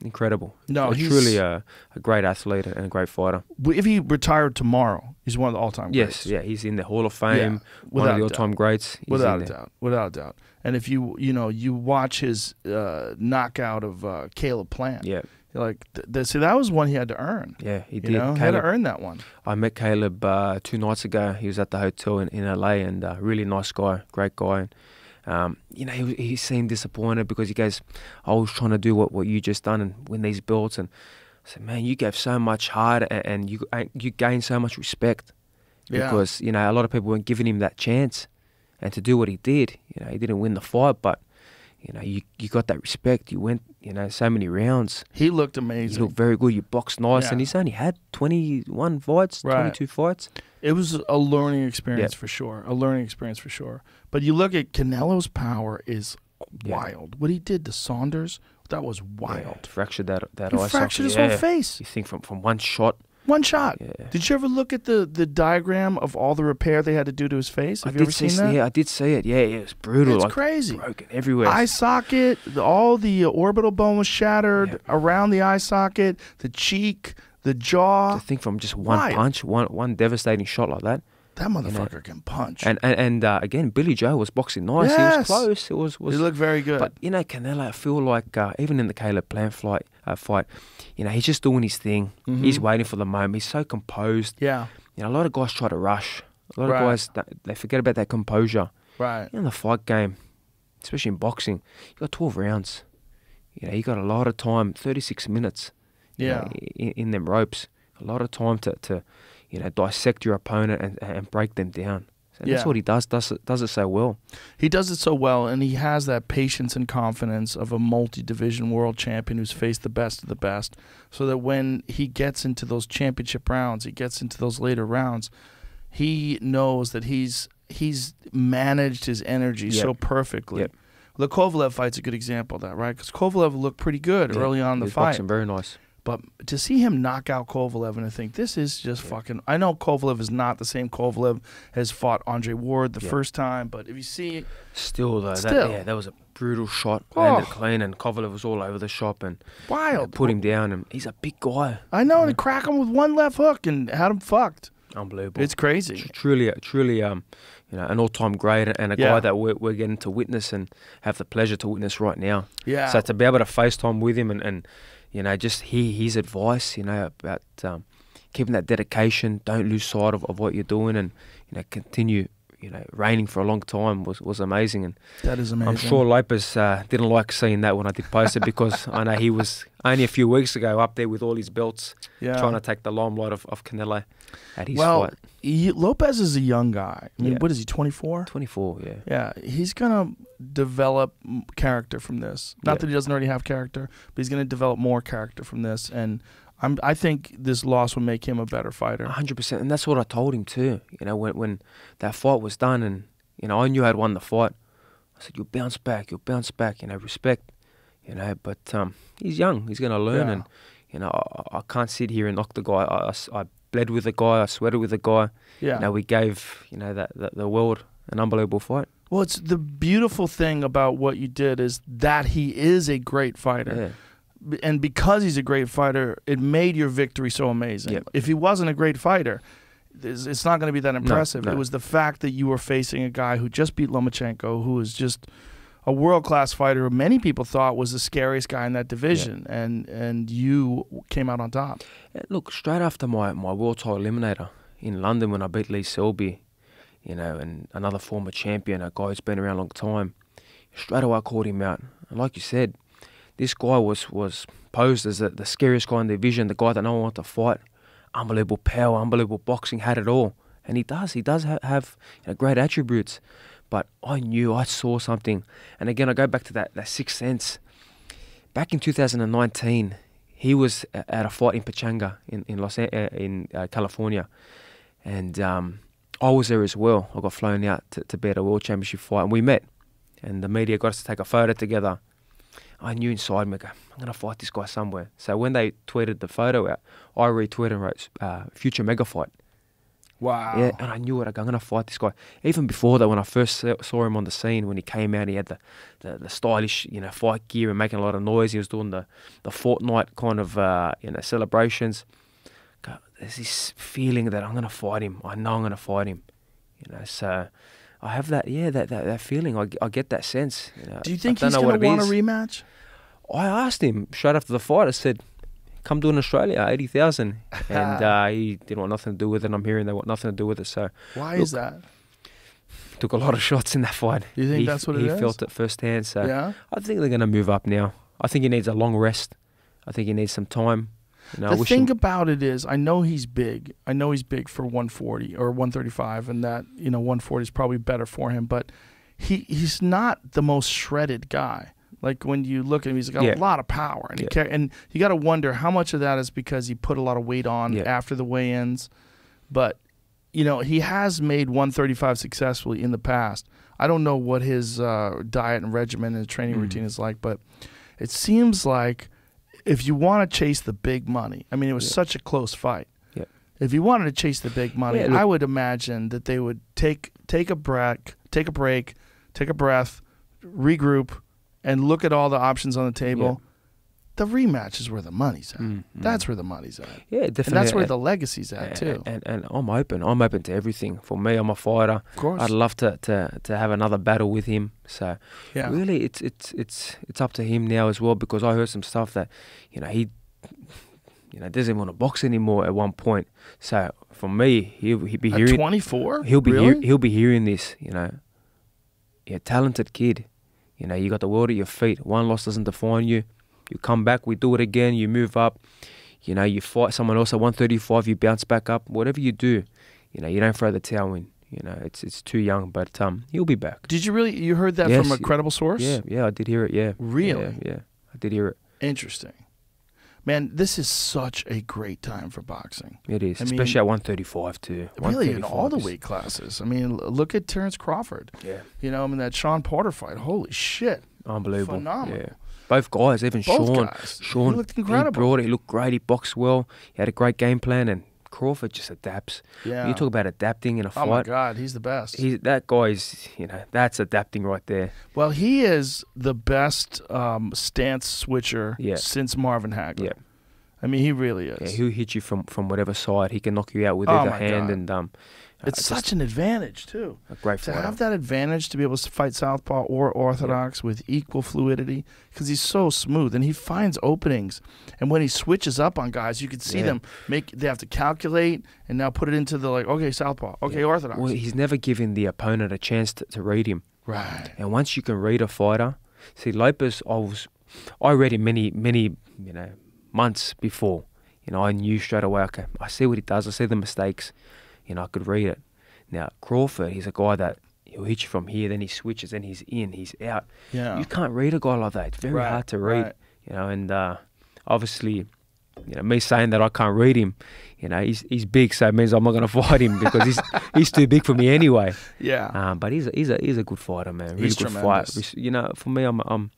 Incredible. No, he's truly a great athlete and a great fighter. If he retired tomorrow, he's one of the all-time greats. Yes, he's in the Hall of Fame. One of the all-time greats. Without a doubt. And if you watch his knockout of Caleb Plant. Yeah. Like, see, that was one he had to earn. Yeah, he did. He had to earn that one. I met Caleb 2 nights ago. He was at the hotel in LA, and really nice guy, great guy. He seemed disappointed because he goes, I was trying to do what you just done and win these belts. And said, man, you gave so much heart and you gained so much respect because, you know, a lot of people weren't giving him that chance. And to do what he did, you know, he didn't win the fight, but, you know, you got that respect. You went, you know, so many rounds. He looked amazing. You looked very good. You boxed nice. Yeah. And he's only had 21 fights, Right. 22 fights. It was a learning experience Yep. for sure. A learning experience for sure. But you look at Canelo's power is wild. What he did to Saunders, that was wild. Yeah, fractured that He eye fractured his socket. whole face. You think from one shot. One shot. Yeah. Did you ever look at the diagram of all the repair they had to do to his face? Have you ever seen that? Yeah, I did see it. Yeah, it was brutal. It's like, crazy. Broken everywhere. Eye socket, all the orbital bone was shattered around the eye socket, the cheek, the jaw. to think from just one Wild. punch, one devastating shot like that. That motherfucker can punch. And again, Billy Joe was boxing nice. He Yes. was close. It was he looked very good. But you know, Canelo, I feel like even in the Caleb Plant fight, you know, he's just doing his thing. He's waiting for the moment. He's so composed. yeah, You know, a lot of guys try to rush. A lot Right. of guys they forget about that composure. right. In the fight game, especially in boxing, you got 12 rounds. You know, you got a lot of time, 36 minutes. you Yeah. know, in them ropes, a lot of time to you know, dissect your opponent and break them down. And that's Yeah. what he does it so well. He does it so well, and he has that patience and confidence of a multi-division world champion who's faced the best of the best, so that when he gets into those championship rounds, he gets into those later rounds, he knows that he's managed his energy Yep. so perfectly. Yep. The Kovalev fight's a good example of that, right? Because Kovalev looked pretty good early on in He the was fight. boxing very nice. But to see him knock out Kovalev, and I think this is just fucking... I know Kovalev is not the same Kovalev as fought Andre Ward the first time, but if you see... Still though, Still. that was a brutal shot. Landed Oh. clean, and Kovalev was all over the shop and Wild. put him down. And he's a big guy. I know, and he cracked him with one left hook and had him fucked. Unbelievable. It's crazy. Truly, you know, an all-time great and a Yeah. guy that we're getting to witness and have the pleasure to witness right now. Yeah. So to be able to FaceTime with him and you know, just hear his advice, you know, about keeping that dedication, don't lose sight of what you're doing, and you know, continue, you know, reigning for a long time was amazing. And That is amazing. I'm sure Lopez didn't like seeing that when I did post it because I know he was only a few weeks ago up there with all his belts, Yeah. trying to take the limelight of Canelo at his Well, fight. Lopez is a young guy. I mean, Yeah. what is he, 24? 24, yeah. Yeah, he's going to develop character from this. Not Yeah. that he doesn't already have character, but he's going to develop more character from this. And I think this loss will make him a better fighter. 100%, and that's what I told him too. You know, when that fight was done, and you know, I knew I'd won the fight. I said, "You'll bounce back. You know, respect. You know, but he's young. He's going to learn, Yeah. and you know, I can't sit here and knock the guy. I bled with the guy. I sweated with the guy. Yeah. You know, we gave the world an unbelievable fight. Well, it's the beautiful thing about what you did is that he is a great fighter. Yeah. And because he's a great fighter, it made your victory so amazing. Yep. If he wasn't a great fighter, it's not going to be that impressive. no. It was the fact that you were facing a guy who just beat Lomachenko, who is just a world-class fighter who many people thought was the scariest guy in that division, and you came out on top. Look, straight after my world title eliminator in London when I beat Lee Selby, you know, and another former champion, a guy who's been around a long time, straight away I called him out. And like you said, this guy was posed as the scariest guy in the division, the guy that no one wanted to fight. Unbelievable power, unbelievable boxing, had it all. And he does have you know, great attributes. But I saw something. And again, I go back to that sixth sense. Back in 2019, he was at a fight in Pachanga in California. And I was there as well. I got flown out to be at a world championship fight, and we met. And the media got us to take a photo together. I knew inside me, I'm going to fight this guy somewhere. So when they tweeted the photo out, I retweeted and wrote, future mega fight. Wow. Yeah, and I knew it. I'm going to fight this guy. Even before that, when I first saw him on the scene, when he came out, he had the stylish, you know, fight gear and making a lot of noise. He was doing the Fortnite kind of, you know, celebrations. God, there's this feeling that I'm going to fight him. I know I'm going to fight him. You know, so I have that, that feeling. I get that sense. You know, Do you think I he's don't know going to what want it a is. rematch? I asked him straight after the fight. I said, come do it in Australia, 80,000. And he didn't want nothing to do with it. I'm hearing they want nothing to do with it. So Why is that? took a lot of shots in that fight. You think that's what it he is? He felt it firsthand. So Yeah? I think they're going to move up now. I think he needs a long rest. I think he needs some time. You know, I The wish thing him, about it is, I know he's big. I know he's big for 140 or 135, and that 140 is probably better for him. But he's not the most shredded guy. Like when you look at him, he's got a lot of power, and and you got to wonder how much of that is because he put a lot of weight on after the weigh-ins. But he has made 135 successfully in the past. I don't know what his diet and regimen and training routine is like, but it seems like if you want to chase the big money, I mean, it was such a close fight. Yeah. If you wanted to chase the big money, I would imagine that they would take a break, take a breath, regroup, and look at all the options on the table. Yeah. The rematch is where the money's at. That's where the money's at. Yeah, definitely. And that's where the legacy's at too. And I'm open. I'm open to everything. For me, I'm a fighter. Of course. I'd love to have another battle with him. So really, it's up to him now as well, because I heard some stuff that he doesn't want to box anymore at one point. So for me, he'll be at hearing 24. He'll be hearing this. Talented kid. You got the world at your feet. One loss doesn't define you. You come back, we do it again, you move up, you fight someone else at 135, you bounce back up. Whatever you do, you don't throw the towel in. It's too young, but he'll be back. Did you heard that from a credible source? Yeah, I did hear it, yeah. Really? Yeah, I did hear it. Interesting. Man, this is such a great time for boxing. It is, especially at 135 too. Really, in all the weight classes. I mean, look at Terrence Crawford. Yeah. That Sean Porter fight. Holy shit. Unbelievable. Phenomenal. Yeah. Both guys, even Sean. He looked incredible. He looked great. He boxed well. He had a great game plan, and Crawford just adapts. Yeah. When you talk about adapting in a fight. Oh my God, he's the best. That guy is, that's adapting right there. Well, he is the best stance switcher since Marvin Hagler. Yeah. I mean, he really is. Yeah, he'll hit you from whatever side. He can knock you out with either hand, God. and it's such an advantage too. A great fighter. To have that advantage to be able to fight southpaw or orthodox with equal fluidity, because he's so smooth and he finds openings. And when he switches up on guys, you can see them they have to calculate and now put it into the okay, southpaw, okay, orthodox. Well, he's never given the opponent a chance to read him. Right. And once you can read a fighter, see Lopez, I read him many months before. I knew straight away, okay, I see what he does, I see the mistakes, I could read it. Now, Crawford, he's a guy that he'll hit you from here, then he switches, then he's in, he's out. Yeah. You can't read a guy like that. It's very hard to read. Right. And obviously, me saying that I can't read him, he's big, so it means I'm not going to fight him because he's too big for me anyway. Yeah. But he's a good fighter, man. Really He's good tremendous. fight. For me, I'm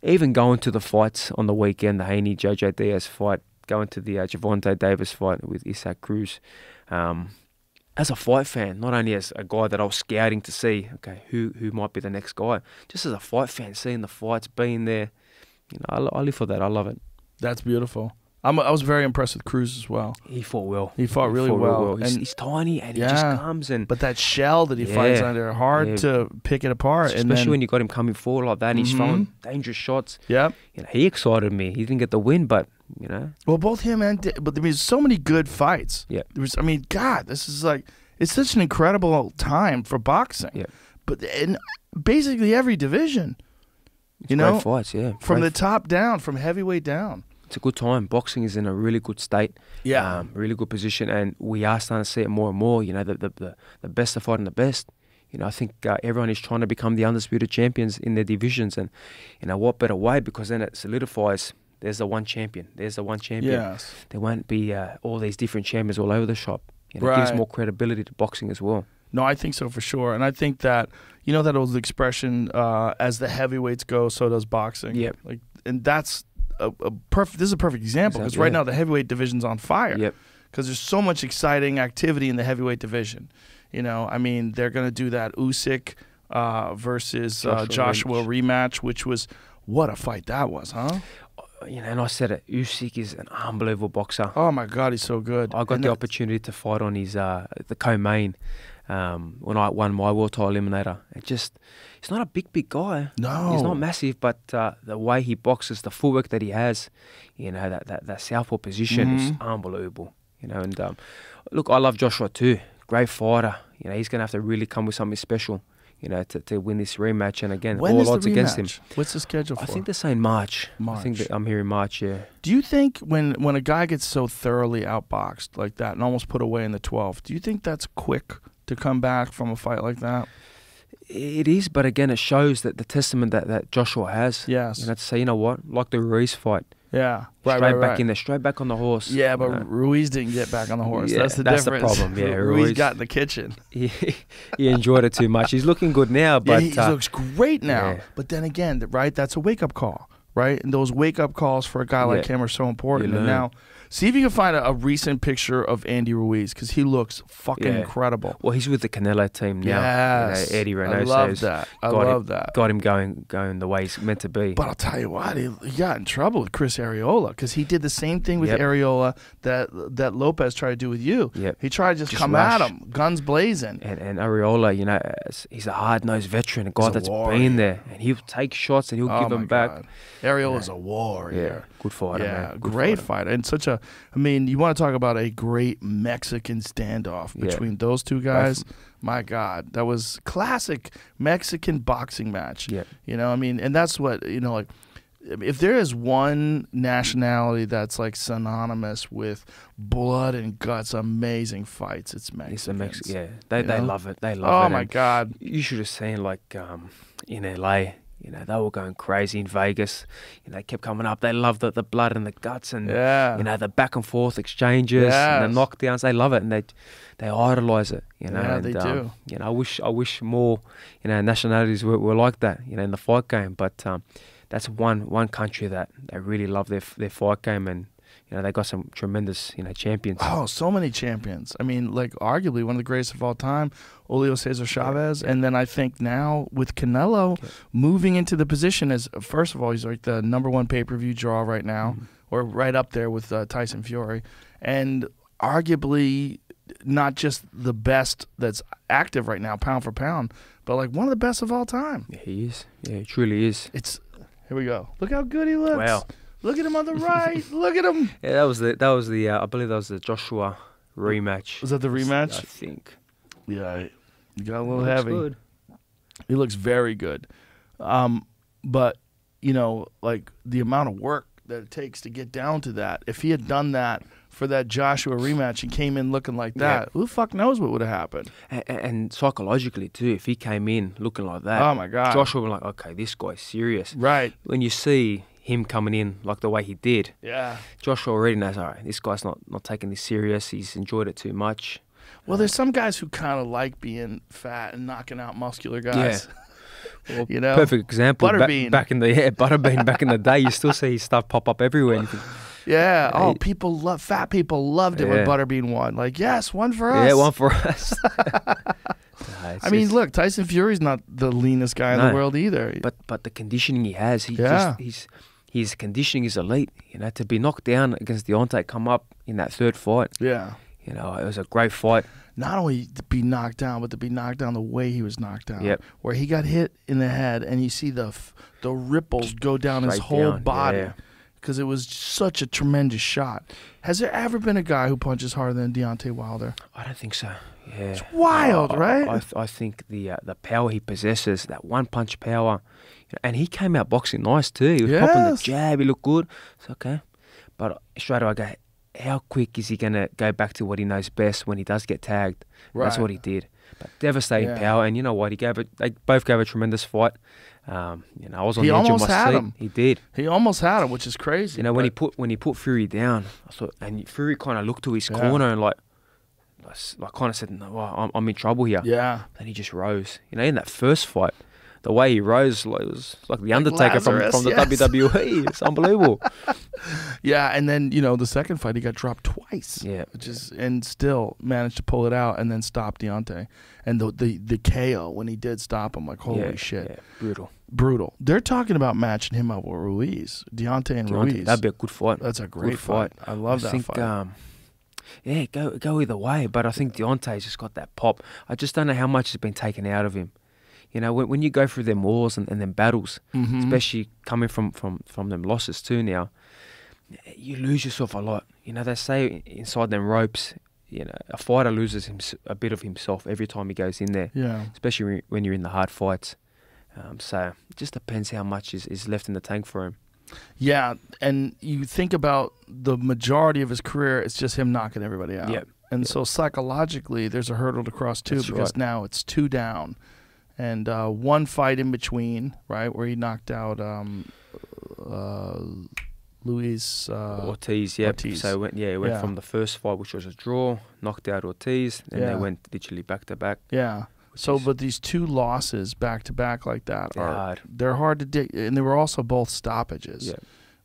even going to the fights on the weekend, the Haney JJ Diaz fight, going to the Javante Davis fight with Isaac Cruz. As a fight fan, not only as a guy that I was scouting to see, okay, who might be the next guy, just as a fight fan, seeing the fights, being there, I live for that. I love it. That's beautiful. I was very impressed with Cruz as well. He fought well. He fought really well. And he's tiny and he just comes and. But that shell that he fights under, hard to pick it apart. Especially when you got him coming forward like that, and he's throwing dangerous shots. Yep. He excited me. He didn't get the win, but Well, both him and but there's so many good fights. Yeah. God, this is it's such an incredible time for boxing. Yeah. But in basically every division, great fights, yeah. From the top down, from heavyweight down. It's a good time. Boxing is in a really good state. Yeah. Really good position, and we are starting to see it more and more. The best are fighting the best. I think everyone is trying to become the undisputed champions in their divisions, and what better way, because then it solidifies. There's the one champion. There's the one champion. Yes. There won't be all these different champions all over the shop. It Right. gives more credibility to boxing as well. No, I think so for sure. And I think that, that old expression, as the heavyweights go, so does boxing. Yep. And that's a perfect. This is a perfect example because right now the heavyweight division's on fire. Yep. Because there's so much exciting activity in the heavyweight division. They're going to do that Usyk versus Joshua rematch, which was, what a fight that was, huh? And I said it, Usyk is an unbelievable boxer. Oh my God, he's so good. I got the opportunity to fight on his the co-main when I won my world title eliminator. He's not a big guy. No, he's not massive, but the way he boxes, the footwork that he has, that southpaw position is unbelievable. And look, I love Joshua too. Great fighter. He's gonna have to really come with something special. to win this rematch. And again, When all is the odds against him. rematch? What's the schedule for? I think they're saying March. I think March. that I'm hearing March, yeah. Do you think when a guy gets so thoroughly outboxed like that and almost put away in the 12th, do you think that's quick to come back from a fight like that? It is, but again, it shows that the testament that Joshua has. Yes. To say, you know what, like the Ruiz fight. Yeah. Straight back in there, straight back on the horse. Yeah, but Ruiz didn't get back on the horse. Yeah, that's the that's difference. the problem. Yeah, Ruiz got in the kitchen. He enjoyed it too much. He's looking good now, but Yeah, he looks great now. yeah. But then again, right, that's a wake-up call, right? And those wake-up calls for a guy like him are so important. You And learn. now, see if you can find a recent picture of Andy Ruiz because he looks fucking incredible. Well, he's with the Canelo team now. Yes. Eddie I Reynoso love that. I love that. Got him going the way he's meant to be. But I'll tell you what, he got in trouble with Chris Areola because he did the same thing with Yep. Areola that Lopez tried to do with you. Yep. He tried to just come rush. at him, guns blazing. And Areola, he's a hard-nosed veteran, a guy He's a that's warrior. been there, and he'll take shots and he'll give them back. God. Areola's a warrior. Yeah, good fighter, Yeah, man. Good great fighter. fighter. And you want to talk about a great Mexican standoff Yeah. between those two guys. My God, that was classic Mexican boxing match. Yeah. And that's what, like, if there is one nationality that's like synonymous with blood and guts, amazing fights, it's Mexicans. It's a Mexican. Yeah, they know? love it. They love it. Oh my And God. you should have seen in LA. They were going crazy in Vegas. They kept coming up. They loved the blood and the guts and Yeah. the back and forth exchanges and the Yes. knockdowns. They love it and they idolize it. Yeah, and, they do. I wish more nationalities were like that. In the fight game. But that's one country that they really love their fight game, and they got some tremendous champions. Oh, so many champions. I mean, like arguably one of the greatest of all time, Julio Cesar Chavez. And then I think now with Canelo moving into the position as, first of all, he's like the #1 pay-per-view draw right now, or right up there with Tyson Fury. And arguably not just the best that's active right now, pound for pound, but like one of the best of all time. Yeah, he is. Yeah, he truly is. Here we go. Look how good he looks. Wow. Look at him on the right. Look at him. Yeah, that was the I believe that was the Joshua rematch. Was that the rematch? I think. Yeah, he got a little Looks heavy. good. He looks very good. But, like the amount of work that it takes to get down to that, if he had done that for that Joshua rematch and came in looking like that, who the fuck knows what would have happened? And psychologically too, if he came in looking like that, Oh, my God. Joshua would be like, okay, this guy's serious. Right. When you see him coming in like the way he did, Yeah. Joshua already knows, all right, this guy's not taking this serious. He's enjoyed it too much. Well, there's some guys who kind of like being fat and knocking out muscular guys. Well, You know? perfect example. Butterbean. Back in the Butterbean back in the day, you still see his stuff pop up everywhere. And you think, Yeah. Oh, Yeah. fat people loved it when Yeah. Butterbean won. Like, yes, one for us. yeah, one for us. I mean, look, Tyson Fury's not the leanest guy in the No. world either. but the conditioning he has, Yeah. his conditioning is elite. To be knocked down against Deontay, come up in that third fight. Yeah. It was a great fight. Not only to be knocked down, but to be knocked down the way he was knocked down. Yep. Where he got hit in the head, and you see the ripples go down his Straight whole down, body. yeah. Because it was such a tremendous shot. Has there ever been a guy who punches harder than Deontay Wilder? I don't think so. Yeah, it's wild, right? I think the power he possesses, that one punch power, and he came out boxing nice too. He was popping the Yes. jab. He looked good. It's okay, but straight away I go, how quick is he gonna go back to what he knows best when he does get tagged? That's Right. what he did. But devastating Yeah. power, and you know what? They both gave a tremendous fight. I was on He the edge of almost my had seat. him. He did. He almost had him, which is crazy. When but- he put Fury down, I thought, and Fury kind of looked to his Yeah. corner and like kind of said, no, well, I'm in trouble here. Yeah. Then he just rose. In that first fight, the way he rose, it was like the Undertaker from Lazarus, the yes. WWE. It's unbelievable. Yeah, and then, the second fight, he got dropped twice. Yeah. And still managed to pull it out and then stop Deontay. And the KO, when he did stop him, like, holy shit. Yeah, brutal. Brutal. They're talking about matching him up with Ruiz. Deontay and Ruiz. That'd be a good fight. That's a great Good fight. I love that think, fight. Yeah, go either way. But I think Deontay's just got that pop. I just don't know how much has been taken out of him. When you go through them wars and them battles, Mm-hmm. especially coming from them losses too now, you lose yourself a lot. They say inside them ropes, you know, a fighter loses a bit of himself every time he goes in there. Yeah. Especially when you're in the hard fights. So it just depends how much is left in the tank for him. Yeah, and you think about the majority of his career, it's just him knocking everybody out. Yep. And so psychologically, there's a hurdle to cross too, That's because right. now it's 2 down. And one fight in between, right, where he knocked out Luis Ortiz, yeah. Ortiz. So it went Yeah. from the first fight, which was a draw, knocked out Ortiz, and Yeah. they went literally back to back. Yeah. So, is- but these 2 losses back to back like that They're hard. They're hard to dig, and they were also both stoppages, Yeah.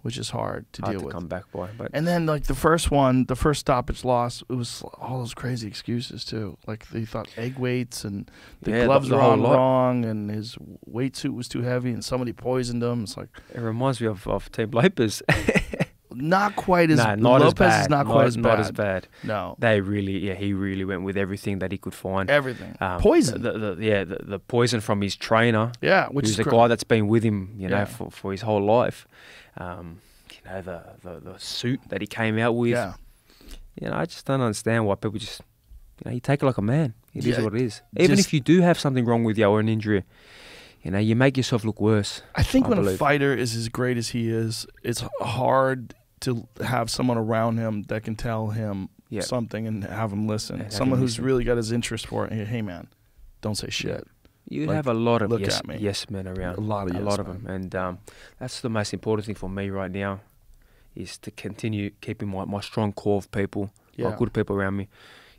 which is hard to Hard deal to with. come back by. But And then like the first stoppage loss, it was all those crazy excuses too. Like they thought egg weights and the Yeah, gloves the were whole on lot. wrong, and his weight suit was too heavy, and somebody poisoned him. It's like it reminds me of Team Lopez. not quite as No, not Lopez as bad. is not quite as bad. Not as bad. No, He really went with everything that he could find. everything poison. The poison from his trainer, Yeah, which who's is a guy that's been with him, you know, Yeah. for his whole life. You know, the suit that he came out with. Yeah, You know, I just don't understand why people just, you know, you take it like a man. It is Yeah, what it is. Even just- if you do have something wrong with you or an injury, you know, you make yourself look worse. I think I when a believe. fighter is as great as he is, it's hard to have someone around him that can tell him Yeah. something and have him listen. And have Someone him who's listen. really got his interest for it. Hey man, don't say shit. You Like, have a lot of look yes, at me. yes men around. A lot of yes of men. them. And that's the most important thing for me right now, is to continue keeping my strong core of people, Yeah. my good people around me.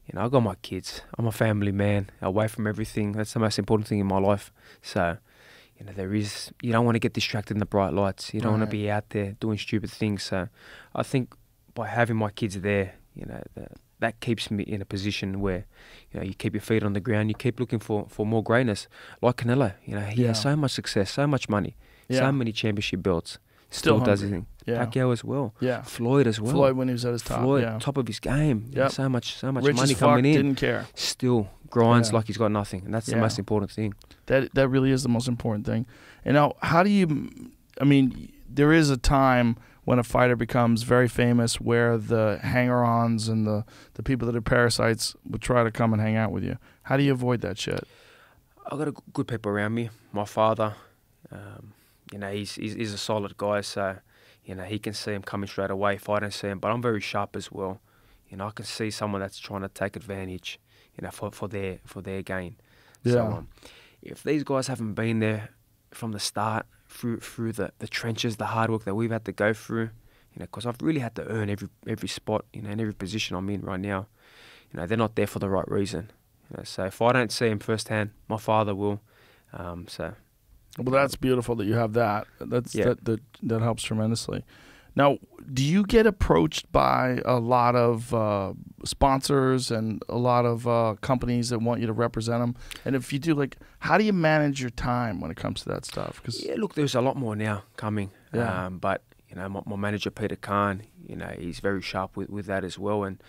You know, I got my kids. I'm a family man, away from everything. That's the most important thing in my life. So, you know, you don't want to get distracted in the bright lights. You don't want Right. to be out there doing stupid things. So I think by having my kids there, you know, that keeps me in a position where, you know, you keep your feet on the ground, you keep looking for more greatness. Like Canelo, you know, he Yeah. has so much success, so much money, Yeah. so many championship belts. Still Does his hungry. thing. Yeah. Pacquiao as well. Yeah. Floyd as well. Floyd when he was at his top. Floyd, yeah. top of his game. You know, Yep. so much Rich money as fuck, coming in. didn't care. Still grinds Yeah. like he's got nothing, and that's the Yeah. most important thing. That really is the most important thing. And now, how do you? I mean, there is a time when a fighter becomes very famous where the hanger-ons and the people that are parasites would try to come and hang out with you. How do you avoid that shit? I got good people around me. My father, you know, he's a solid guy, so you know he can see him coming straight away if I don't see him. But I'm very sharp as well. You know, I can see someone that's trying to take advantage, you know, for their gain. So Yeah. if these guys haven't been there from the start, through the trenches, the hard work that we've had to go through, you know, because I've really had to earn every spot, you know, in every position I'm in right now. You know, they're not there for the right reason. You know, so if I don't see him firsthand, my father will. So Well, that's beautiful that you have that. Yeah. That helps tremendously. Now, do you get approached by a lot of sponsors and a lot of companies that want you to represent them? And if you do, like, how do you manage your time when it comes to that stuff? 'Cause yeah, look, there's a lot more now coming. Yeah. But you know, my manager Peter Khan, you know, he's very sharp with that as well, and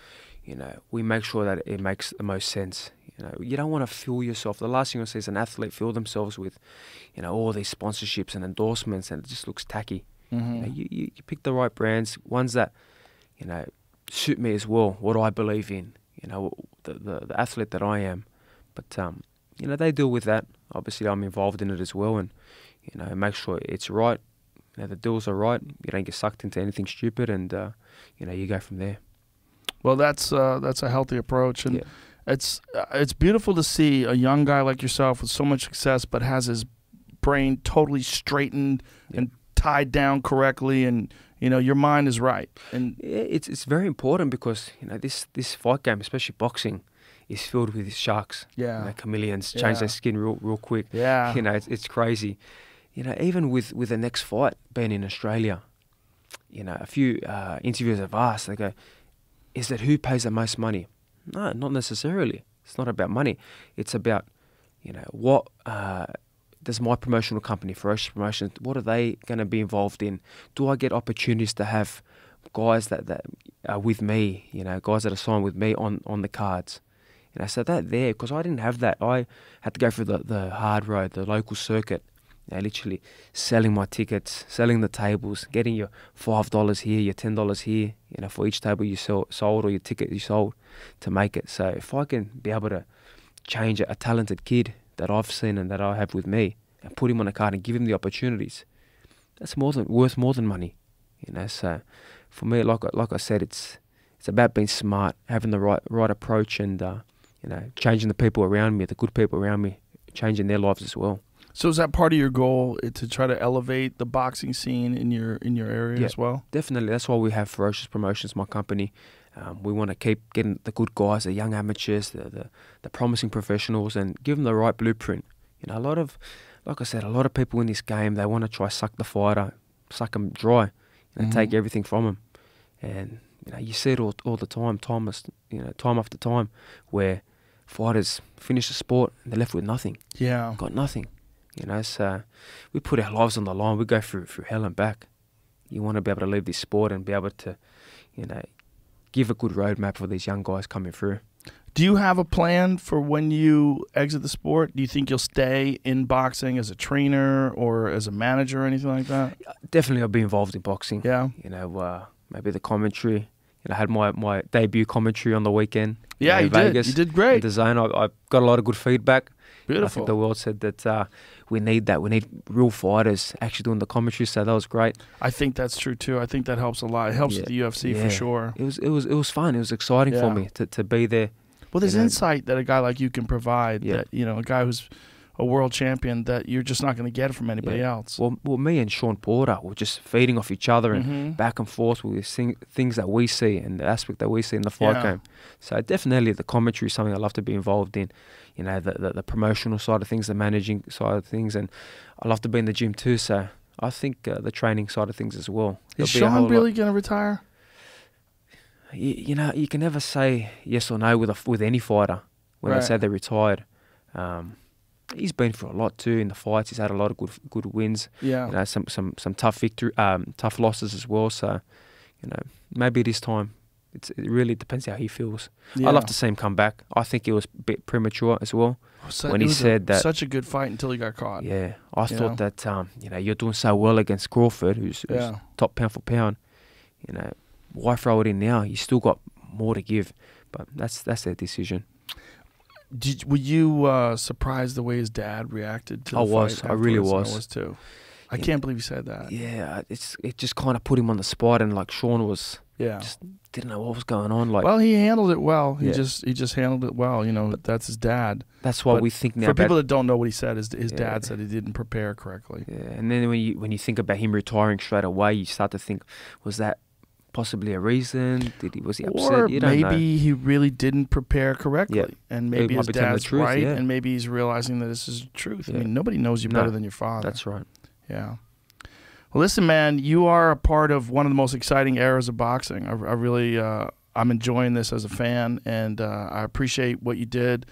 you know, we make sure that it makes the most sense. You know, you don't want to fool yourself. The last thing you want to see is an athlete fool themselves with, you know, all these sponsorships and endorsements, and it just looks tacky. Mhm. You know, you pick the right brands, ones that, you know, suit me as well, what I believe in, you know, the athlete that I am. But, you know, they deal with that. Obviously, I'm involved in it as well, and, you know, make sure it's right. You know, the deals are right. You don't get sucked into anything stupid, and, you know, you go from there. Well, that's a healthy approach, and Yeah. it's beautiful to see a young guy like yourself with so much success, but has his brain totally straightened and tied down correctly, and you know your mind is right. And Yeah, it's very important because, you know, this fight game, especially boxing, is filled with sharks. Yeah. You know, chameleons Yeah. change their skin real quick. Yeah. You know, it's crazy. You know, even with the next fight being in Australia, you know, a few interviewers have asked, they go, is it who pays the most money? No, not necessarily. It's not about money. It's about, you know, what does my promotional company, Ferocious Promotions, what are they going to be involved in? Do I get opportunities to have guys that are with me, you know, guys that are signed with me on the cards? You know, so that there, because I didn't have that. I had to go through the hard road, the local circuit, literally selling my tickets, selling the tables, getting your $5 here, your $10 here, for each table you sold or your ticket you sold to make it. So if I can be able to change a talented kid that I've seen and that I have with me and put him on a card and give him the opportunities, that's worth more than money. So for me, like I said, it's about being smart, having the right approach, and changing the people around me, the good people around me, changing their lives as well. So is that part of your goal, to try to elevate the boxing scene in your area as well? Definitely. That's why we have Ferocious Promotions, my company. We want to keep getting the good guys, the young amateurs, the promising professionals, and give them the right blueprint. Like I said, a lot of people in this game, they want to try suck the fighter, suck them dry, take everything from them. And you see it all the time, time after time, where fighters finish the sport and they're left with nothing. Yeah, got nothing. So we put our lives on the line. We go through hell and back. You want to be able to leave this sport and be able to, give a good roadmap for these young guys coming through. Do you have a plan for when you exit the sport? Do you think you'll stay in boxing as a trainer or as a manager or anything like that? Definitely, I'll be involved in boxing. Yeah. Maybe the commentary. I had my debut commentary on the weekend. Yeah, in Vegas. You did great. In the zone, I got a lot of good feedback. Beautiful. I think the world said that we need that. We need real fighters actually doing the commentary. So that was great. I think that's true too. I think that helps a lot. It helps with the UFC for sure. It was fun. It was exciting for me to be there. Well, there's insight that a guy like you can provide. Yeah. That a guy who's a world champion that you're just not going to get from anybody else. Well, me and Sean Porter were just feeding off each other and back and forth with things that we see and the aspect that we see in the fight game. So definitely the commentary is something I love to be involved in. The promotional side of things, the managing side of things, and I love to be in the gym too. So I think the training side of things as well. Is Sean really going to retire? You can never say yes or no with any fighter when they say they're retired. He's been through a lot too in the fights. He's had a lot of good wins. Yeah. Some tough tough losses as well. So, maybe it is time. It really depends how he feels. Yeah. I'd love to see him come back. I think it was a bit premature as well when he said that. Such a good fight until he got caught. Yeah, I thought that you're doing so well against Crawford, who's top pound for pound. Why throw it in now? You still got more to give, but that's their decision. Were you surprised the way his dad reacted to the fight? I really was. I was too. I can't believe you said that. Yeah, it just kind of put him on the spot, and like Sean was, just didn't know what was going on. Like, well, he handled it well. He just handled it well. That's his dad. That's what we think now. For people that don't know what he said, his dad said he didn't prepare correctly. Yeah, and then when you think about him retiring straight away, you start to think, was that possibly a reason? Was he upset? Or you don't know. Maybe he really didn't prepare correctly, and maybe his might be telling the dad's truth, right, and maybe he's realizing that this is the truth. I mean, nobody knows you better than your father. That's right. Yeah. Well, listen, man, you are a part of one of the most exciting eras of boxing. I really, I'm enjoying this as a fan, and I appreciate what you did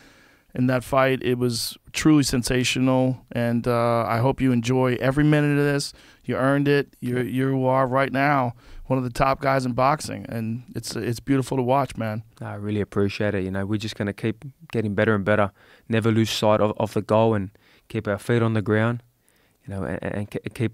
in that fight. It was truly sensational, and I hope you enjoy every minute of this. You earned it. You are right now one of the top guys in boxing, and it's beautiful to watch, man. I really appreciate it. We're just going to keep getting better and better, never lose sight of the goal, and keep our feet on the ground, and keep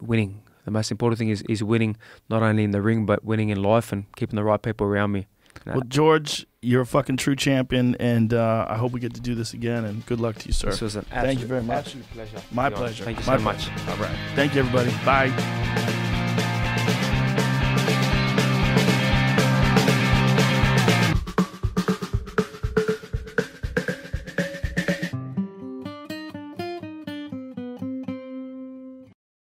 winning. The most important thing is winning, not only in the ring, but winning in life and keeping the right people around me. Well, George, you're a fucking true champion, and I hope we get to do this again, and good luck to you, sir. This was an Thank you very much. absolute pleasure. My pleasure. Thank you My so much. pleasure. All right. Thank you, everybody. Bye.